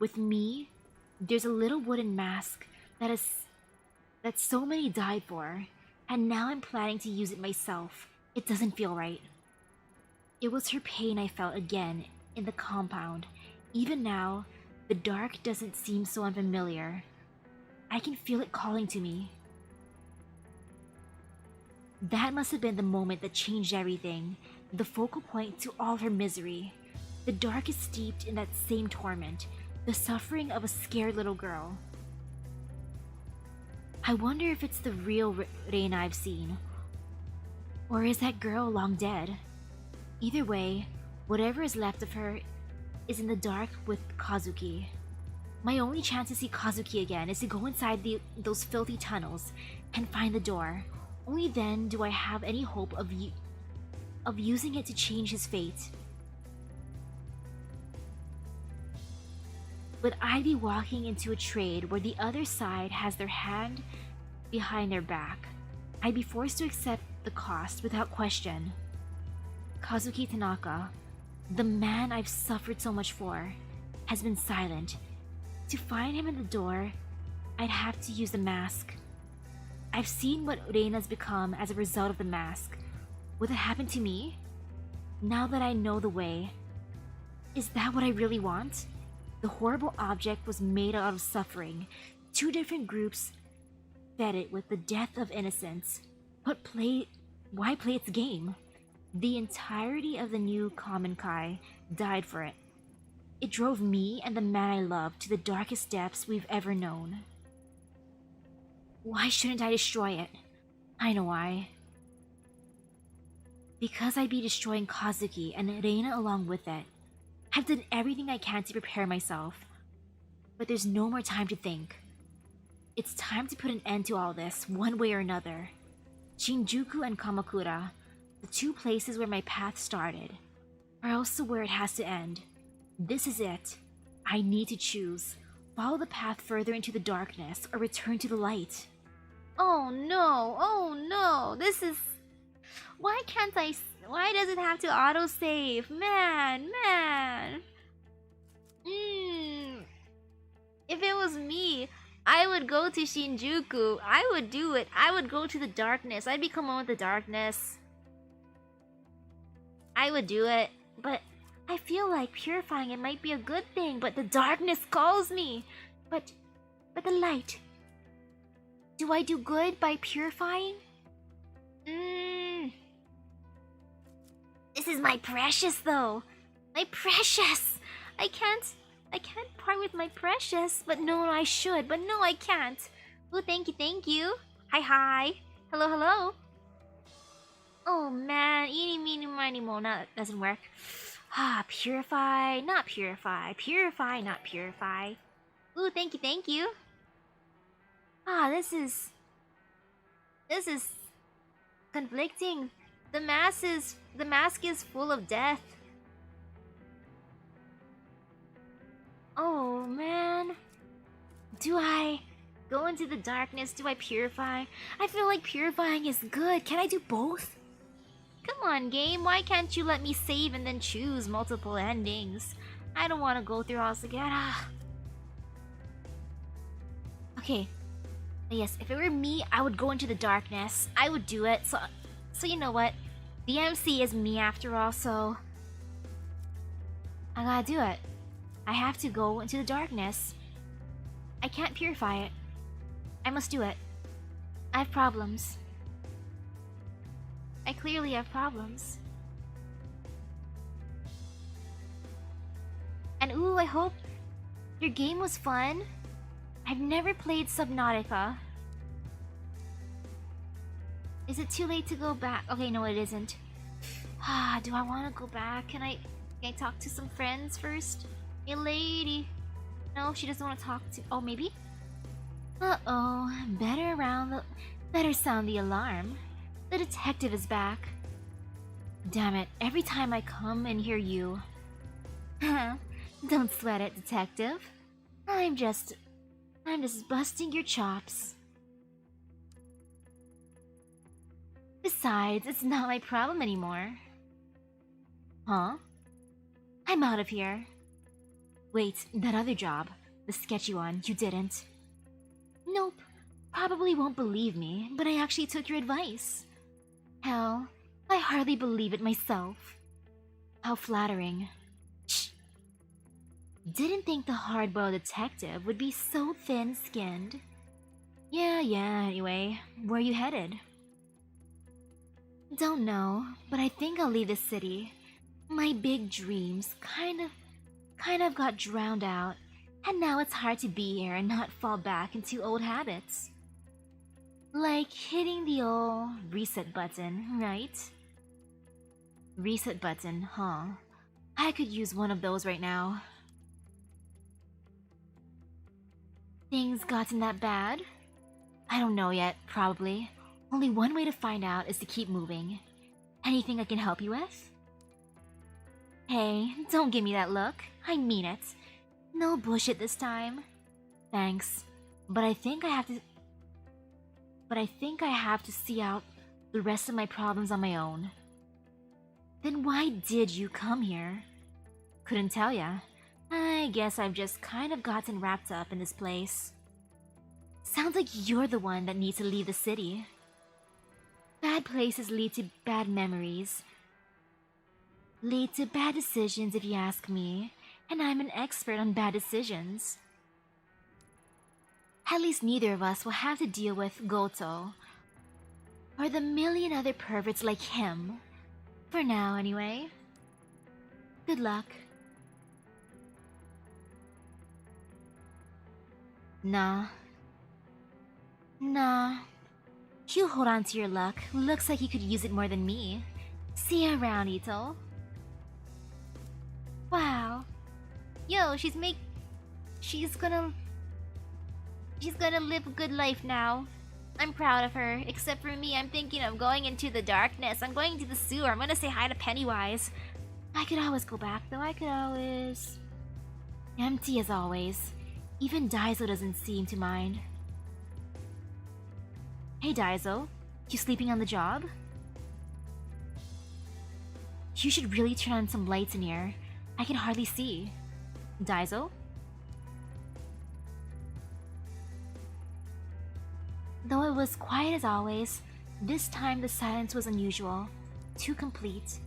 With me, there's a little wooden mask that so many died for, and now I'm planning to use it myself. It doesn't feel right. It was her pain I felt again in the compound. Even now, the dark doesn't seem so unfamiliar. I can feel it calling to me. That must have been the moment that changed everything, the focal point to all her misery. The dark is steeped in that same torment, the suffering of a scared little girl. I wonder if it's the real Reina I've seen. Or is that girl long dead? Either way, whatever is left of her is in the dark with Kazuki. My only chance to see Kazuki again is to go inside those filthy tunnels and find the door. Only then do I have any hope of using it to change his fate. But I'd be walking into a trade where the other side has their hand behind their back. I'd be forced to accept the cost without question. Kazuki Tanaka, the man I've suffered so much for, has been silent. To find him in the door, I'd have to use the mask. I've seen what Reina's become as a result of the mask. Would it happen to me? Now that I know the way, is that what I really want? The horrible object was made out of suffering. Two different groups fed it with the death of innocence. Why play its game? The entirety of the new common kai died for it. It drove me and the man I loved to the darkest depths we've ever known. Why shouldn't I destroy it? I know why. Because I'd be destroying Kazuki and Reina along with it. I've done everything I can to prepare myself. But there's no more time to think. It's time to put an end to all this, one way or another. Shinjuku and Kamakura, the two places where my path started, are also where it has to end. This is it. I need to choose. Follow the path further into the darkness or return to the light. Oh no, this is... Why does it have to autosave? Man. If it was me, I would go to Shinjuku. I would do it. I would go to the darkness. I'd become one with the darkness. I would do it. But I feel like purifying it might be a good thing, but the darkness calls me. But the light. Do I do good by purifying? This is my precious though. My precious. I can't part with my precious. But no, I should. But no, I can't. Oh, thank you. Hi. Hello. Oh man, eeny meeny miny mo. No, that doesn't work. Purify, not purify. Purify, not purify. Ooh, thank you. This is conflicting. The mask is full of death. Oh man. Do I go into the darkness? Do I purify? I feel like purifying is good. Can I do both? Come on, game. Why can't you let me save and then choose multiple endings? I don't want to go through all this again. Okay. Yes, if it were me, I would go into the darkness. I would do it. So you know what? The MC is me after all, so I gotta do it. I have to go into the darkness. I can't purify it. I must do it. I have problems. I clearly have problems. And ooh, I hope your game was fun. I've never played Subnautica. Is it too late to go back? Okay, no, it isn't. Do I want to go back? Can I talk to some friends first? Hey, lady. No, she doesn't want to talk to. Oh, maybe? Uh-oh, better sound the alarm. The detective is back. Damn it, every time I come and hear you. Don't sweat it, detective. I'm just busting your chops. Besides, it's not my problem anymore. Huh? I'm out of here. Wait, that other job, the sketchy one, you didn't. Nope. Probably won't believe me, but I actually took your advice. Hell, I hardly believe it myself. How flattering. Shh. Didn't think the hard-boiled detective would be so thin-skinned. Yeah, anyway, where are you headed? Don't know, but I think I'll leave the city. My big dreams kind of got drowned out, and now it's hard to be here and not fall back into old habits. Like hitting the old reset button, right? Reset button, huh? I could use one of those right now. Things gotten that bad? I don't know yet, probably. Only one way to find out is to keep moving. Anything I can help you with? Hey, don't give me that look. I mean it. No bullshit this time. Thanks. But I think I have to see out the rest of my problems on my own. Then why did you come here? Couldn't tell ya. I guess I've just kind of gotten wrapped up in this place. Sounds like you're the one that needs to leave the city. Bad places lead to bad memories. Lead to bad decisions if you ask me, and I'm an expert on bad decisions. At least neither of us will have to deal with Goto, or the million other perverts like him. For now, anyway. Good luck. Nah. You hold on to your luck. Looks like you could use it more than me. See you around, Ito. Wow. Yo, she's gonna live a good life now. I'm proud of her. Except for me, I'm thinking of going into the darkness. I'm going to the sewer. I'm gonna say hi to Pennywise. I could always go back, though. I could always... Empty as always. Even Daiso doesn't seem to mind. Hey, Daiso. You sleeping on the job? You should really turn on some lights in here. I can hardly see. Daiso? Though it was quiet as always, this time the silence was unusual, too complete.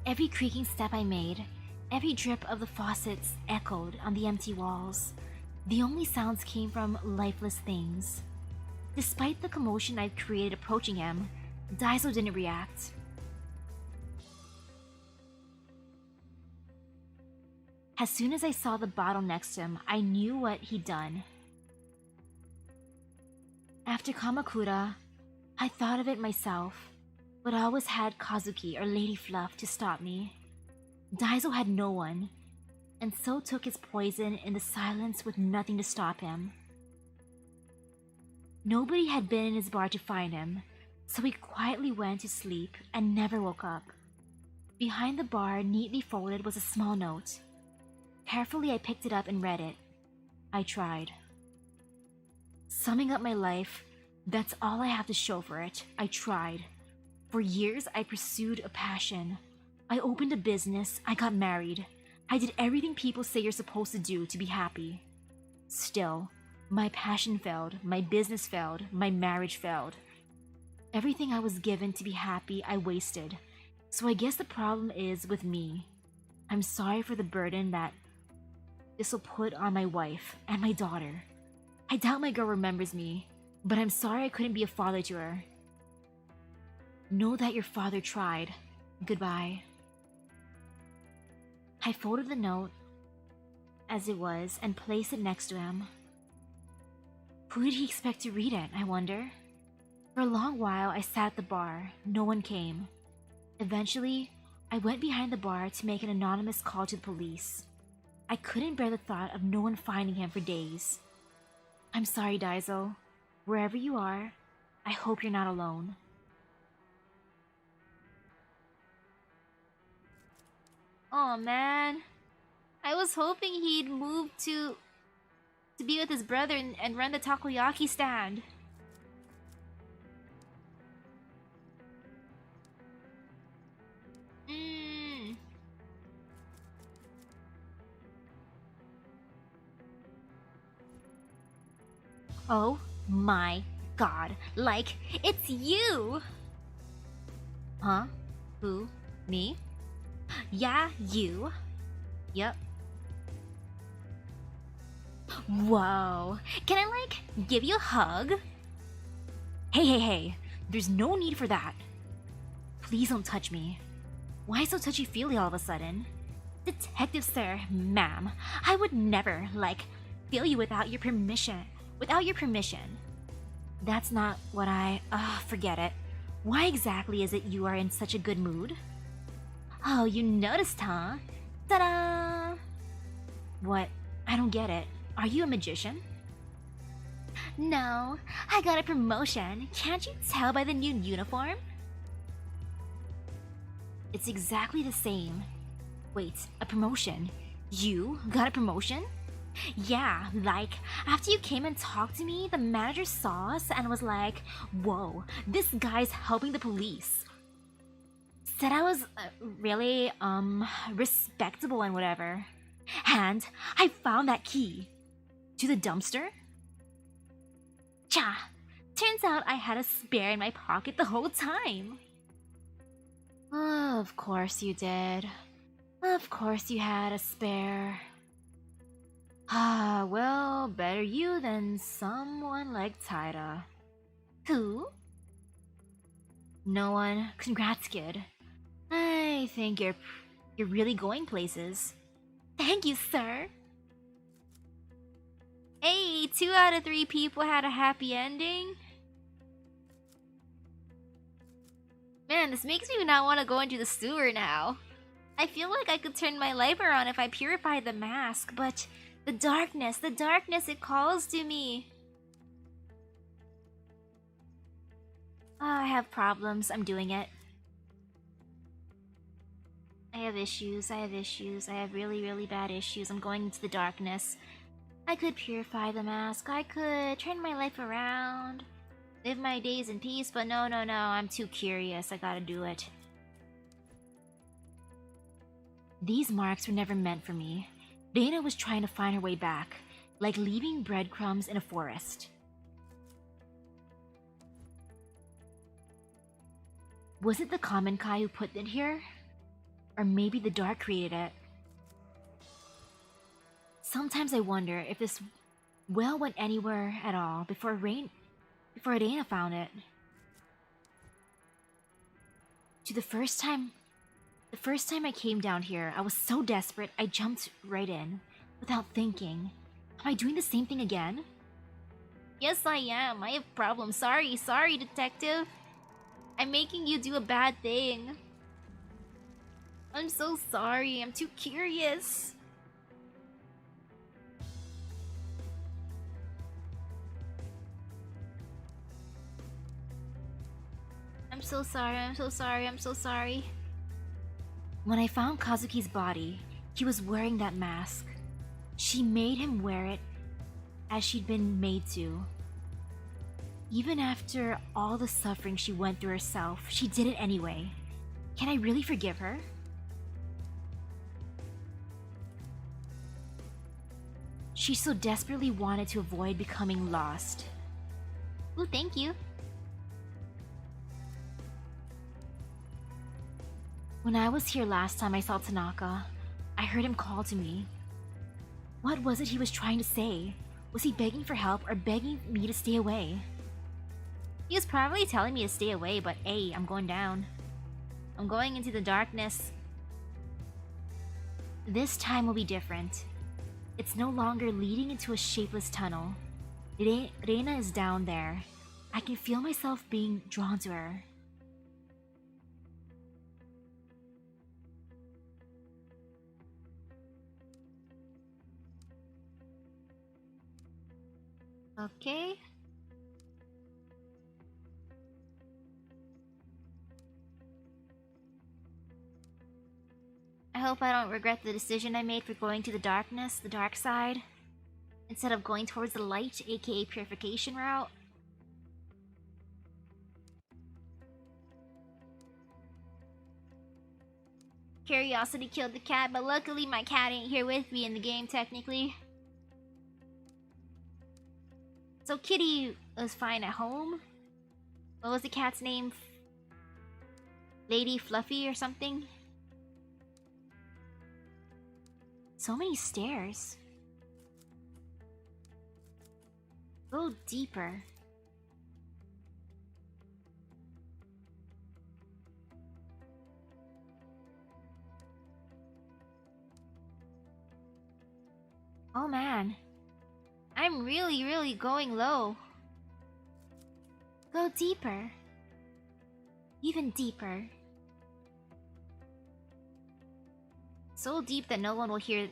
Every creaking step I made, every drip of the faucets echoed on the empty walls. The only sounds came from lifeless things. Despite the commotion I'd created approaching him, Daiso didn't react. As soon as I saw the bottle next to him, I knew what he'd done. After Kamakura, I thought of it myself, but I always had Kazuki or Lady Fluff to stop me. Daiso had no one, and so took his poison in the silence with nothing to stop him. Nobody had been in his bar to find him, so he quietly went to sleep and never woke up. Behind the bar, neatly folded, was a small note. Carefully, I picked it up and read it. I tried. Summing up my life, that's all I have to show for it. I tried. For years, I pursued a passion. I opened a business, I got married. I did everything people say you're supposed to do to be happy. Still, my passion failed, my business failed, my marriage failed. Everything I was given to be happy, I wasted. So I guess the problem is with me. I'm sorry for the burden that this will put on my wife and my daughter. I doubt my girl remembers me, but I'm sorry I couldn't be a father to her. Know that your father tried. Goodbye. I folded the note as it was and placed it next to him. Who did he expect to read it, I wonder? For a long while, I sat at the bar. No one came. Eventually, I went behind the bar to make an anonymous call to the police. I couldn't bear the thought of no one finding him for days. I'm sorry, Daiso. Wherever you are, I hope you're not alone. Oh man, I was hoping he'd move to be with his brother and run the takoyaki stand. Mm. Oh my god, like, it's you! Huh? Who? Me? Yeah, you. Yep. Whoa. Can I, like, give you a hug? Hey. There's no need for that. Please don't touch me. Why so touchy-feely all of a sudden? Detective sir, ma'am, I would never, like, feel you without your permission. Without your permission. That's not what forget it. Why exactly is it you are in such a good mood? Oh, you noticed, huh? Ta-da! What? I don't get it. Are you a magician? No, I got a promotion. Can't you tell by the new uniform? It's exactly the same. Wait, a promotion? You got a promotion? Yeah, like, after you came and talked to me, the manager saw us and was like, whoa, this guy's helping the police. Said I was really, respectable and whatever. And I found that key. To the dumpster? Cha! Turns out I had a spare in my pocket the whole time. Oh, of course you did. Of course you had a spare. Ah, well, better you than someone like Taira. Who? No one. Congrats, kid. I think you're really going places. Thank you, sir. Hey, 2 out of 3 people had a happy ending. Man, this makes me not want to go into the sewer now. I feel like I could turn my life around if I purified the mask, but the darkness, it calls to me. Oh, I have problems. I'm doing it. I have issues. I have really, really bad issues. I'm going into the darkness. I could purify the mask. I could turn my life around. Live my days in peace, but no. I'm too curious. I gotta do it. These marks were never meant for me. Dana was trying to find her way back, like leaving breadcrumbs in a forest. Was it the common Kai who put it here? Or maybe the dark created it? Sometimes I wonder if this well went anywhere at all before Dana found it. The first time I came down here, I was so desperate I jumped right in, without thinking. Am I doing the same thing again? Yes, I am. I have problems. Sorry, detective. I'm making you do a bad thing. I'm so sorry. I'm too curious. I'm so sorry. When I found Kazuki's body, he was wearing that mask. She made him wear it as she'd been made to. Even after all the suffering she went through herself, she did it anyway. Can I really forgive her? She so desperately wanted to avoid becoming lost. Ooh, thank you. When I was here last time I saw Tanaka, I heard him call to me. What was it he was trying to say? Was he begging for help or begging me to stay away? He was probably telling me to stay away, but hey, I'm going down. I'm going into the darkness. This time will be different. It's no longer leading into a shapeless tunnel. Reina is down there. I can feel myself being drawn to her. Okay. I hope I don't regret the decision I made for going to the darkness, the dark side, instead of going towards the light, aka purification route. Curiosity killed the cat, but luckily my cat ain't here with me in the game, technically. So Kitty was fine at home? What was the cat's name? Lady Fluffy or something? So many stairs. Go deeper. Oh man. I'm really going low. Go deeper. Even deeper. So deep that no one will hear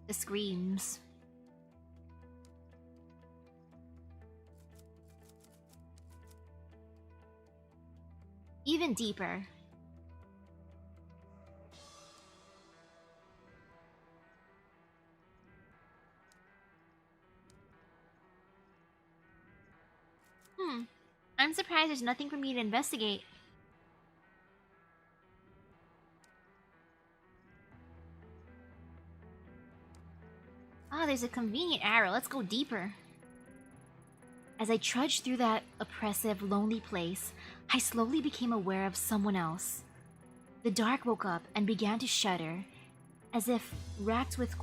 the screams. Even deeper. I'm surprised there's nothing for me to investigate. Ah, there's a convenient arrow. Let's go deeper. As I trudged through that oppressive, lonely place, I slowly became aware of someone else. The dark woke up and began to shudder, as if racked with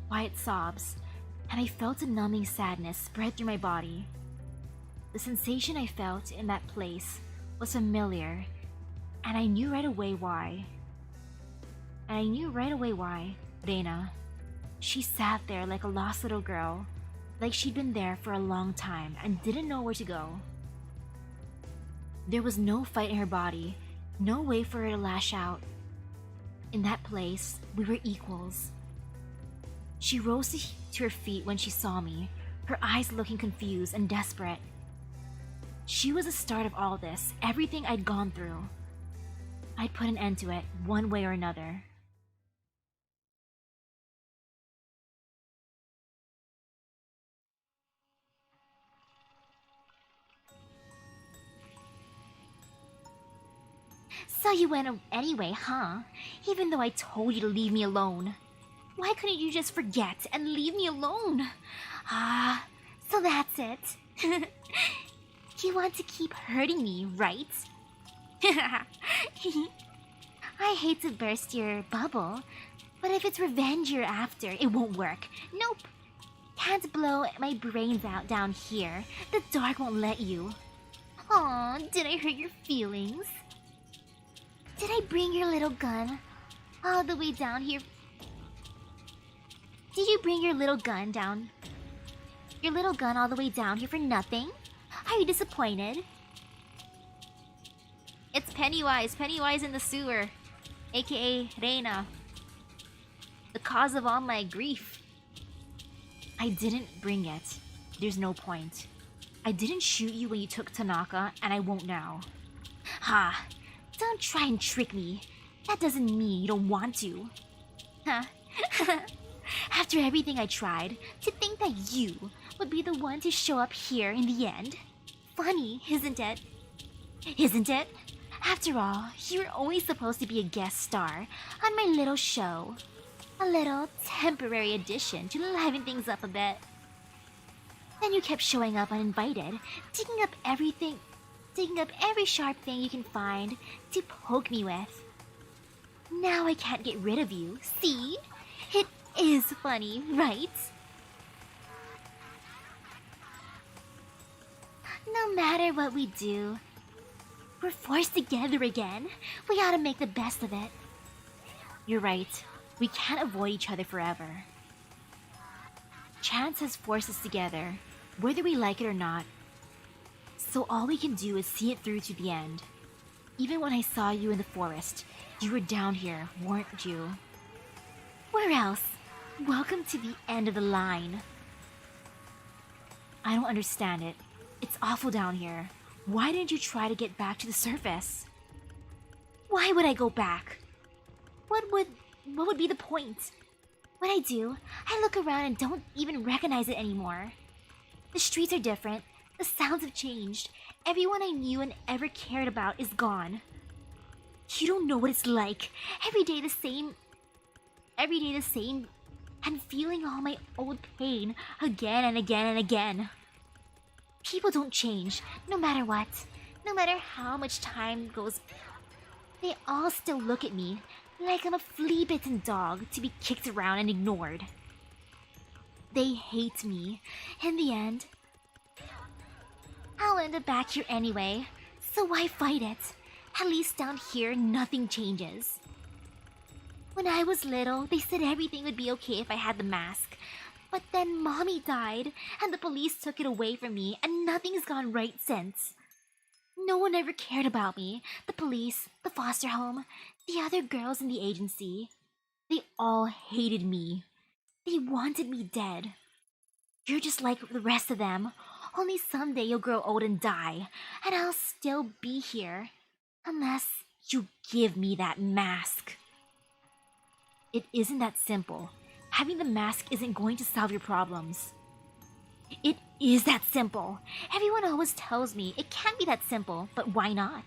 quiet sobs, and I felt a numbing sadness spread through my body. The sensation I felt in that place was familiar, and I knew right away why. Reina. She sat there like a lost little girl, like she'd been there for a long time and didn't know where to go. There was no fight in her body, no way for her to lash out. In that place, we were equals. She rose to her feet when she saw me, her eyes looking confused and desperate. She was the start of all this, everything I'd gone through. I'd put an end to it, one way or another. So you went anyway, huh? Even though I told you to leave me alone. Why couldn't you just forget and leave me alone? Ah, so that's it. You want to keep hurting me, right? I hate to burst your bubble, but if it's revenge you're after, it won't work. Nope. Can't blow my brains out down here. The dark won't let you. Aw, did I hurt your feelings? Did I bring your little gun all the way down here? Did you bring your little gun down? Your little gun all the way down here for nothing? Are you disappointed? It's Pennywise. Pennywise in the sewer. AKA Reina. The cause of all my grief. I didn't bring it. There's no point. I didn't shoot you when you took Tanaka, and I won't now. Ha! Don't try and trick me. That doesn't mean you don't want to. Huh? After everything I tried, to think that you would be the one to show up here in the end. Funny, isn't it? Isn't it? After all, you were only supposed to be a guest star on my little show. A little temporary addition to liven things up a bit. Then you kept showing up uninvited, digging up every sharp thing you can find to poke me with. Now I can't get rid of you, see? It is funny, right? No matter what we do, we're forced together again. We gotta make the best of it. You're right. We can't avoid each other forever. Chance has forced us together, whether we like it or not. So all we can do is see it through to the end. Even when I saw you in the forest, you were down here, weren't you? Where else? Welcome to the end of the line. I don't understand it. It's awful down here. Why didn't you try to get back to the surface? Why would I go back? What would be the point? When I do, I look around and don't even recognize it anymore. The streets are different. The sounds have changed. Everyone I knew and ever cared about is gone. You don't know what it's like. Every day the same. Every day the same. And feeling all my old pain again and again and again. People don't change, no matter what. No matter how much time goes. They all still look at me like I'm a flea-bitten dog to be kicked around and ignored. They hate me. In the end, I'll end up back here anyway, so why fight it? At least down here, nothing changes. When I was little, they said everything would be okay if I had the mask. But then Mommy died, and the police took it away from me, and nothing's gone right since. No one ever cared about me. The police, the foster home, the other girls in the agency. They all hated me. They wanted me dead. You're just like the rest of them. Only someday you'll grow old and die, and I'll still be here. Unless you give me that mask. It isn't that simple. Having the mask isn't going to solve your problems. It is that simple. Everyone always tells me it can't be that simple, but why not?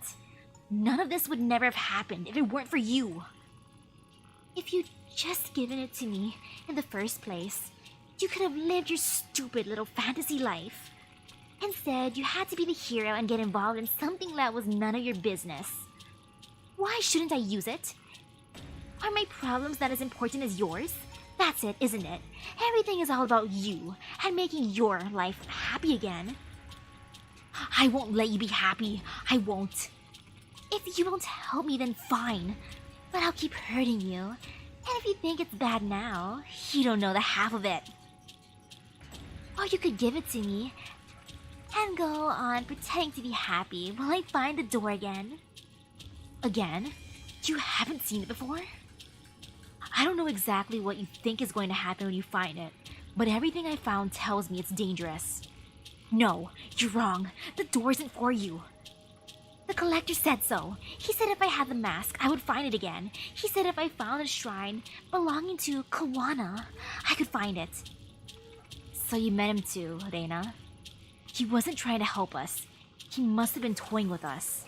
None of this would never have happened if it weren't for you. If you'd just given it to me in the first place, you could have lived your stupid little fantasy life. Instead, you had to be the hero and get involved in something that was none of your business. Why shouldn't I use it? Are my problems not as important as yours? That's it, isn't it? Everything is all about you and making your life happy again. I won't let you be happy. I won't. If you won't help me, then fine. But I'll keep hurting you. And if you think it's bad now, you don't know the half of it. Or you could give it to me and go on pretending to be happy while I find the door again. Again? You haven't seen it before? I don't know exactly what you think is going to happen when you find it, but everything I found tells me it's dangerous. No, you're wrong. The door isn't for you. The collector said so. He said if I had the mask, I would find it again. He said if I found a shrine belonging to Kawana, I could find it. So you met him too, Reina? He wasn't trying to help us. He must have been toying with us.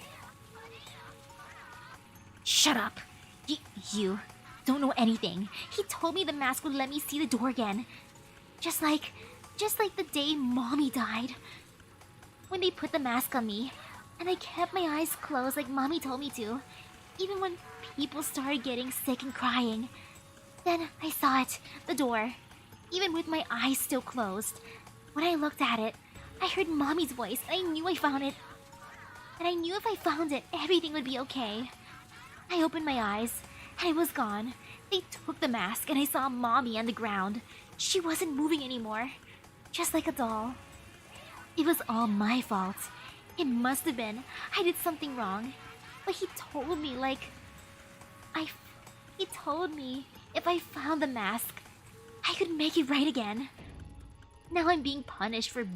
Shut up. You don't know anything. He told me the mask would let me see the door again. Just like the day Mommy died. When they put the mask on me, and I kept my eyes closed like Mommy told me to, even when people started getting sick and crying. Then I saw it, the door, even with my eyes still closed. When I looked at it, I heard Mommy's voice, and I knew I found it. And I knew if I found it, everything would be okay. I opened my eyes, and it was gone. They took the mask, and I saw Mommy on the ground. She wasn't moving anymore, just like a doll. It was all my fault. It must have been. I did something wrong. But he told me, he told me if I found the mask, I could make it right again. Now I'm being punished for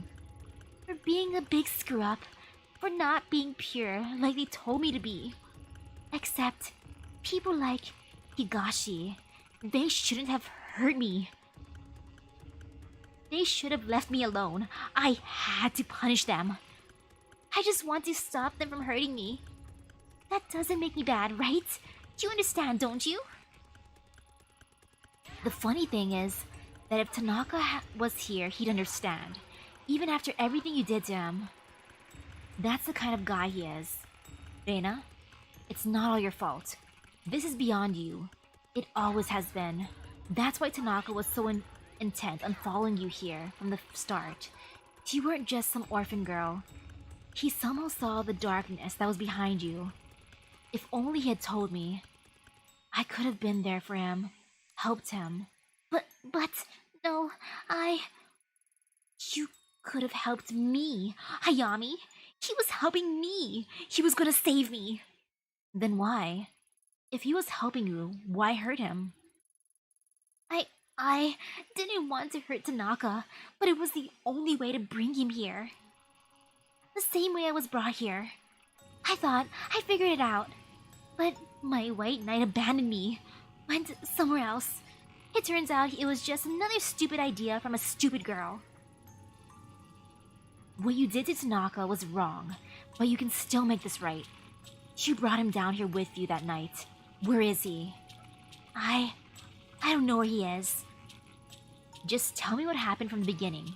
being a big screw-up, for not being pure like they told me to be. Except, people like Higashi, they shouldn't have hurt me. They should have left me alone. I had to punish them. I just want to stop them from hurting me. That doesn't make me bad, right? You understand, don't you? The funny thing is that if Tanaka was here, he'd understand. Even after everything you did to him. That's the kind of guy he is. Reina, it's not all your fault. This is beyond you. It always has been. That's why Tanaka was so intent on following you here from the start. You weren't just some orphan girl. He somehow saw the darkness that was behind you. If only he had told me, I could have been there for him, helped him. But, no, You could have helped me, Hayami. He was helping me. He was gonna save me. Then why? If he was helping you, why hurt him? I didn't want to hurt Tanaka, but it was the only way to bring him here. The same way I was brought here. I thought I figured it out. But my white knight abandoned me, went somewhere else. It turns out it was just another stupid idea from a stupid girl. What you did to Tanaka was wrong, but you can still make this right. You brought him down here with you that night. Where is he? I don't know where he is. Just tell me what happened from the beginning.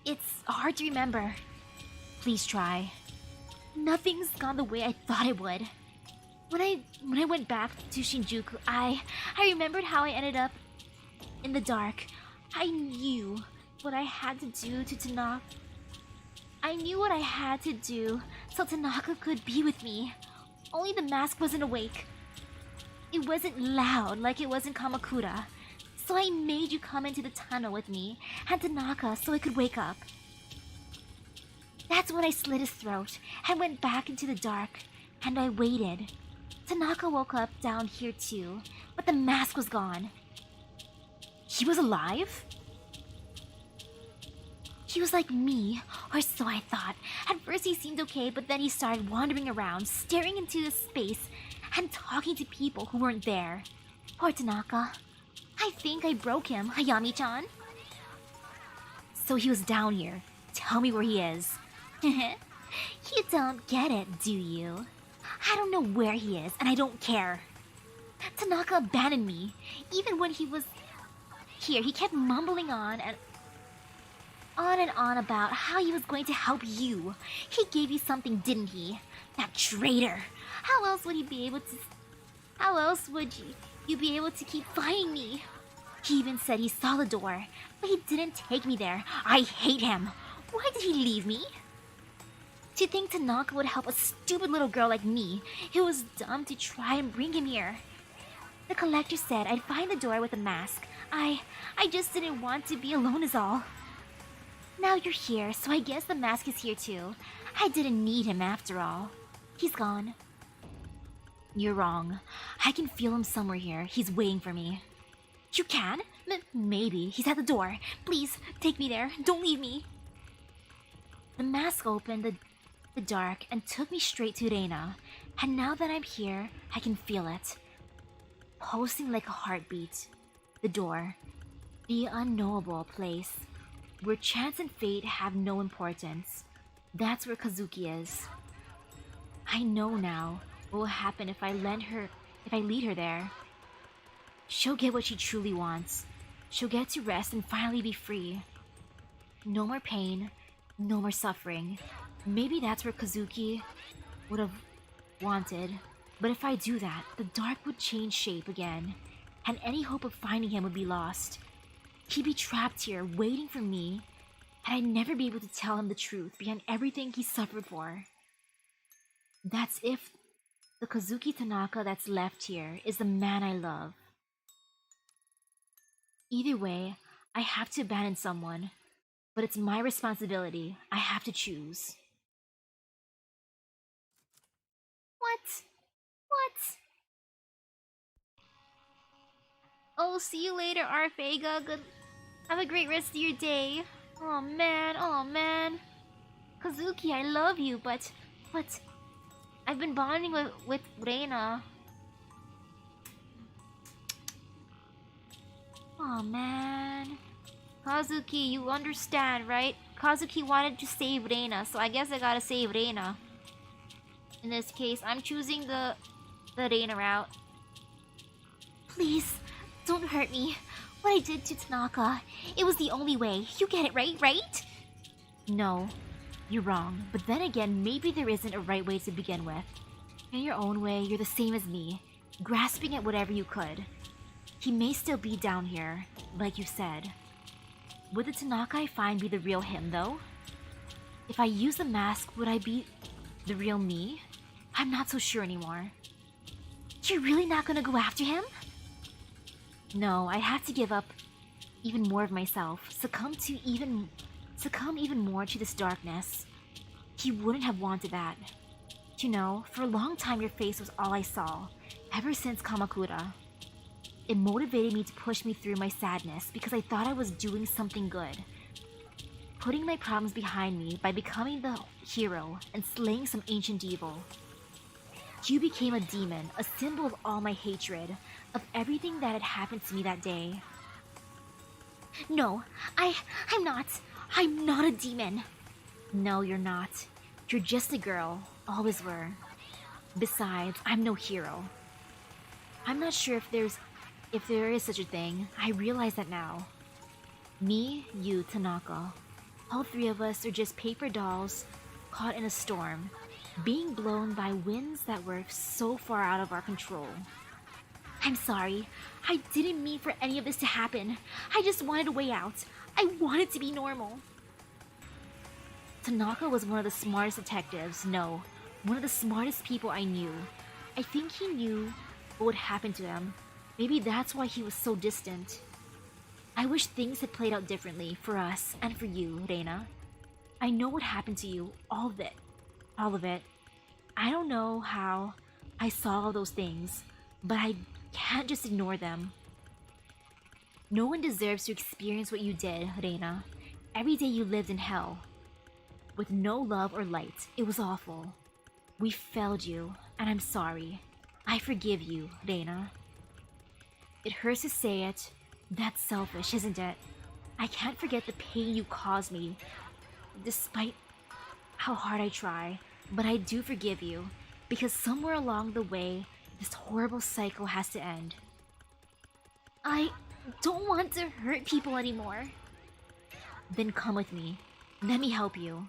It's hard to remember. Please try. Nothing's gone the way I thought it would. When I went back to Shinjuku, I remembered how I ended up in the dark. I knew what I had to do to Tanaka. I knew what I had to do so Tanaka could be with me. Only the mask wasn't awake. It wasn't loud like it was in Kamakura. So I made you come into the tunnel with me and Tanaka so I could wake up. That's when I slit his throat and went back into the dark, and I waited. Tanaka woke up down here too, but the mask was gone. He was alive? He was like me, or so I thought. At first he seemed okay, but then he started wandering around, staring into space, and talking to people who weren't there. Poor Tanaka. I think I broke him, Hayami-chan. So he was down here. Tell me where he is. You don't get it, do you? I don't know where he is, and I don't care. Tanaka abandoned me. Even when he was here, he kept mumbling on and on about how he was going to help you. He gave you something, didn't he? That traitor. How else would you be able to keep fighting me? He even said he saw the door, but he didn't take me there. I hate him. Why did he leave me? To think Tanaka would help a stupid little girl like me, it was dumb to try and bring him here. The collector said I'd find the door with a mask. I just didn't want to be alone is all. Now you're here, so I guess the mask is here too. I didn't need him after all. He's gone. You're wrong. I can feel him somewhere here. He's waiting for me. You can? Maybe. He's at the door. Please, take me there. Don't leave me. The mask opened the dark and took me straight to Reina. And now that I'm here, I can feel it. Pulsing like a heartbeat. The door. The unknowable place. Where chance and fate have no importance. That's where Kazuki is. I know now what will happen if I lead her there. She'll get what she truly wants. She'll get to rest and finally be free. No more pain, no more suffering. Maybe that's where Kazuki would have wanted. But if I do that, the dark would change shape again, and any hope of finding him would be lost. He'd be trapped here, waiting for me, and I'd never be able to tell him the truth behind everything he suffered for. That's if the Kazuki Tanaka that's left here is the man I love. Either way, I have to abandon someone, but it's my responsibility. I have to choose. What? Oh, see you later, Arfega. Have a great rest of your day. Oh man. Kazuki, I love you, but I've been bonding with Reina. Oh man. Kazuki, you understand, right? Kazuki wanted to save Reina, so I guess I gotta save Reina. In this case, I'm choosing the Reina route. Please, don't hurt me. What I did to Tanaka, it was the only way. You get it, right? No, you're wrong. But then again, maybe there isn't a right way to begin with. In your own way, you're the same as me, grasping at whatever you could. He may still be down here, like you said. Would the Tanaka I find be the real him, though? If I use the mask, would I be the real me? I'm not so sure anymore. You're really not gonna go after him? No, I have to give up even more of myself, succumb even more to this darkness. He wouldn't have wanted that. You know, for a long time your face was all I saw, ever since Kamakura. It motivated me to push me through my sadness because I thought I was doing something good. Putting my problems behind me by becoming the hero and slaying some ancient evil. You became a demon, a symbol of all my hatred, of everything that had happened to me that day. No, I'm not. I'm not a demon. No, you're not. You're just a girl, always were. Besides, I'm no hero. I'm not sure if there is such a thing. I realize that now. Me, you, Tanaka. All three of us are just paper dolls caught in a storm, being blown by winds that were so far out of our control. I'm sorry. I didn't mean for any of this to happen. I just wanted a way out. I wanted to be normal. Tanaka was one of the smartest detectives, no, one of the smartest people I knew. I think he knew what would happen to him. Maybe that's why he was so distant. I wish things had played out differently for us and for you, Reina. I know what happened to you, all of it. All of it. I don't know how I saw all those things, but I can't just ignore them. No one deserves to experience what you did, Reina. Every day you lived in hell. With no love or light. It was awful. We failed you, and I'm sorry. I forgive you, Reina. It hurts to say it. That's selfish, isn't it? I can't forget the pain you caused me, despite how hard I try. But I do forgive you, because somewhere along the way, this horrible cycle has to end. I don't want to hurt people anymore. Then come with me. Let me help you.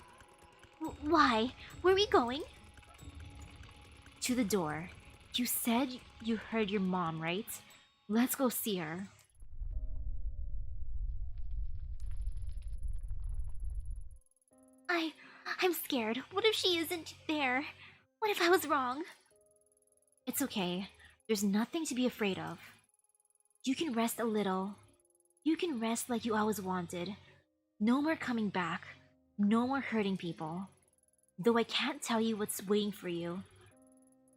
Why? Where are we going? To the door. You said you heard your mom, right? Let's go see her. I'm scared. What if she isn't there? What if I was wrong? It's okay. There's nothing to be afraid of. You can rest a little. You can rest like you always wanted. No more coming back. No more hurting people. Though I can't tell you what's waiting for you.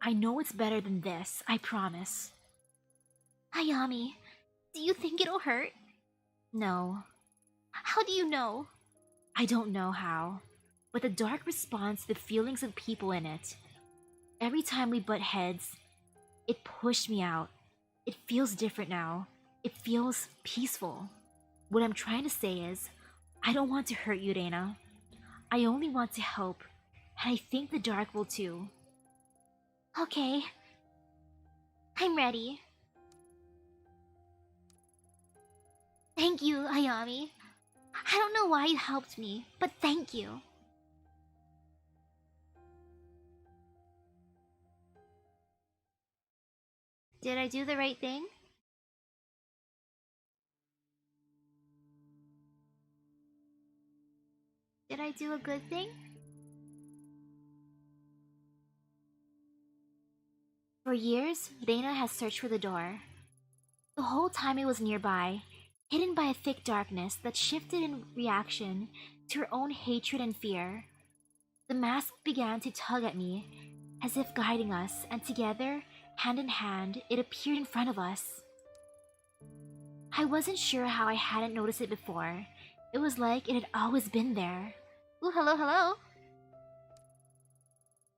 I know it's better than this, I promise. Ayami, do you think it'll hurt? No. How do you know? I don't know how. But the dark responds to the feelings of people in it. Every time we butt heads, it pushed me out. It feels different now. It feels peaceful. What I'm trying to say is, I don't want to hurt you, Reina. I only want to help, and I think the dark will too. Okay. I'm ready. Thank you, Ayami. I don't know why you helped me, but thank you. Did I do the right thing? Did I do a good thing? For years, Reina has searched for the door. The whole time it was nearby, hidden by a thick darkness that shifted in reaction to her own hatred and fear. The mask began to tug at me, as if guiding us, and together, hand in hand, it appeared in front of us. I wasn't sure how I hadn't noticed it before. It was like it had always been there. Ooh, hello, hello.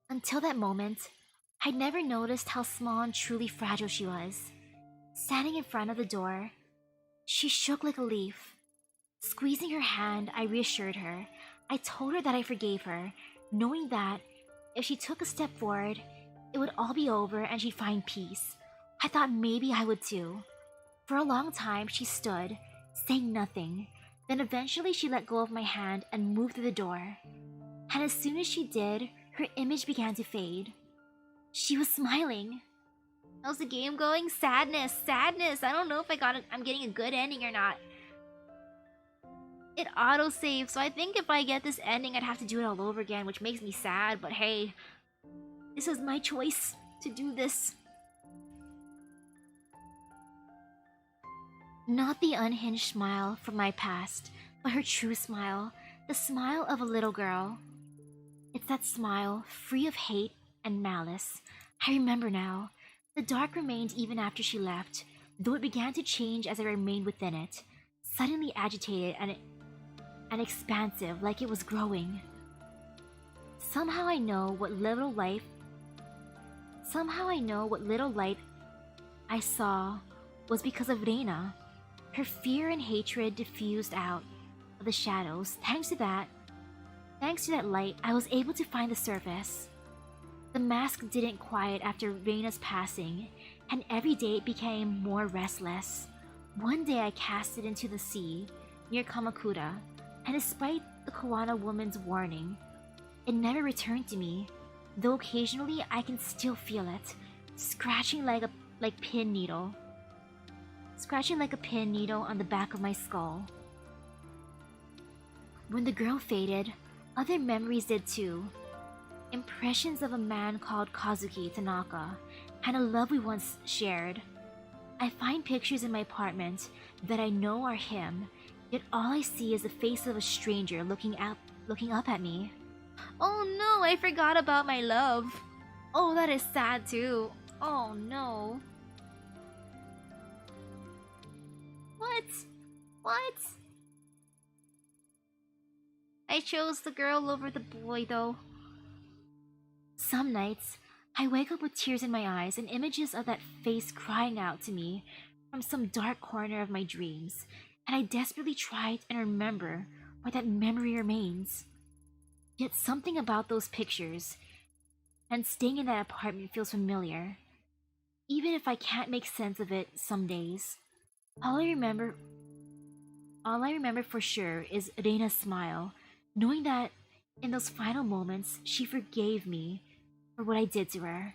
Until that moment, I'd never noticed how small and truly fragile she was. Standing in front of the door, she shook like a leaf. Squeezing her hand, I reassured her. I told her that I forgave her, knowing that if she took a step forward, it would all be over and she'd find peace. I thought maybe I would too. For a long time, she stood, saying nothing. Then eventually she let go of my hand and moved through the door. And as soon as she did, her image began to fade. She was smiling. How's the game going? Sadness, sadness. I don't know if I'm getting a good ending or not. It auto-saves, so I think if I get this ending, I'd have to do it all over again, which makes me sad, but hey, this is my choice to do this. Not the unhinged smile from my past, but her true smile, the smile of a little girl. It's that smile, free of hate and malice. I remember now. The dark remained even after she left, though it began to change as I remained within it, suddenly agitated and expansive like it was growing. Somehow I know what little light I saw was because of Reina. Her fear and hatred diffused out of the shadows. Thanks to that light, I was able to find the surface. The mask didn't quiet after Reina's passing, and every day it became more restless. One day I cast it into the sea near Kamakura, and despite the Koana woman's warning, it never returned to me, though occasionally I can still feel it, scratching like a pin needle on the back of my skull. When the girl faded, other memories did too. Impressions of a man called Kazuki Tanaka and a love we once shared. I find pictures in my apartment that I know are him, yet all I see is the face of a stranger looking up at me. Oh no, I forgot about my love. Oh, that is sad too. Oh no. What? I chose the girl over the boy though. Some nights, I wake up with tears in my eyes and images of that face crying out to me from some dark corner of my dreams, and I desperately try and remember where that memory remains. Yet something about those pictures and staying in that apartment feels familiar, even if I can't make sense of it some days. All I remember for sure is Reina's smile, knowing that in those final moments she forgave me for what I did to her.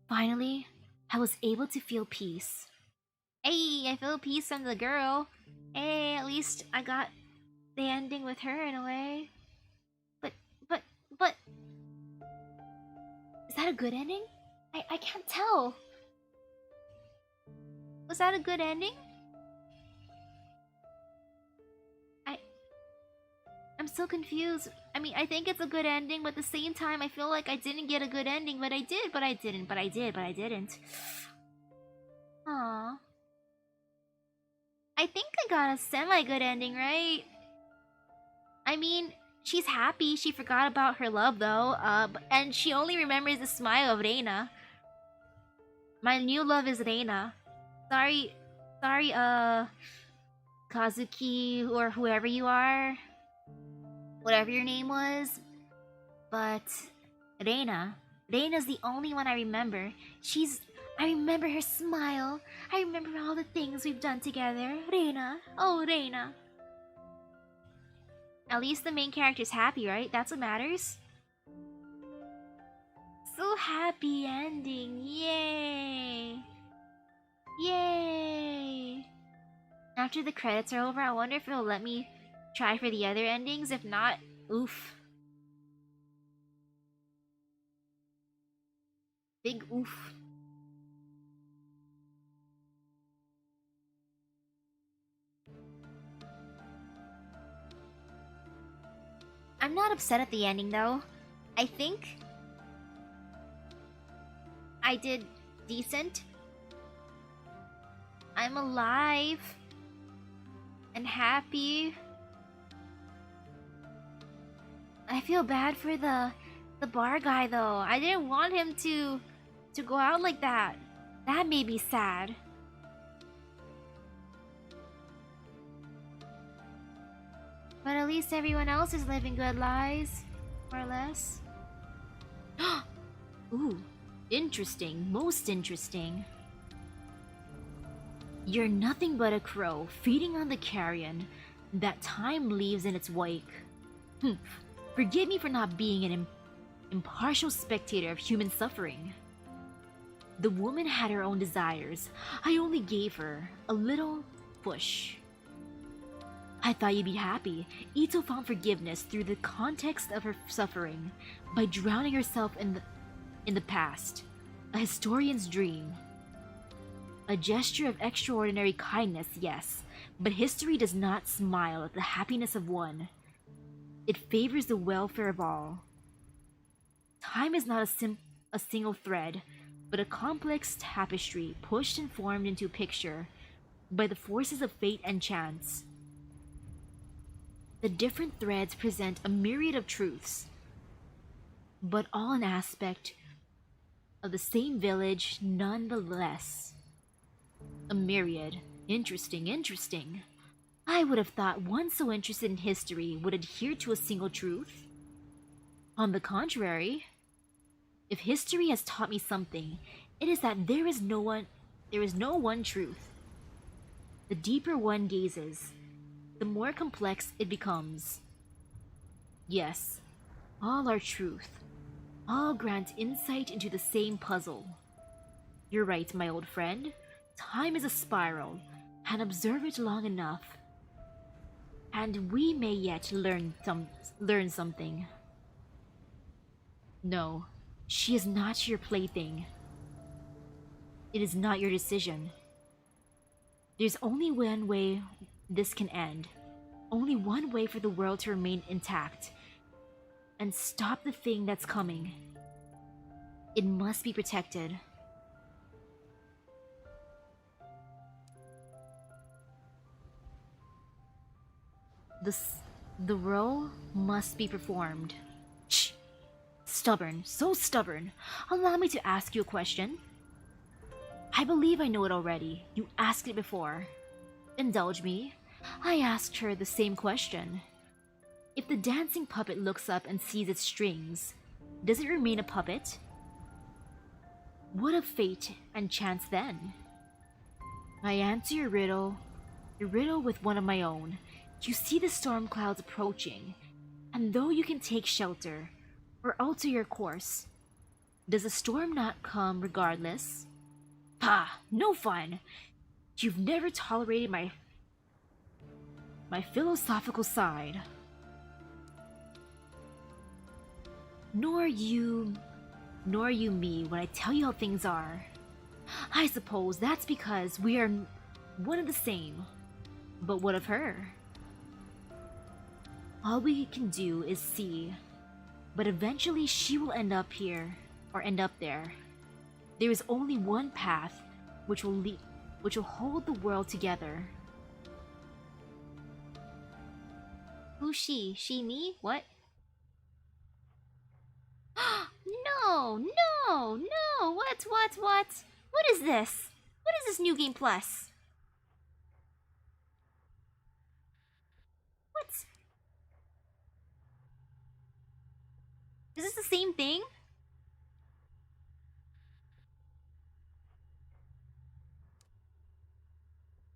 Finally, I was able to feel peace. Hey, I feel peace from the girl. Hey, at least I got the ending with her in a way. But is that a good ending? I can't tell. Was that a good ending? I'm so confused. I mean, I think it's a good ending, but at the same time, I feel like I didn't get a good ending, but I did, but I didn't, but I did, but I didn't. Aww. I think I got a semi-good ending, right? I mean, she's happy. She forgot about her love, though. And she only remembers the smile of Reina. My new love is Reina. Sorry, Kazuki or whoever you are, whatever your name was, but Reina's the only one I remember. I remember her smile. I remember all the things we've done together. Reina, oh Reina. At least the main character's happy, right? That's what matters. So happy ending, yay! Yay! After the credits are over, I wonder if it'll let me try for the other endings. If not, oof. Big oof. I'm not upset at the ending though. I think I did decent. I'm alive and happy. I feel bad for the bar guy though. I didn't want him to go out like that. That made me sad. But at least everyone else is living good lives, more or less. Ooh, interesting, most interesting. You're nothing but a crow feeding on the carrion that time leaves in its wake. Forgive me for not being an impartial spectator of human suffering. The woman had her own desires. I only gave her a little push. I thought you'd be happy. Ito found forgiveness through the context of her suffering by drowning herself in the past. A historian's dream. A gesture of extraordinary kindness, yes, but history does not smile at the happiness of one. It favors the welfare of all. Time is not a single thread, but a complex tapestry pushed and formed into a picture by the forces of fate and chance. The different threads present a myriad of truths, but all an aspect of the same village nonetheless. A myriad. Interesting, interesting. I would have thought one so interested in history would adhere to a single truth. On the contrary, if history has taught me something, it is that there is no one truth. The deeper one gazes, the more complex it becomes. Yes, all are truth. All grant insight into the same puzzle. You're right, my old friend. Time is a spiral, and observe it long enough, and we may yet learn something. No, she is not your plaything. It is not your decision. There's only one way this can end. Only one way for the world to remain intact and stop the thing that's coming. It must be protected. The role must be performed. Shh! Stubborn, so stubborn. Allow me to ask you a question. I believe I know it already. You asked it before. Indulge me. I asked her the same question. If the dancing puppet looks up and sees its strings, does it remain a puppet? What of fate and chance then? I answer your riddle with one of my own. You see the storm clouds approaching, and though you can take shelter or alter your course, does the storm not come regardless? Pah, no fun. You've never tolerated my philosophical side. Nor you me when I tell you how things are. I suppose that's because we are one and the same. But what of her? All we can do is see. But eventually she will end up here, or end up there. There is only one path which will hold the world together. Who's she? She, me? What? No, no, no! What? What is this? What is this new game plus? What? Is this the same thing?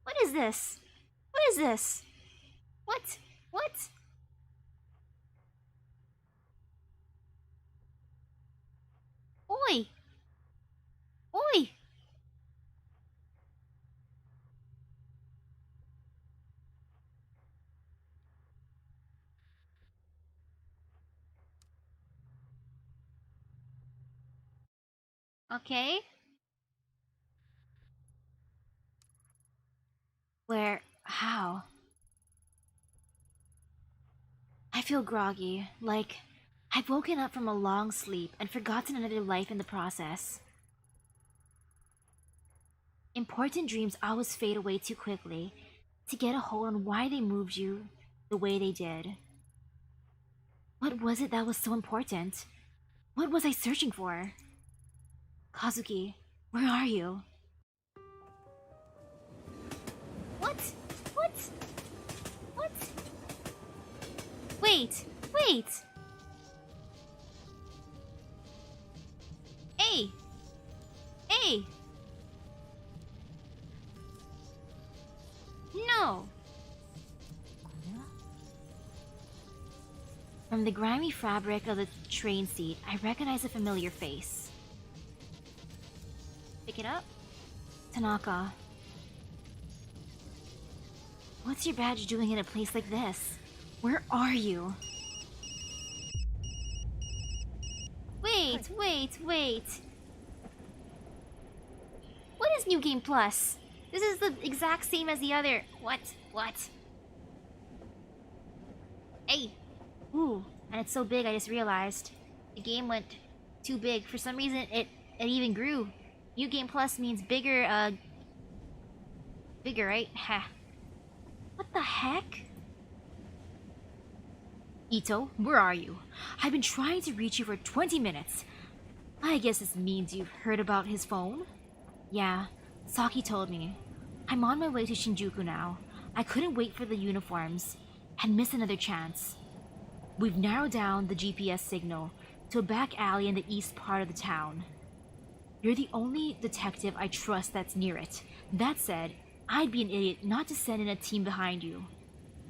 What is this? What is this? What? What? Oi! Oi! Okay. Where? How? I feel groggy, like I've woken up from a long sleep and forgotten another life in the process. Important dreams always fade away too quickly to get a hold on why they moved you the way they did. What was it that was so important? What was I searching for? Kazuki, where are you? What? What? What? Wait! Wait! Hey! Hey! No! From the grimy fabric of the train seat, I recognize a familiar face. Pick it up. Tanaka. What's your badge doing in a place like this? Where are you? Wait! What is New Game Plus? This is the exact same as the other. What? Hey! Ooh, and it's so big I just realized. The game went too big. For some reason, it even grew. New Game Plus means bigger, bigger, right? Heh. What the heck? Ito, where are you? I've been trying to reach you for 20 minutes. I guess this means you've heard about his phone? Yeah, Saki told me. I'm on my way to Shinjuku now. I couldn't wait for the uniforms and miss another chance. We've narrowed down the GPS signal to a back alley in the east part of the town. You're the only detective I trust that's near it. That said, I'd be an idiot not to send in a team behind you.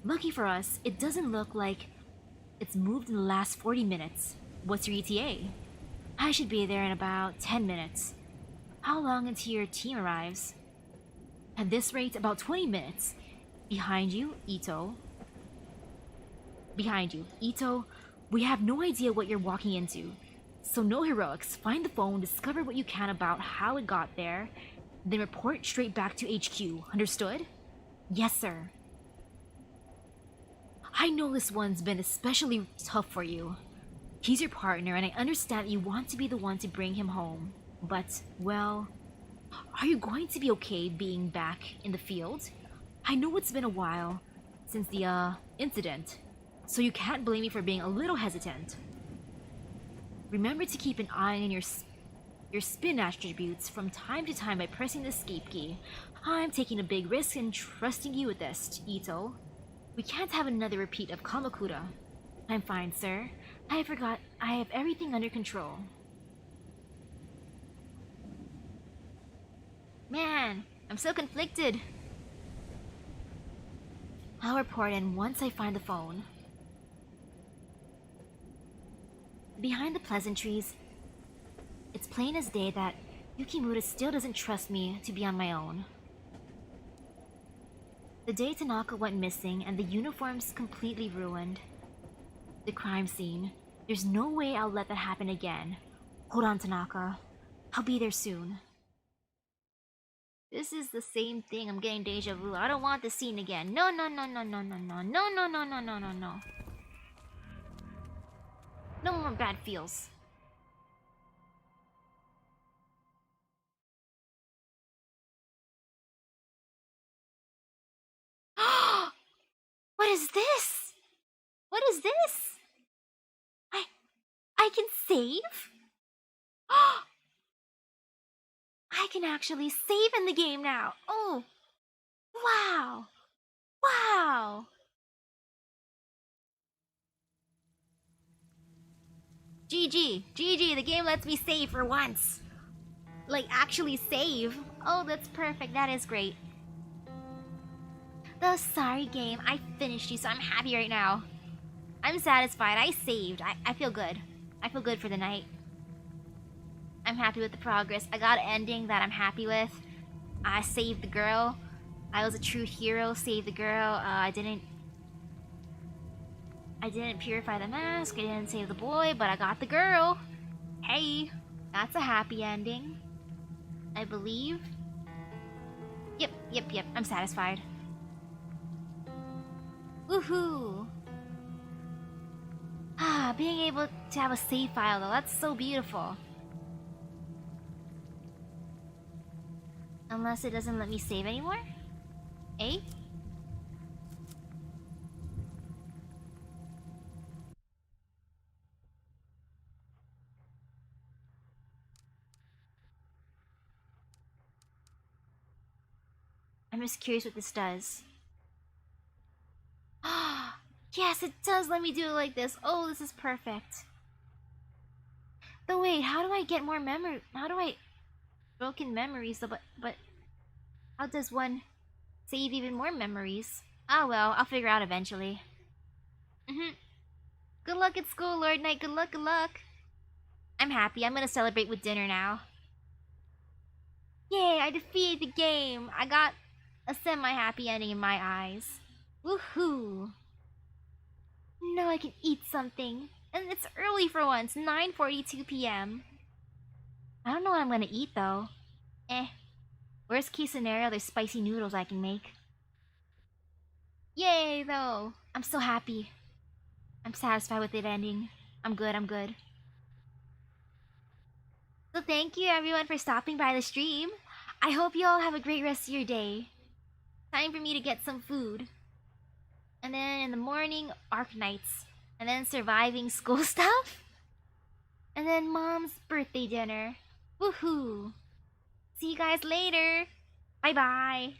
Lucky for us, it doesn't look like it's moved in the last 40 minutes. What's your ETA? I should be there in about 10 minutes. How long until your team arrives? At this rate, about 20 minutes. Behind you, Ito. Behind you, Ito. We have no idea what you're walking into. So no heroics. Find the phone, discover what you can about how it got there, then report straight back to HQ. Understood? Yes, sir. I know this one's been especially tough for you. He's your partner, and I understand that you want to be the one to bring him home. But, well, are you going to be okay being back in the field? I know it's been a while since the, incident, so you can't blame me for being a little hesitant. Remember to keep an eye on your spin attributes from time to time by pressing the escape key. I'm taking a big risk and trusting you with this, Ito. We can't have another repeat of Kamakura. I'm fine, sir. I have everything under control. Man, I'm so conflicted. I'll report in once I find the phone. Behind the pleasantries, it's plain as day that Yukimura still doesn't trust me to be on my own. The day Tanaka went missing and the uniforms completely ruined. The crime scene. There's no way I'll let that happen again. Hold on, Tanaka. I'll be there soon. This is the same thing. I'm getting deja vu. I don't want this scene again. No, no, no, no, no, no, no, no, no, no, no, no, no, no. No more bad feels. What is this? What is this? I can save? I can actually save in the game now. Oh, wow. Wow. GG, the game lets me save for once. Like, actually save. Oh, that's perfect. That is great. The sorry game, I finished you, so I'm happy right now. I'm satisfied. I saved. I feel good. I feel good for the night. I'm happy with the progress. I got an ending that I'm happy with. I saved the girl. I was a true hero. Saved the girl. I didn't purify the mask. I didn't save the boy, but I got the girl. Hey, that's a happy ending. I believe. Yep. I'm satisfied. Woohoo! Ah, being able to have a save file though, that's so beautiful. Unless it doesn't let me save anymore? Eh? I'm just curious what this does. Ah, yes, it does let me do it like this. Oh, this is perfect. But wait, how do I get more memory? How do I broken memories? But how does one save even more memories? Ah well, I'll figure out eventually. Good luck at school, Lord Knight. Good luck, good luck. I'm happy. I'm gonna celebrate with dinner now. Yay, I defeated the game. I got a semi-happy ending in my eyes. Woohoo! Now I can eat something. And it's early for once, 9:42 p.m. I don't know what I'm gonna eat though. Eh. Worst case scenario, there's spicy noodles I can make. Yay though! I'm so happy. I'm satisfied with it ending. I'm good. So thank you everyone for stopping by the stream. I hope you all have a great rest of your day. Time for me to get some food. And then in the morning, Arc Nights. And then surviving school stuff. And then mom's birthday dinner. Woohoo! See you guys later. Bye bye.